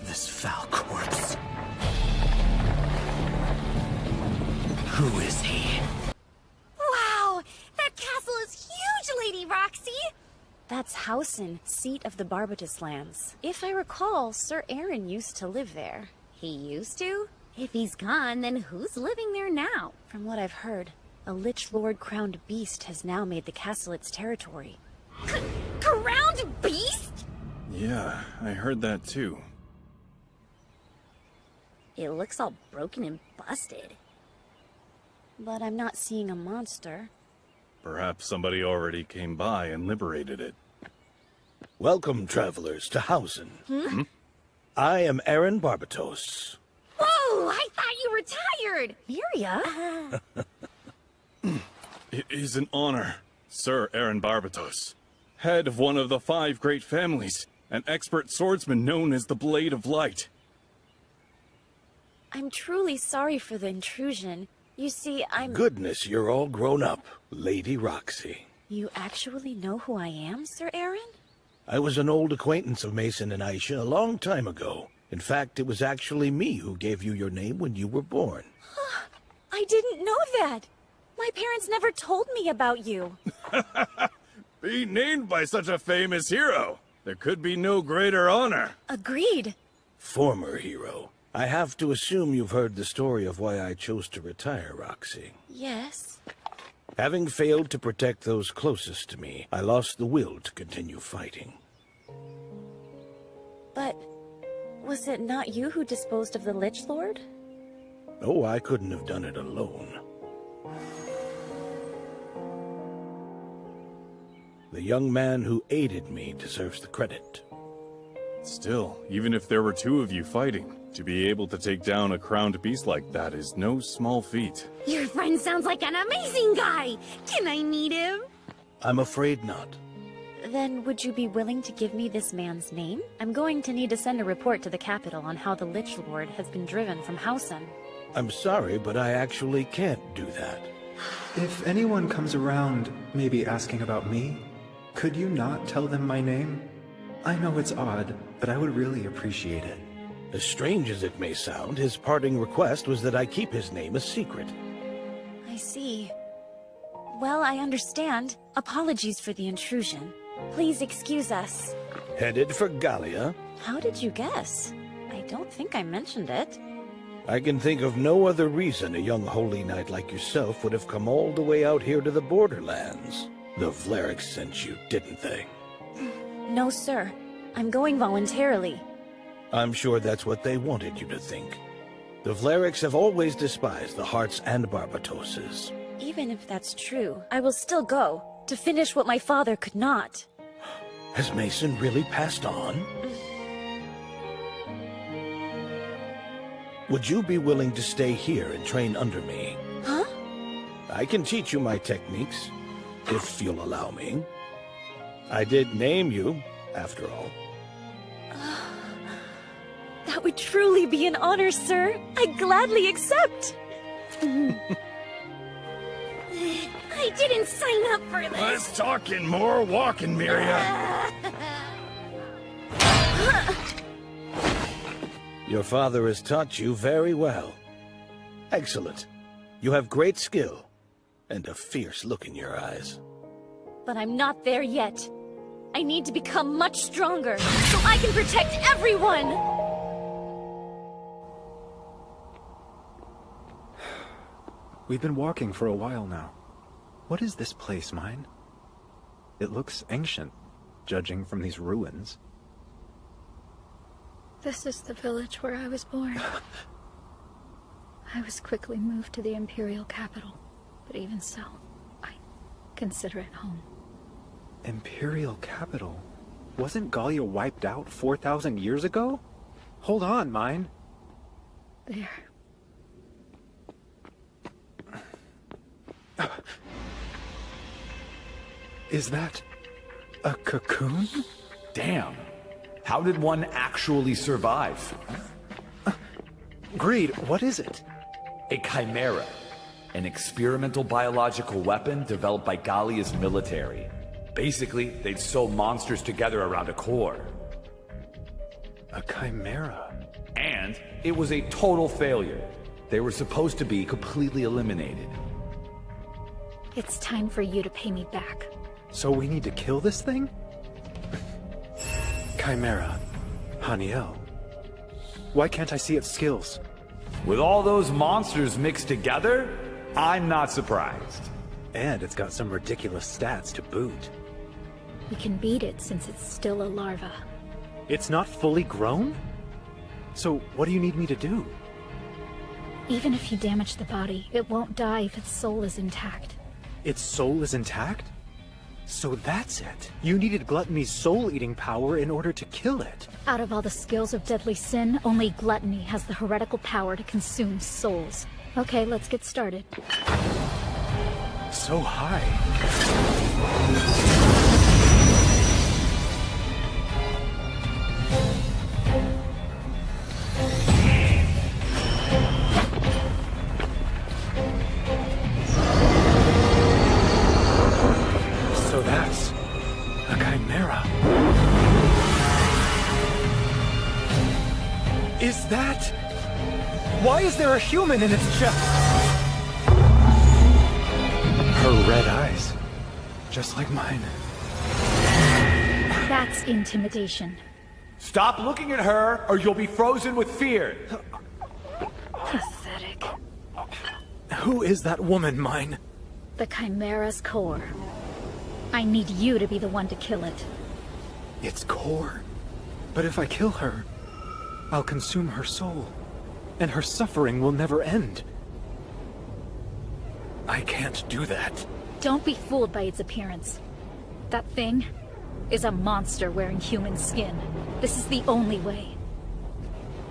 This foul corpse. Who is he? Wow! That castle is huge, Lady Roxy! That's Hausen, seat of the Barbatus lands. If I recall, Sir Aaron used to live there. He used to? If he's gone, then who's living there now? From what I've heard, a Lich Lord crowned beast has now made the castle its territory. Crowned beast? Yeah, I heard that too. It looks all broken and busted. But I'm not seeing a monster. Perhaps somebody already came by and liberated it. Welcome, travelers, to Hausen. I am Aaron Barbatos. Whoa! I thought you retired! Miria? It is an honor, Sir Aaron Barbatos, head of one of the 5 great families, an expert swordsman known as the Blade of Light. I'm truly sorry for the intrusion. You see, I'm... Goodness, you're all grown up, Lady Roxy. You actually know who I am, Sir Aaron? I was an old acquaintance of Mason and Aisha a long time ago. In fact, it was actually me who gave you your name when you were born. I didn't know that! My parents never told me about you. Being named by such a famous hero, there could be no greater honor. Agreed. Former hero. I have to assume you've heard the story of why I chose to retire, Roxy. Yes. Having failed to protect those closest to me, I lost the will to continue fighting. But was it not you who disposed of the Lich Lord? Oh, I couldn't have done it alone. The young man who aided me deserves the credit. Still, even if there were 2 of you fighting, to be able to take down a crowned beast like that is no small feat. Your friend sounds like an amazing guy! Can I meet him? I'm afraid not. Then would you be willing to give me this man's name? I'm going to need to send a report to the capital on how the Lich Lord has been driven from Hausen. I'm sorry, but I actually can't do that. If anyone comes around, maybe asking about me, could you not tell them my name? I know it's odd, but I would really appreciate it. As strange as it may sound, his parting request was that I keep his name a secret. I see. Well, I understand. Apologies for the intrusion. Please excuse us. Headed for Gallia? How did you guess? I don't think I mentioned it. I can think of no other reason a young holy knight like yourself would have come all the way out here to the borderlands. The Vleriks sent you, didn't they? No, sir. I'm going voluntarily. I'm sure that's what they wanted you to think. The Vleriks have always despised the Hearts and Barbatoses. Even if that's true, I will still go, to finish what my father could not. Has Mason really passed on? Would you be willing to stay here and train under me? Huh? I can teach you my techniques, if you'll allow me. I did name you, after all. That would truly be an honor, sir. I gladly accept. I didn't sign up for this. Less talking, more walking, Miria. Your father has taught you very well. Excellent. You have great skill, and a fierce look in your eyes. But I'm not there yet. I need to become much stronger, so I can protect everyone! We've been walking for a while now. What is this place, mine? It looks ancient, judging from these ruins. This is the village where I was born. I was quickly moved to the Imperial capital, but even so, I consider it home. Imperial capital? Wasn't Gallia wiped out 4,000 years ago? Hold on, mine. There. Is that a cocoon? Damn. How did one actually survive? Greed, what is it? A chimera. An experimental biological weapon developed by Gallia's military. Basically, they'd sew monsters together around a core. A chimera? And it was a total failure. They were supposed to be completely eliminated. It's time for you to pay me back. So we need to kill this thing? Chimera. Haniel. Why can't I see its skills? With all those monsters mixed together, I'm not surprised. And it's got some ridiculous stats to boot. We can beat it since it's still a larva. It's not fully grown? So what do you need me to do? Even if you damage the body, it won't die if its soul is intact. Its soul is intact? So that's it. You needed Gluttony's soul-eating power in order to kill it. Out of all the skills of deadly sin, only Gluttony has the heretical power to consume souls. Okay, let's get started. So high. So that's a chimera. Is that... Why is there a human in its chest? Her red eyes. Just like mine. That's intimidation. Stop looking at her, or you'll be frozen with fear. Pathetic. Who is that woman, mine? The Chimera's core. I need you to be the one to kill it. Its core? But if I kill her, I'll consume her soul, and her suffering will never end. I can't do that. Don't be fooled by its appearance. That thing is a monster wearing human skin. This is the only way.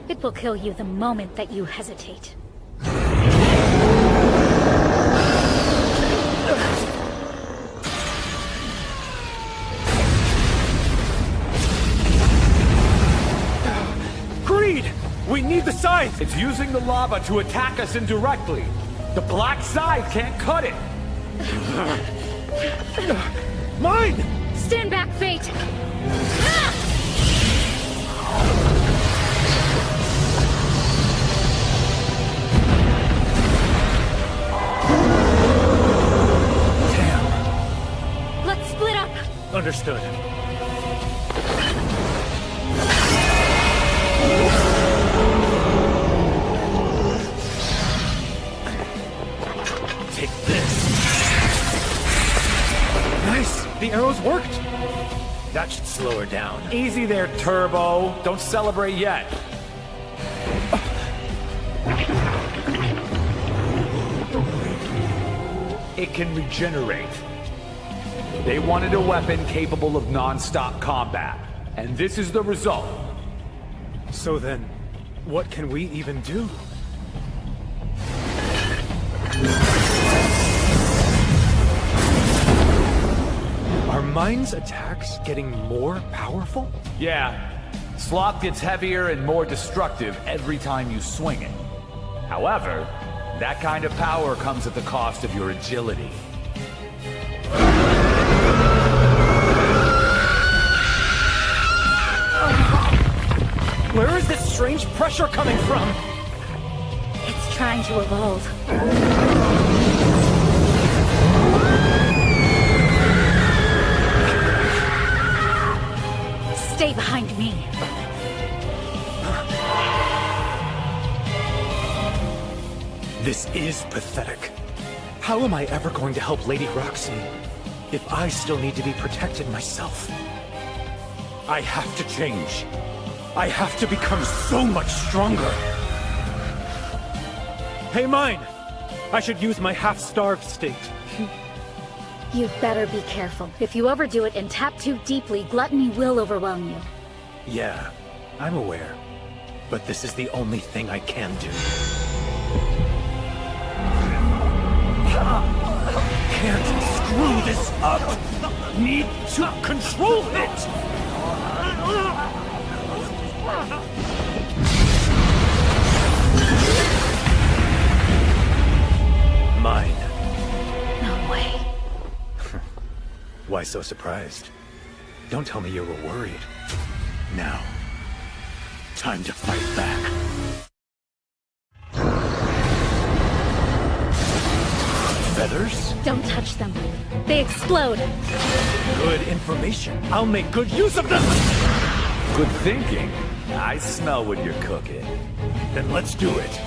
It will kill you the moment that you hesitate. Greed! We need the scythe! It's using the lava to attack us indirectly. The black scythe can't cut it. Mine! Stand back, Fate! Damn. Let's split up! Understood. Take this. Nice! The arrows worked! That should slow her down. Easy there, Turbo. Don't celebrate yet. It can regenerate. They wanted a weapon capable of non-stop combat, and this is the result. So then, what can we even do? Are Mine's attacks getting more powerful? Yeah. Sloth gets heavier and more destructive every time you swing it. However, that kind of power comes at the cost of your agility. Where is this strange pressure coming from? It's trying to evolve. Stay behind me. This is pathetic. How am I ever going to help Lady Roxy if I still need to be protected myself? I have to change. I have to become so much stronger. Hey, Mine! I should use my half-starved state. You'd better be careful. If you overdo it and tap too deeply, gluttony will overwhelm you. Yeah, I'm aware. But this is the only thing I can do. Can't screw this up! Need to control it! Mine. No way. Why so surprised? Don't tell me you were worried. Now, time to fight back. Feathers? Don't touch them. They explode. Good information. I'll make good use of them! Good thinking. I smell what you're cooking. Then let's do it.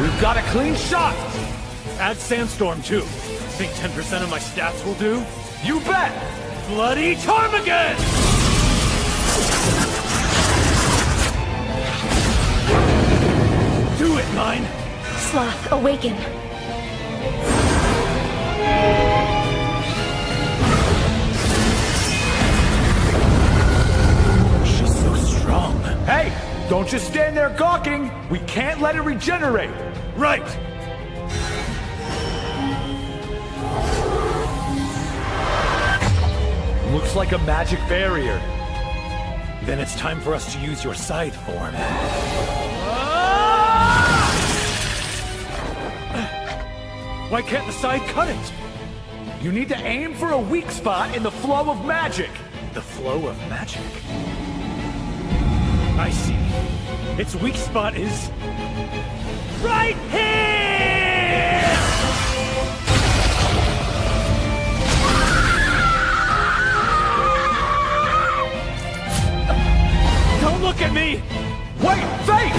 We've got a clean shot! Add Sandstorm, too. Think 10% of my stats will do? You bet! Bloody Ptarmigan! Do it, Mine! Sloth, awaken. She's so strong. Hey! Don't just stand there gawking! We can't let it regenerate! Right! Looks like a magic barrier. Then it's time for us to use your scythe form. Why can't the scythe cut it? You need to aim for a weak spot in the flow of magic. The flow of magic? I see. Its weak spot is... right here! Don't look at me! Wait, Faith!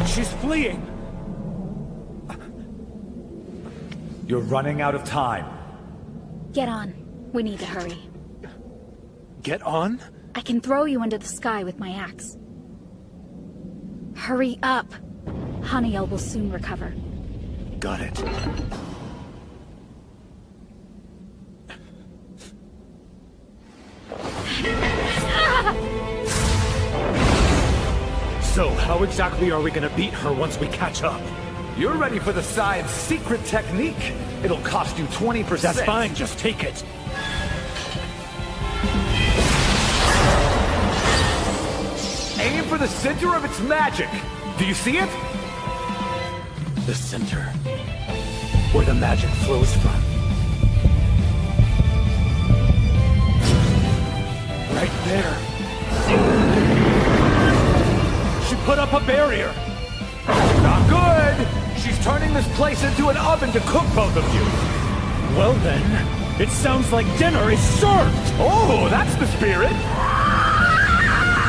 She's fleeing! You're running out of time. Get on. We need to hurry. Get on? I can throw you into the sky with my axe. Hurry up. Haniel will soon recover. Got it. So, how exactly are we gonna beat her once we catch up? You're ready for the science secret technique. It'll cost you 20%. That's fine, just take it. Aim for the center of its magic. Do you see it? The center. Where the magic flows from. Right there. She put up a barrier. Not good. She's turning this place into an oven to cook both of you. Well then, it sounds like dinner is served. Oh, that's the spirit.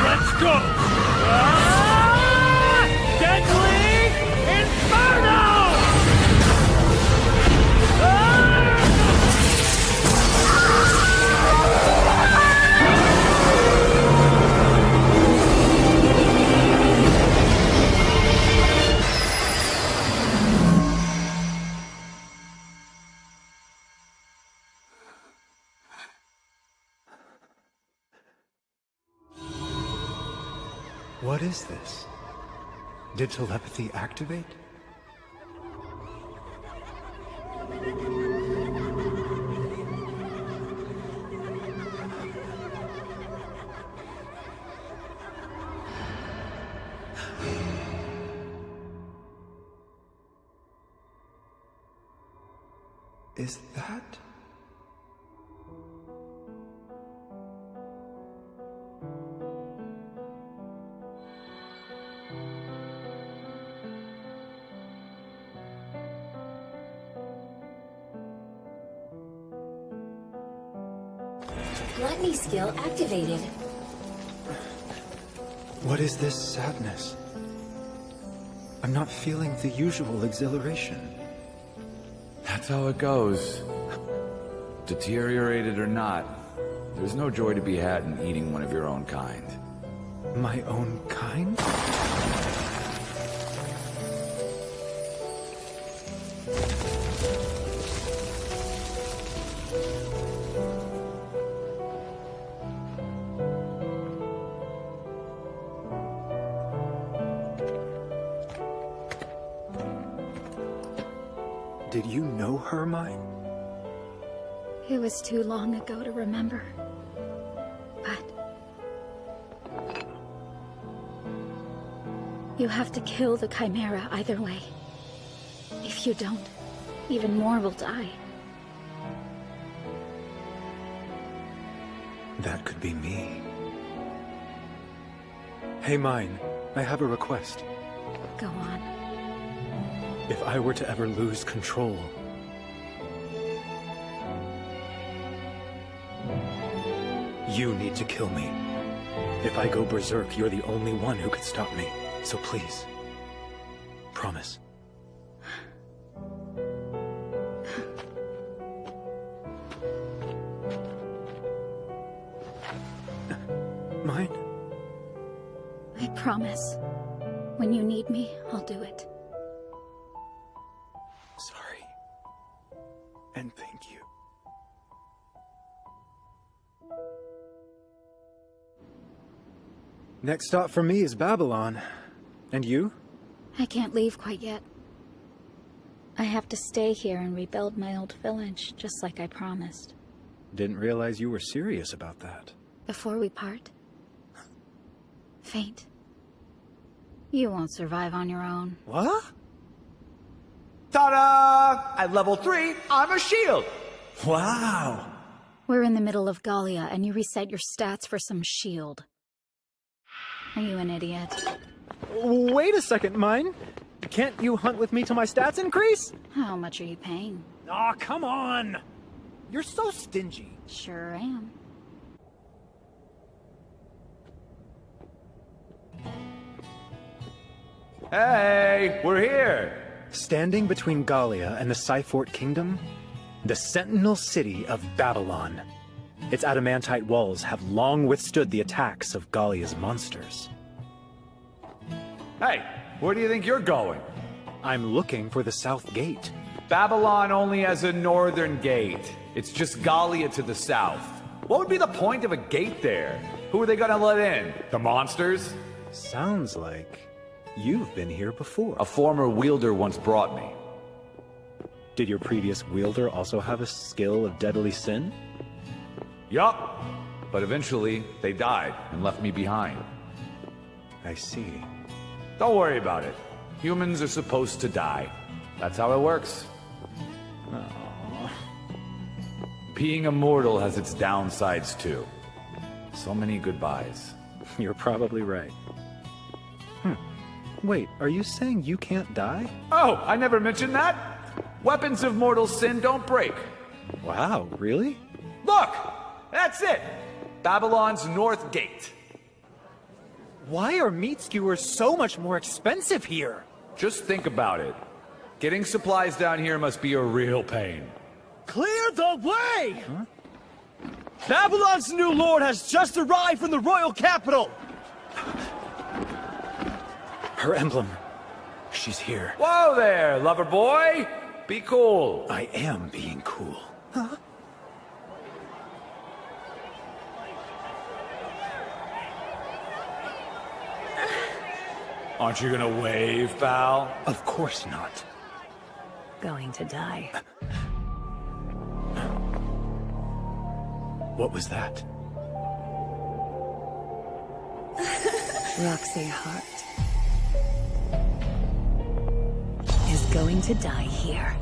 Let's go. Deadly Inferno! What is this? Did telepathy activate? Is that... Gluttony skill activated. What is this sadness? I'm not feeling the usual exhilaration. That's how it goes. Deteriorated or not, there's no joy to be had in eating one of your own kind. My own kind? Did you know her, Mine? It was too long ago to remember. But... you have to kill the Chimera either way. If you don't, even more will die. That could be me. Hey, Mine, I have a request. Go on. If I were to ever lose control, you need to kill me. If I go berserk, you're the only one who could stop me. So please, promise. Mine? I promise. When you need me, I'll do it. Sorry. And thank you. Next stop for me is Babylon. And you? I can't leave quite yet. I have to stay here and rebuild my old village, just like I promised. Didn't realize you were serious about that. Before we part, faint. You won't survive on your own. What? Ta-da! At level 3, I'm a shield! Wow! We're in the middle of Gallia, and you reset your stats for some shield. Are you an idiot? Wait a second, Mine. Can't you hunt with me till my stats increase? How much are you paying? Aw, come on! You're so stingy. Sure am. Hey, we're here! Standing between Gallia and the Cyfort Kingdom, the Sentinel City of Babylon. Its adamantite walls have long withstood the attacks of Gallia's monsters. Hey, where do you think you're going? I'm looking for the South Gate. Babylon only has a northern gate. It's just Gallia to the south. What would be the point of a gate there? Who are they gonna let in? The monsters? Sounds like you've been here before. A former wielder once brought me. Did your previous wielder also have a skill of deadly sin? Yup. But eventually, they died and left me behind. I see. Don't worry about it. Humans are supposed to die. That's how it works. Aww. Being immortal has its downsides too. So many goodbyes. You're probably right. Wait, are you saying you can't die? Oh, I never mentioned that? Weapons of mortal sin don't break. Wow, really? Look! That's it! Babylon's North Gate. Why are meat skewers so much more expensive here? Just think about it. Getting supplies down here must be a real pain. Clear the way! Huh? Babylon's new lord has just arrived from the royal capital! Her emblem. She's here. Whoa there, lover boy! Be cool. I am being cool. Huh? Aren't you gonna wave, pal? Of course not. Going to die. What was that? Roxy Hart is going to die here.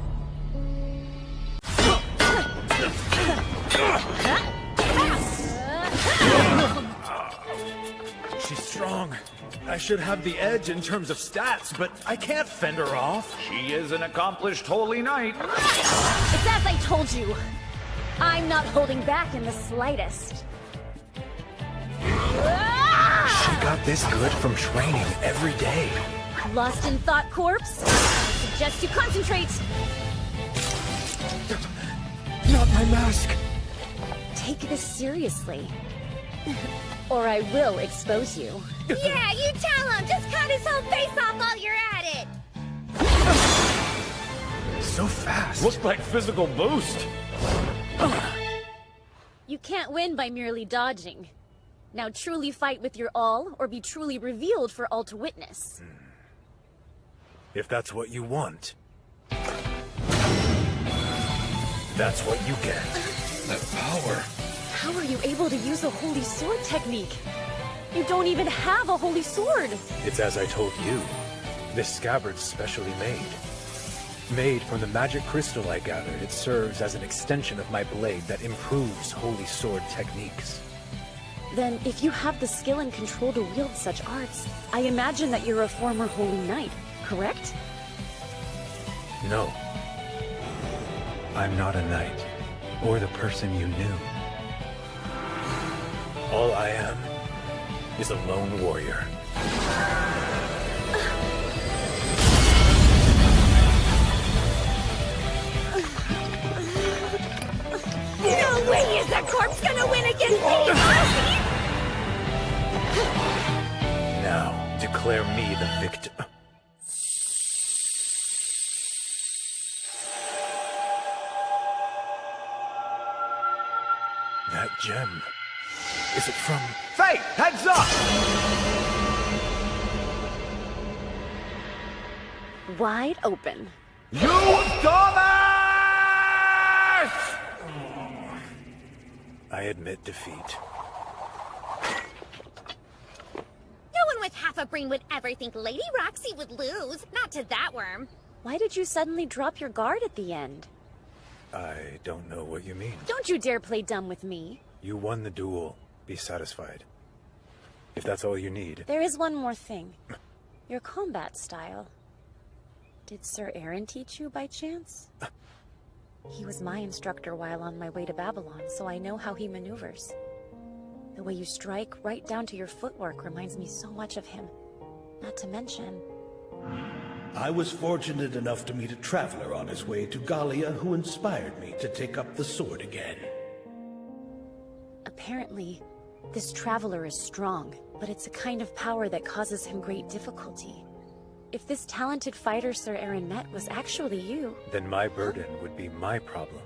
She's strong. I should have the edge in terms of stats, but I can't fend her off. She is an accomplished holy knight. It's as I told you. I'm not holding back in the slightest. She got this good from training every day. Lost in thought, corpse? I suggest you concentrate. Not my mask. Take this seriously. Or I will expose you. Yeah, you tell him! Just cut his whole face off while you're at it! So fast. Looked like physical boost. You can't win by merely dodging. Now truly fight with your all, or be truly revealed for all to witness. If that's what you want, that's what you get. That power. How are you able to use a holy sword technique? You don't even have a holy sword! It's as I told you. This scabbard's specially made. Made from the magic crystal I gathered, it serves as an extension of my blade that improves holy sword techniques. Then, if you have the skill and control to wield such arts, I imagine that you're a former holy knight, correct? No. I'm not a knight, or the person you knew. All I am is a lone warrior. No way is the corpse gonna win against me! Now, declare me the victor. That gem. Is it from... Fate, heads up! Wide open. You dumbass! I admit defeat. No one with half a brain would ever think Lady Roxy would lose. Not to that worm. Why did you suddenly drop your guard at the end? I don't know what you mean. Don't you dare play dumb with me. You won the duel. Be satisfied. If that's all you need. There is one more thing. Your combat style. Did Sir Aaron teach you by chance? He was my instructor while on my way to Babylon, so I know how he maneuvers. The way you strike, right down to your footwork, reminds me so much of him. Not to mention... I was fortunate enough to meet a traveler on his way to Gallia who inspired me to take up the sword again. Apparently, this traveler is strong, but it's a kind of power that causes him great difficulty. If this talented fighter Sir Aaron met was actually you... Then my burden would be my problem.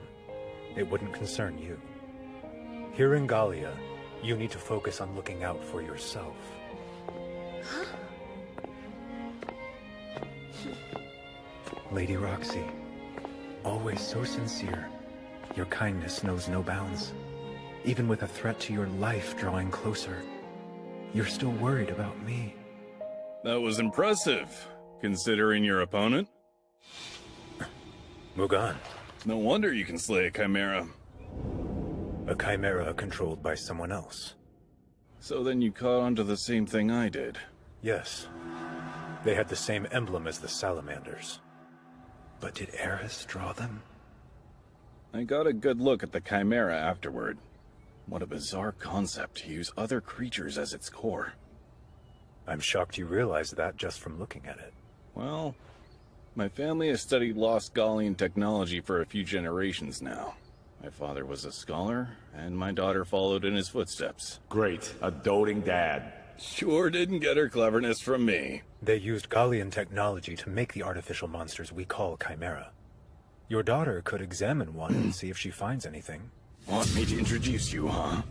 It wouldn't concern you. Here in Gallia, you need to focus on looking out for yourself. Lady Roxy, always so sincere. Your kindness knows no bounds. Even with a threat to your life drawing closer, you're still worried about me. That was impressive, considering your opponent. Mugan. No wonder you can slay a chimera. A chimera controlled by someone else. So then you caught on to the same thing I did. Yes. They had the same emblem as the salamanders. But did Eris draw them? I got a good look at the chimera afterward. What a bizarre concept to use other creatures as its core. I'm shocked you realized that just from looking at it. Well, my family has studied lost Gallian technology for a few generations now. My father was a scholar, and my daughter followed in his footsteps. Great, a doting dad. Sure didn't get her cleverness from me. They used Gallian technology to make the artificial monsters we call chimera. Your daughter could examine one and see if she finds anything. Want me to introduce you, huh?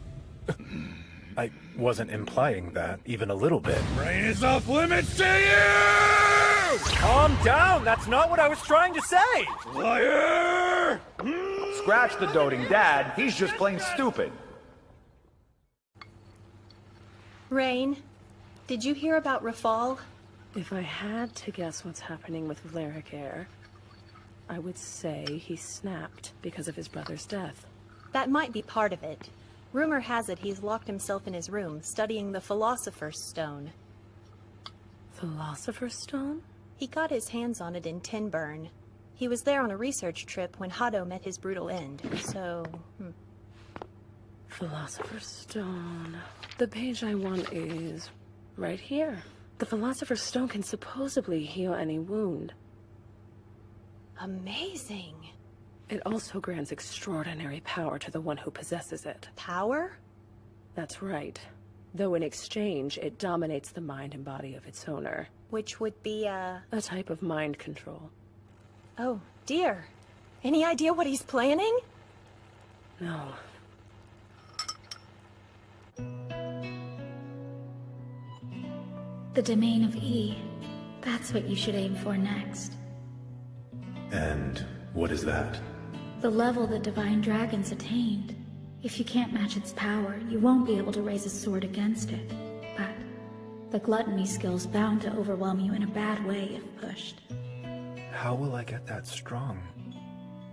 I wasn't implying that, even a little bit. Brain is off limits to you! Calm down! That's not what I was trying to say! Liar! Scratch the doting dad, he's just plain stupid. Rain, did you hear about Rafal? If I had to guess what's happening with Valeric Air, I would say he snapped because of his brother's death. That might be part of it. Rumor has it he's locked himself in his room, studying the Philosopher's Stone. Philosopher's Stone? He got his hands on it in Tinburn. He was there on a research trip when Hado met his brutal end, so... Philosopher's Stone... The page I want is... right here. The Philosopher's Stone can supposedly heal any wound. Amazing. It also grants extraordinary power to the one who possesses it. Power? That's right. Though in exchange, it dominates the mind and body of its owner. Which would be a type of mind control. Oh, dear. Any idea what he's planning? No. The domain of E. That's what you should aim for next. And what is that? The level the Divine Dragons attained. If you can't match its power, you won't be able to raise a sword against it. But the gluttony skill's bound to overwhelm you in a bad way if pushed. How will I get that strong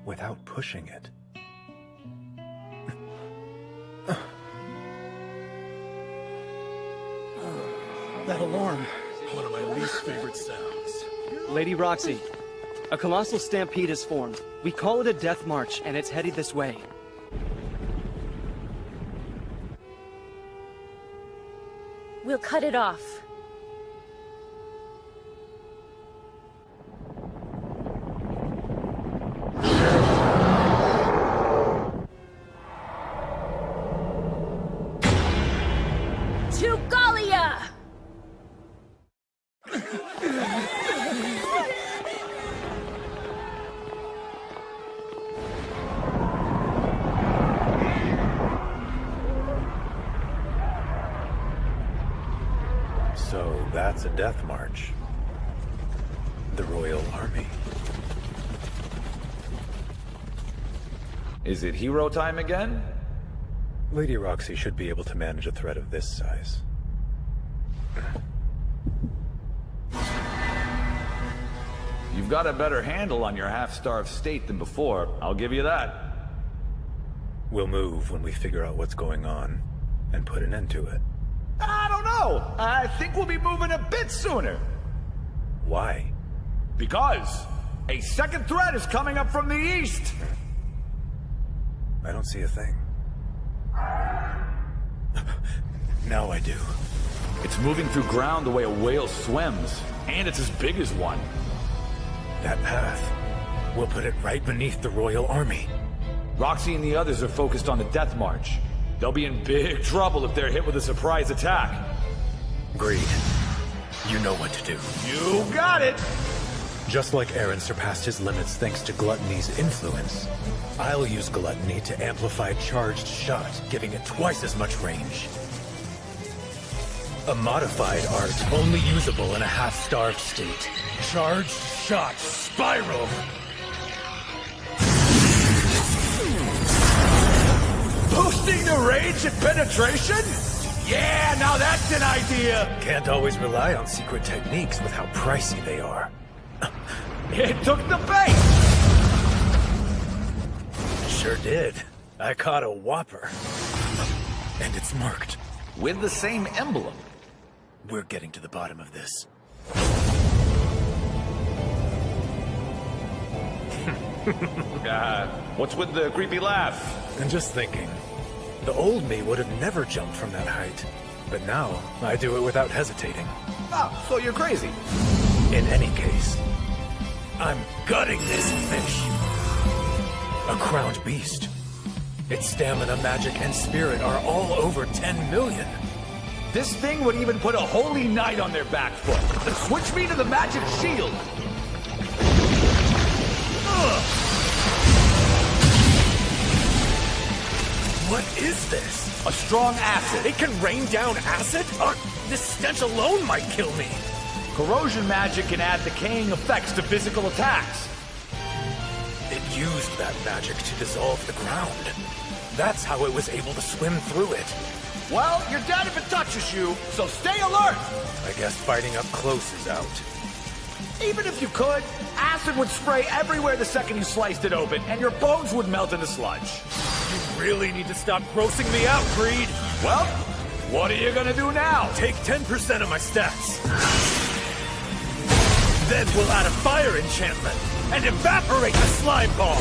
without pushing it? That alarm. One of my least favorite sounds. Lady Roxy, a colossal stampede has formed. We call it a death march, and it's headed this way. We'll cut it off. To Gallia! So that's a death march. The Royal Army. Is it hero time again? Lady Roxy should be able to manage a threat of this size. You've got a better handle on your half-starved state than before, I'll give you that. We'll move when we figure out what's going on, and put an end to it. I don't know. I think we'll be moving a bit sooner. Why? Because a second threat is coming up from the east. I don't see a thing. Now I do. It's moving through ground the way a whale swims, and it's as big as one. That path. We'll put it right beneath the Royal Army. Roxy and the others are focused on the Death March. They'll be in big trouble if they're hit with a surprise attack. Greed. You know what to do. You got it! Just like Aaron surpassed his limits thanks to Gluttony's influence, I'll use Gluttony to amplify charged shot, giving it twice as much range. A modified art only usable in a half-starved state. Charged shot spiral! Boosting the range and penetration? Yeah, now that's an idea! Can't always rely on secret techniques with how pricey they are. It took the bait! Sure did. I caught a whopper. And it's marked. With the same emblem. We're getting to the bottom of this. What's with the creepy laugh? I'm just thinking. The old me would have never jumped from that height. But now, I do it without hesitating. Oh, so you're crazy. In any case, I'm gutting this fish. A crowned beast. Its stamina, magic, and spirit are all over 10 million. This thing would even put a holy knight on their back foot. Switch me to the magic shield. What is this? A strong acid. It can rain down acid? This stench alone might kill me. Corrosion magic can add decaying effects to physical attacks. It used that magic to dissolve the ground. That's how it was able to swim through it. Well, you're dead if it touches you, so stay alert! I guess fighting up close is out. Even if you could, acid would spray everywhere the second you sliced it open, and your bones would melt into sludge. You really need to stop grossing me out, Creed. Well, what are you gonna do now? Take 10% of my stats. Then we'll add a fire enchantment and evaporate the slime ball.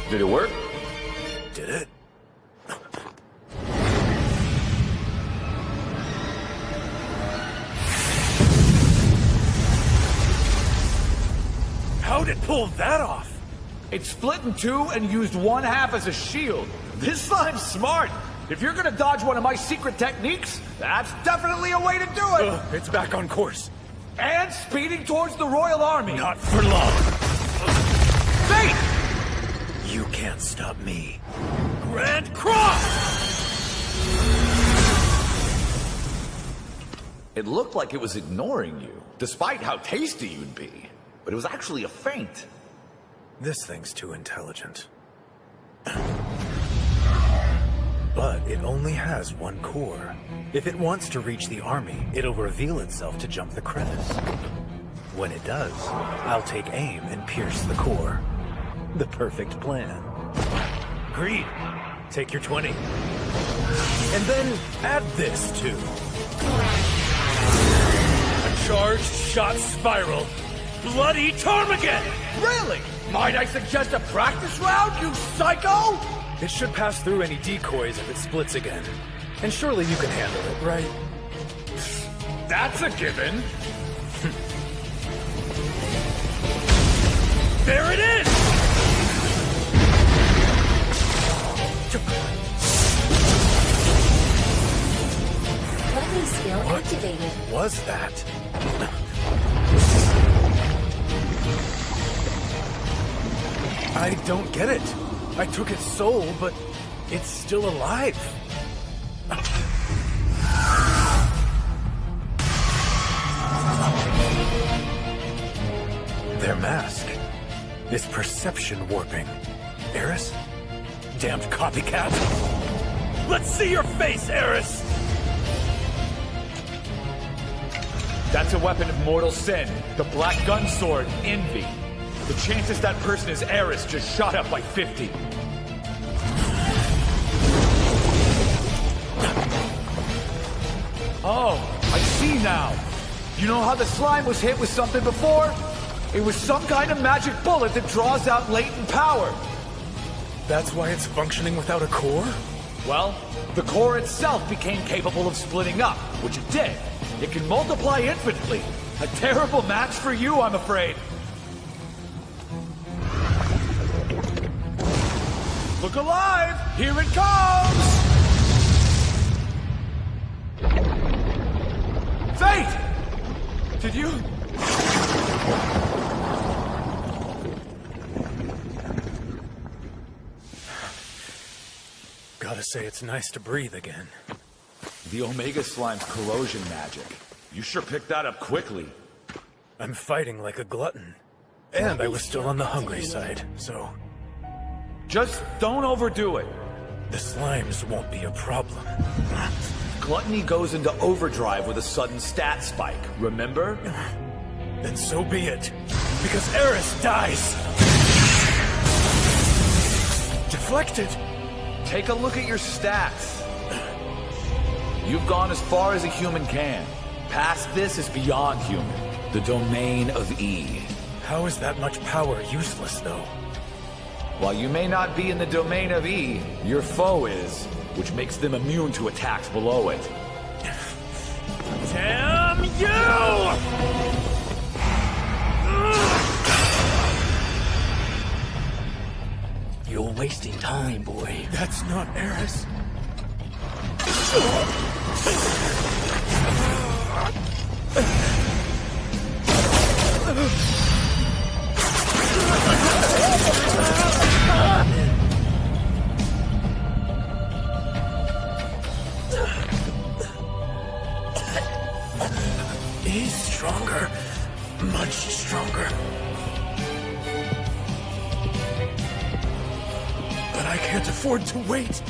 Did it work? Did it? How'd it pull that off? It split in two and used one half as a shield. This slime's smart. If you're gonna dodge one of my secret techniques, that's definitely a way to do it. It's back on course. And speeding towards the Royal Army. Not for long. Fate! You can't stop me. Grand Cross! It looked like it was ignoring you, despite how tasty you'd be. But it was actually a feint. This thing's too intelligent. But it only has one core. If it wants to reach the army, it'll reveal itself to jump the crevice. When it does, I'll take aim and pierce the core. The perfect plan. Agreed. Take your 20. And then add this too. A charged shot spiral. Bloody Ptarmigan! Really? Might I suggest a practice round, you psycho? It should pass through any decoys if it splits again. And surely you can handle it, right? That's a given. There it is! Gluttony skill What activated. was that? I don't get it. I took its soul, but it's still alive. Their mask is perception warping. Eris? Damned copycat! Let's see your face, Eris! That's a weapon of mortal sin. The Black Gun Sword, Envy. The chances that person is Eris just shot up by 50. Oh, I see now. You know how the slime was hit with something before? It was some kind of magic bullet that draws out latent power. That's why it's functioning without a core? Well, the core itself became capable of splitting up, which it did. It can multiply infinitely. A terrible match for you, I'm afraid. Look alive! Here it comes! Fate! Did you... Gotta say it's nice to breathe again. The Omega Slime's corrosion magic. You sure picked that up quickly. I'm fighting like a glutton. And I was still on the hungry side, so... Just don't overdo it. The slimes won't be a problem. Gluttony goes into overdrive with a sudden stat spike, remember? Then so be it. Because Eris dies! Deflected! Take a look at your stats. You've gone as far as a human can. Past this is beyond human. The domain of E. How is that much power useless, though? While you may not be in the domain of E, your foe is, which makes them immune to attacks below it. Damn you! You're wasting time, boy. That's not Eris. He's stronger. Much stronger. But I can't afford to wait.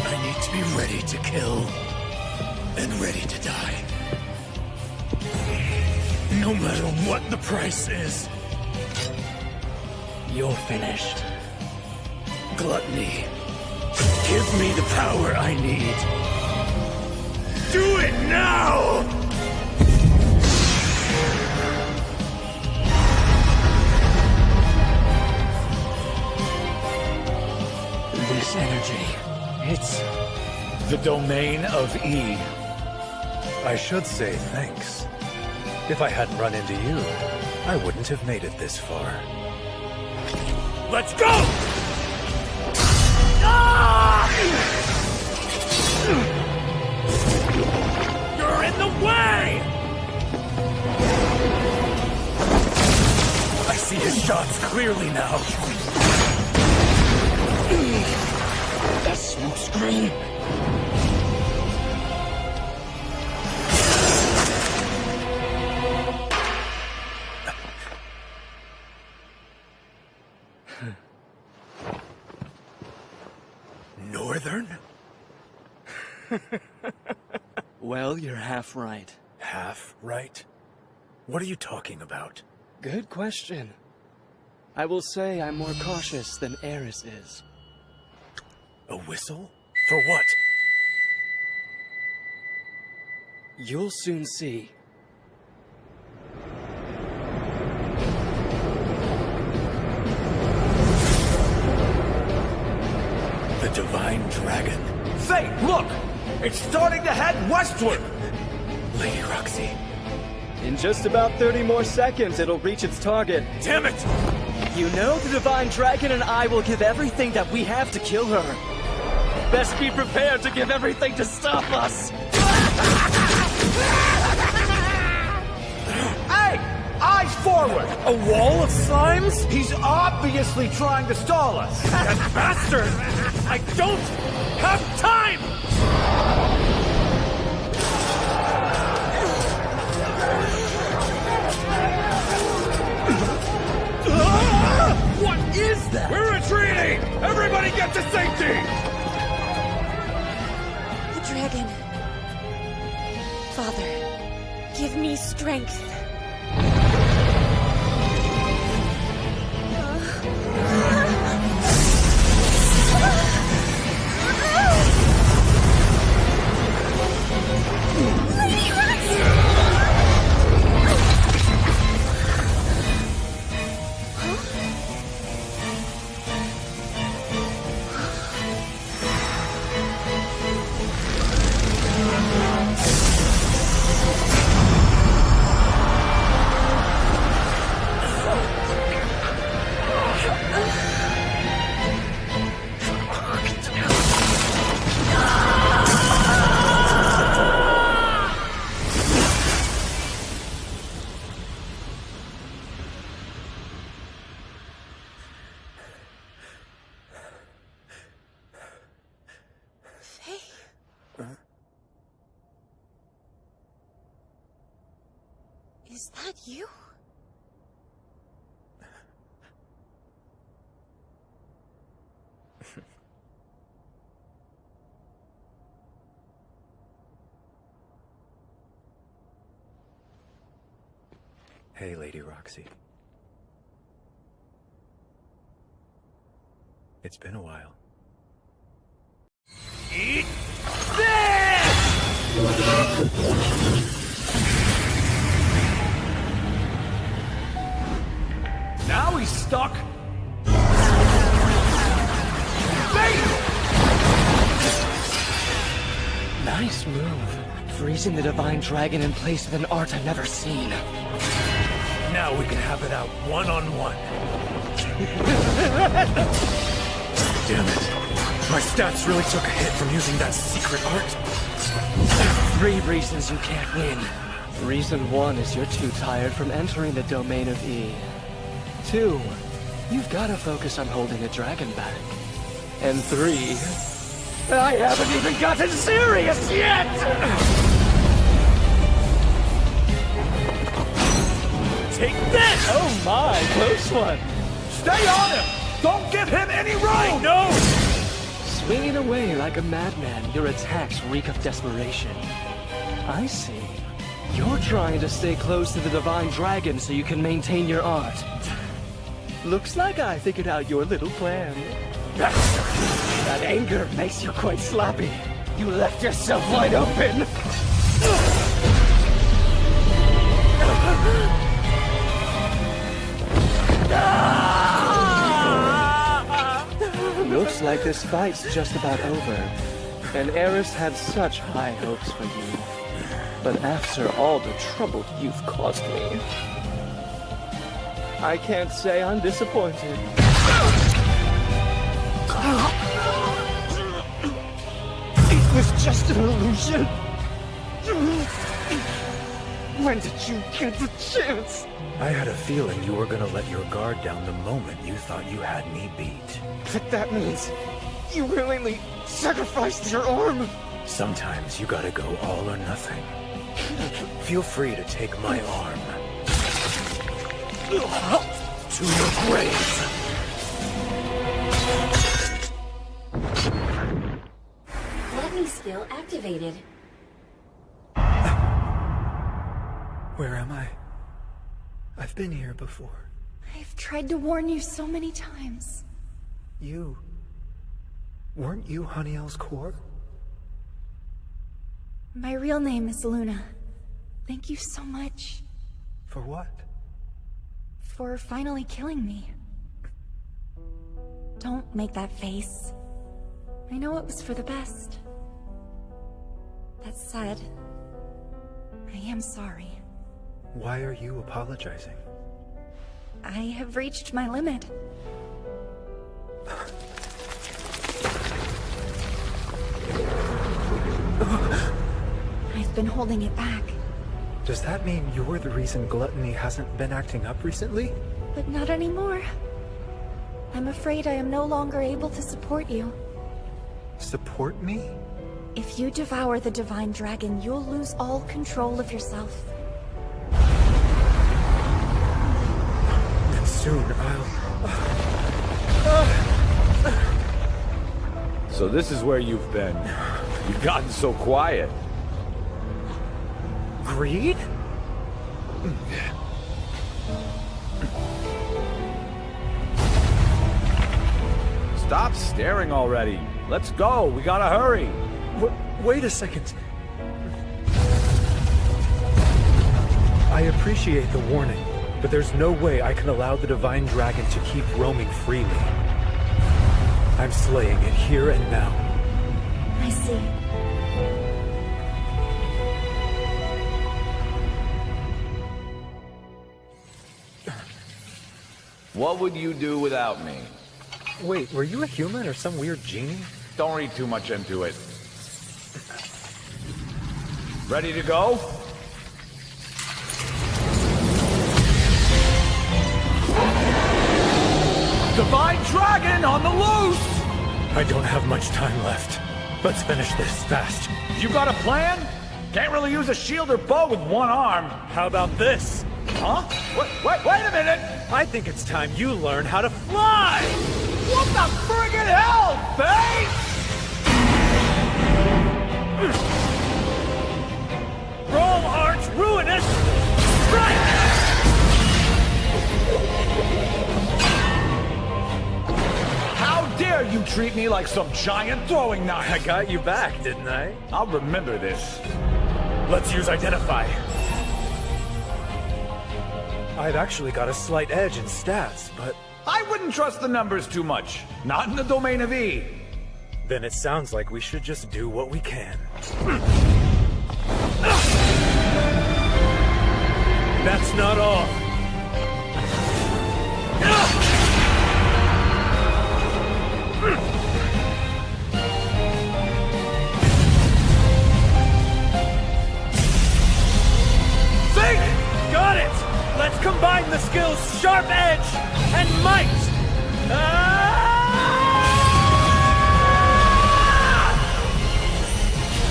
I need to be ready to kill. And ready to die. No matter what the price is. You're finished. Gluttony. Give me the power I need. Do it now! This energy, it's the domain of E. I should say thanks. If I hadn't run into you, I wouldn't have made it this far. Let's go! Ah! You're in the way! I see his shots clearly now. That smoke screen. Northern? Well, you're half right. Half right? What are you talking about? Good question. I will say I'm more cautious than Eris is. A whistle? For what? You'll soon see. The Divine Dragon. Say, look! It's starting to head westward! Lady Roxy. In just about 30 more seconds, it'll reach its target. Damn it! You know the Divine Dragon and I will give everything that we have to kill her. Best be prepared to give everything to stop us! Hey! Eyes forward! A wall of slimes? He's obviously trying to stall us! That bastard! I don't have time! What is that? We're retreating! Everybody get to safety! The dragon. Father, give me strength. Is that you? Hey, Lady Roxy. It's been a while. Eat this! Now he's stuck! Nice move. Freezing the Divine Dragon in place with an art I've never seen. Now we can have it out one-on-one. Damn it. My stats really took a hit from using that secret art. 3 reasons you can't win. Reason 1 is you're too tired from entering the domain of E. 2, you've got to focus on holding the dragon back. And 3, I haven't even gotten serious yet! take this! Oh my, close one. Stay on him! Don't give him any room! I know! Swinging away like a madman, your attacks reek of desperation. I see. You're trying to stay close to the Divine Dragon so you can maintain your art. Looks like I figured out your little plan. That anger makes you quite sloppy. You left yourself wide open. Looks like this fight's just about over. And Eris had such high hopes for you. But after all the trouble you've caused me, I can't say I'm disappointed. It was just an illusion. When did you get the chance? I had a feeling you were gonna let your guard down the moment you thought you had me beat. But that means you willingly sacrificed your arm. Sometimes you gotta go all or nothing. Feel free to take my arm. To your grave. Gluttony skill activated. Where am I? I've been here before. I've tried to warn you so many times. You... weren't you Honeyel's core? My real name is Luna. Thank you so much. For what? For finally killing me. Don't make that face. I know it was for the best. That said, I am sorry. Why are you apologizing? I have reached my limit. I've been holding it back. Does that mean you're the reason Gluttony hasn't been acting up recently? But not anymore. I'm afraid I am no longer able to support you. Support me? If you devour the Divine Dragon, you'll lose all control of yourself. And soon I'll... So this is where you've been. You've gotten so quiet. Greed? Stop staring already. Let's go. We gotta hurry. Wait a second. I appreciate the warning, but there's no way I can allow the Divine Dragon to keep roaming freely. I'm slaying it here and now. I see. What would you do without me? Wait, were you a human or some weird genie? Don't read too much into it. Ready to go? Divine Dragon on the loose! I don't have much time left. Let's finish this fast. You got a plan? Can't really use a shield or bow with one arm. How about this? Huh? Wait a minute! I think it's time you learn how to fly! What the friggin' hell, Faye? Roll Arch Ruinous Strike! How dare you treat me like some giant throwing knife? I got you back, didn't I? I'll remember this. Let's use Identify. I've actually got a slight edge in stats, but... I wouldn't trust the numbers too much. Not in the domain of E. Then it sounds like we should just do what we can. That's not all. Think! Got it! Let's combine the skills Sharp Edge and Might!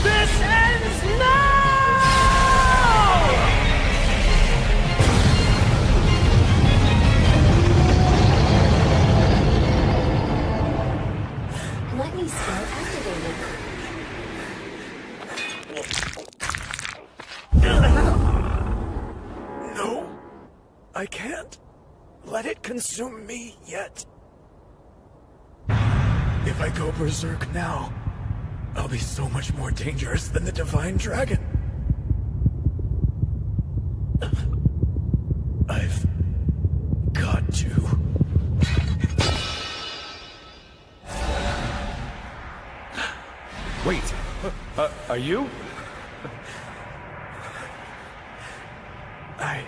This ends now! I can't let it consume me yet. If I go berserk now, I'll be so much more dangerous than the Divine Dragon. I've got to. Wait, are you? I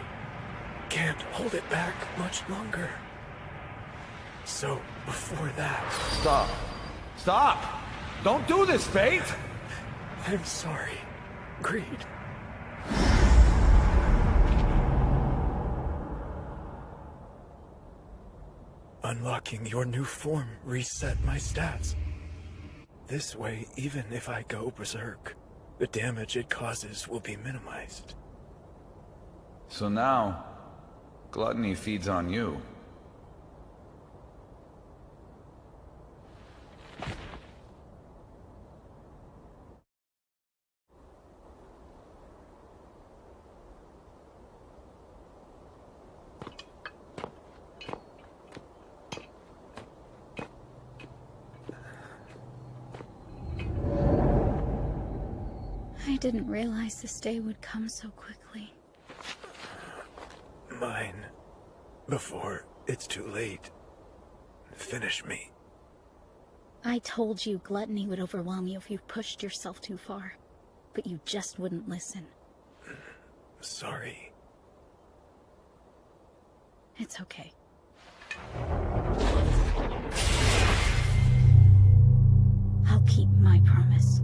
can't hold it back much longer. So, before that... Stop. Stop! Don't do this, Fate! I'm sorry, Greed. Unlocking your new form reset my stats. This way, even if I go berserk, the damage it causes will be minimized. So now, gluttony feeds on you. I didn't realize this day would come so quickly. Mine. Before it's too late. Finish me. I told you gluttony would overwhelm you if you pushed yourself too far, but you just wouldn't listen. Sorry. It's okay. I'll keep my promise.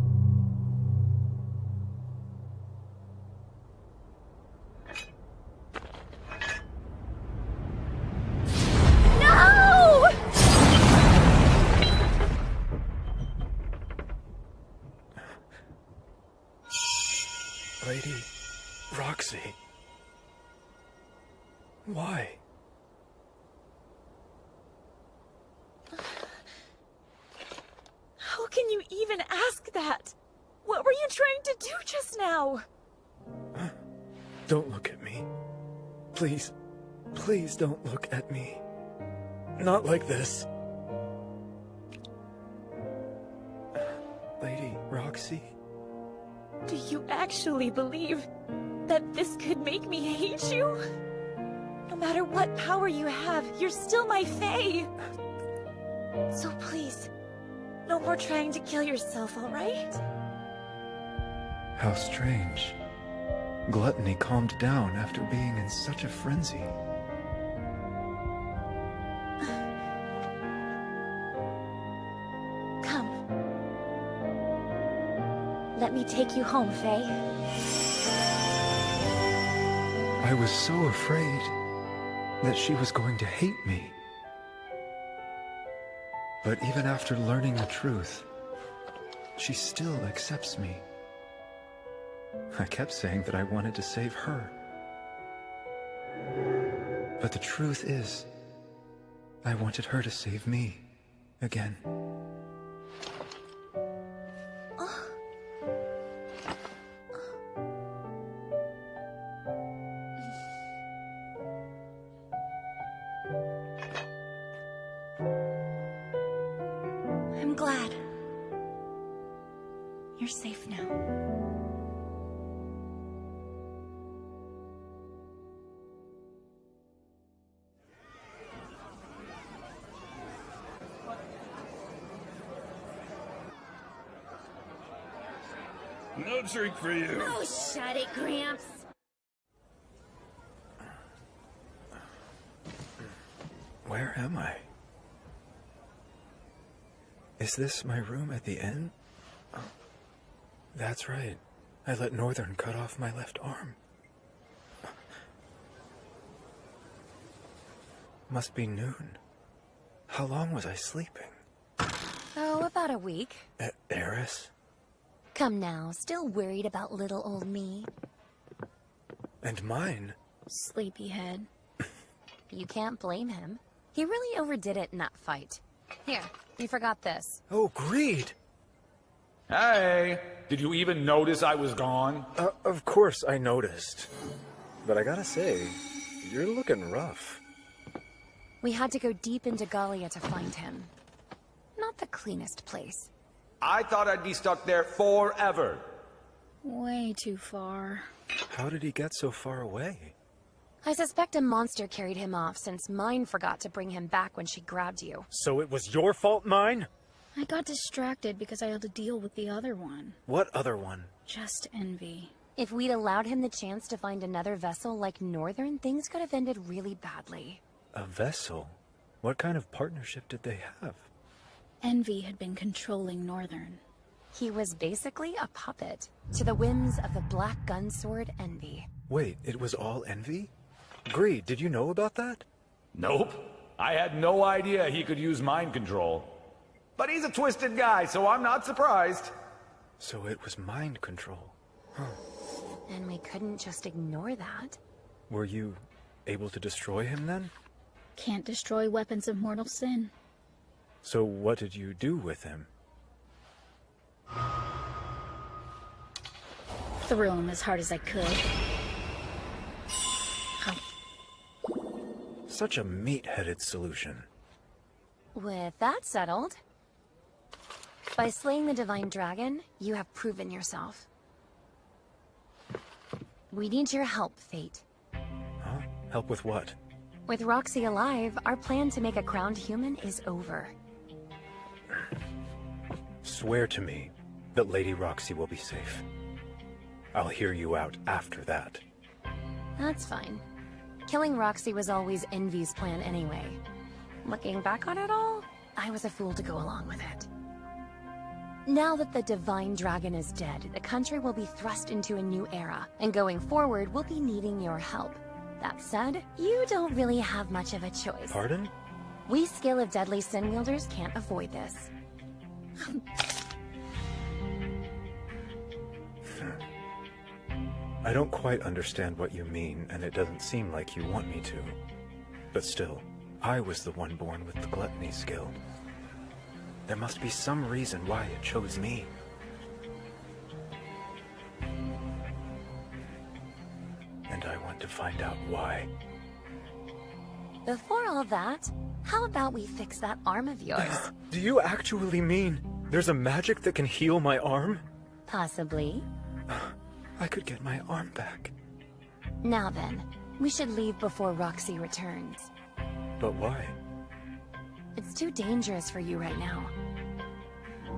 No! Lady Roxy. Why? How can you even ask that? What were you trying to do just now? Don't look at me. Please. Please don't look at me. Not like this. Lady Roxy? Do you actually believe that this could make me hate you? No matter what power you have, you're still my fae. So please, no more trying to kill yourself, alright? How strange. Gluttony calmed down after being in such a frenzy. Come. Let me take you home, Faye. I was so afraid that she was going to hate me. But even after learning the truth, she still accepts me. I kept saying that I wanted to save her. But the truth is, I wanted her to save me again. I'm glad. You're safe now. No drink for you. Oh, shut it, Gramps. Where am I? Is this my room at the inn? Oh, that's right. I let Northern cut off my left arm. Must be noon. How long was I sleeping? Oh, about a week. Eris? Come now, still worried about little old me? And mine? Sleepyhead. You can't blame him. He really overdid it in that fight. Here, you forgot this. Oh, Greed! Hey! Did you even notice I was gone? Of course I noticed. But I gotta say, You're looking rough. We had to go deep into Gallia to find him. Not the cleanest place. I thought I'd be stuck there forever. Way too far. How did he get so far away? I suspect a monster carried him off since Mine forgot to bring him back when she grabbed you. So it was your fault, Mine? I got distracted because I had to deal with the other one. What other one? Just envy. If we'd allowed him the chance to find another vessel like Northern, things could have ended really badly. A vessel? What kind of partnership did they have? Envy had been controlling Northern. He was basically a puppet to the whims of the Black Gun Sword Envy. Wait, it was all envy? Greed, did you know about that? Nope. I had no idea he could use mind control. But he's a twisted guy, so I'm not surprised. So it was mind control. Huh. And we couldn't just ignore that. Were you able to destroy him then? Can't destroy weapons of mortal sin. So what did you do with him? Threw him as hard as I could. Such a meat-headed solution. With that settled, by slaying the Divine Dragon, you have proven yourself. We need your help, Fate. Huh? Help with what? With Roxy alive, our plan to make a crowned human is over. Swear to me that Lady Roxy will be safe. I'll hear you out after that. That's fine. Killing Roxy was always Envy's plan anyway. Looking back on it all, I was a fool to go along with it. Now that the Divine Dragon is dead, the country will be thrust into a new era, and going forward, we'll be needing your help. That said, you don't really have much of a choice. Pardon? We Scale of Deadly Sin wielders can't avoid this. I don't quite understand what you mean, and it doesn't seem like you want me to. But still, I was the one born with the Gluttony skill. There must be some reason why it chose me. And I want to find out why. Before all that, how about we fix that arm of yours? Do you actually mean there's a magic that can heal my arm? Possibly. I could get my arm back. Now then, we should leave before Roxy returns. But why? It's too dangerous for you right now.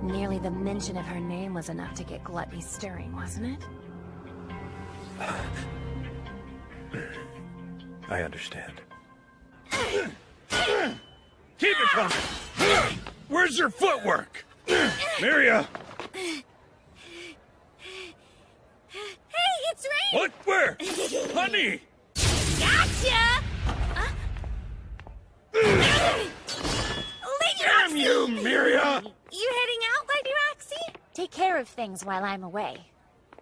Nearly the mention of her name was enough to get Gluttony stirring, wasn't it? I understand. Keep it coming! Where's your footwork? Miria! Hey, it's Rain! What? Where? Honey! Gotcha! Lady Damn Roxy! you, Miria! You heading out, Lady Roxy? Take care of things while I'm away.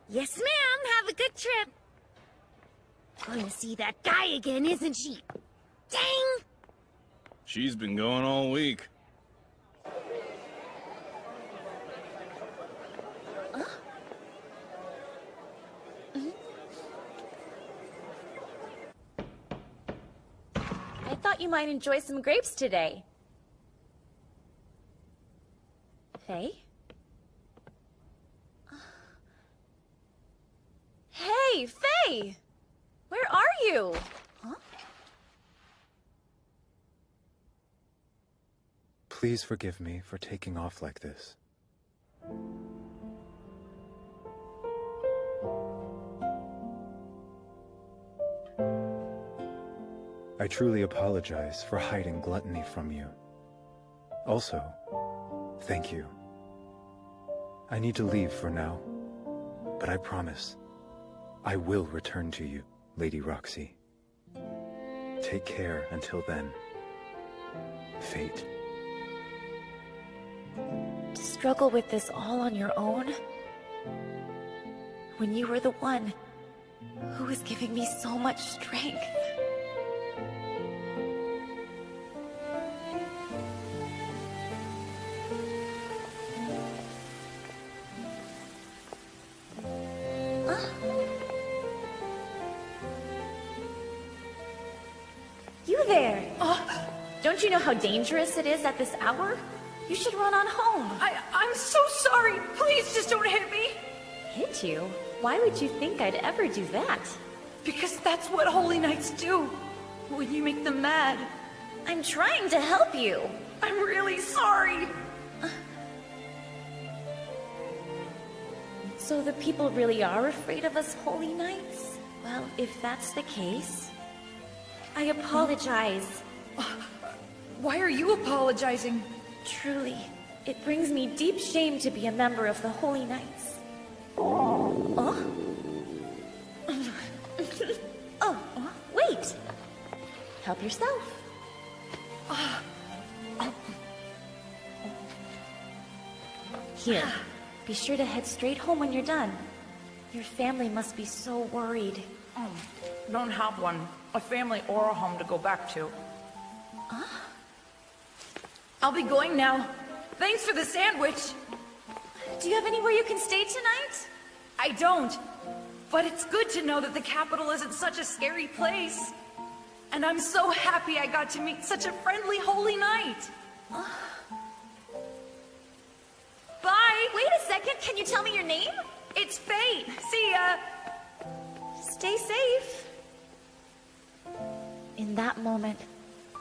Yes, ma'am. Have a good trip. Going to see that guy again, isn't she? Dang! She's been going all week. I thought you might enjoy some grapes today. Faye? Hey, Faye! Where are you? Huh? Please forgive me for taking off like this. I truly apologize for hiding Gluttony from you. Also, thank you. I need to leave for now, but I promise I will return to you, Lady Roxy. Take care until then. Fate. To struggle with this all on your own? When you were the one who was giving me so much strength. there? Don't you know how dangerous it is at this hour? You should run on home. I'm so sorry. Please just don't hit me. Hit you? Why would you think I'd ever do that? Because that's what holy knights do. When you make them mad. I'm trying to help you. I'm really sorry. So the people really are afraid of us holy knights? Well, if that's the case, I apologize. Why are you apologizing? Truly, it brings me deep shame to be a member of the Holy Knights. Oh, wait! Help yourself. Here, be sure to head straight home when you're done. Your family must be so worried. Don't have one. A family or a home to go back to. I'll be going now. Thanks for the sandwich. Do you have anywhere you can stay tonight? I don't. But it's good to know that the capital isn't such a scary place. And I'm so happy I got to meet such a friendly holy knight. Bye! Wait a second, can you tell me your name? It's Fate. See ya! Stay safe. In that moment,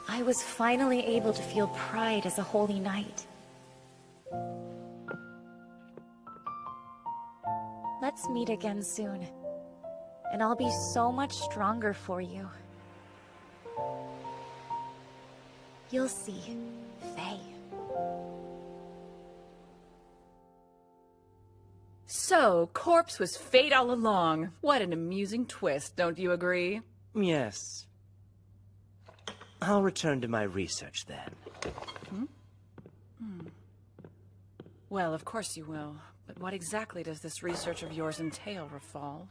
I was finally able to feel pride as a holy knight. Let's meet again soon, and I'll be so much stronger for you. You'll see, Faye. So, Corpse was fate all along. What an amusing twist, don't you agree? Yes. I'll return to my research then. Well, of course you will. But what exactly does this research of yours entail, Rafal?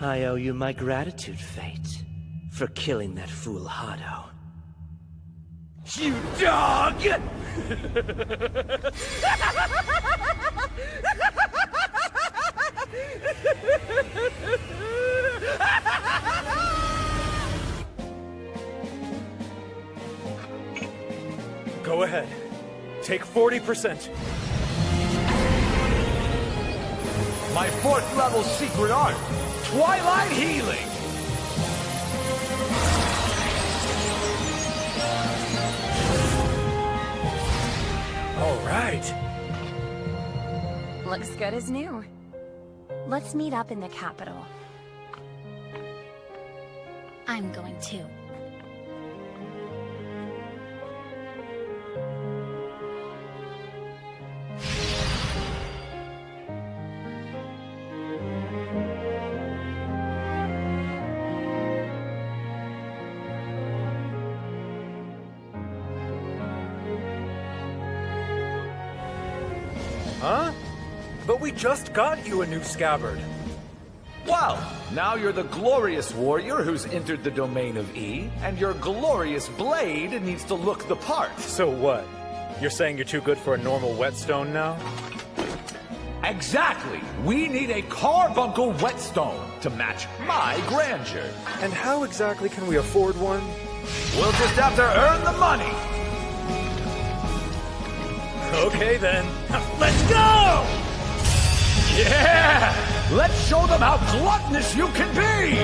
I owe you my gratitude, Fate, for killing that fool Hado. You dog! Go ahead. Take 40%. My 4th level secret art, Twilight Healing! All right. Looks good as new. Let's meet up in the capital. I'm going too. Huh? But we just got you a new scabbard. Well, now you're the glorious warrior who's entered the domain of E, and your glorious blade needs to look the part. So what? You're saying you're too good for a normal whetstone now? Exactly! We need a carbuncle whetstone to match my grandeur. And how exactly can we afford one? We'll just have to earn the money! Okay then. Let's go! Yeah! Let's show them how gluttonous you can be!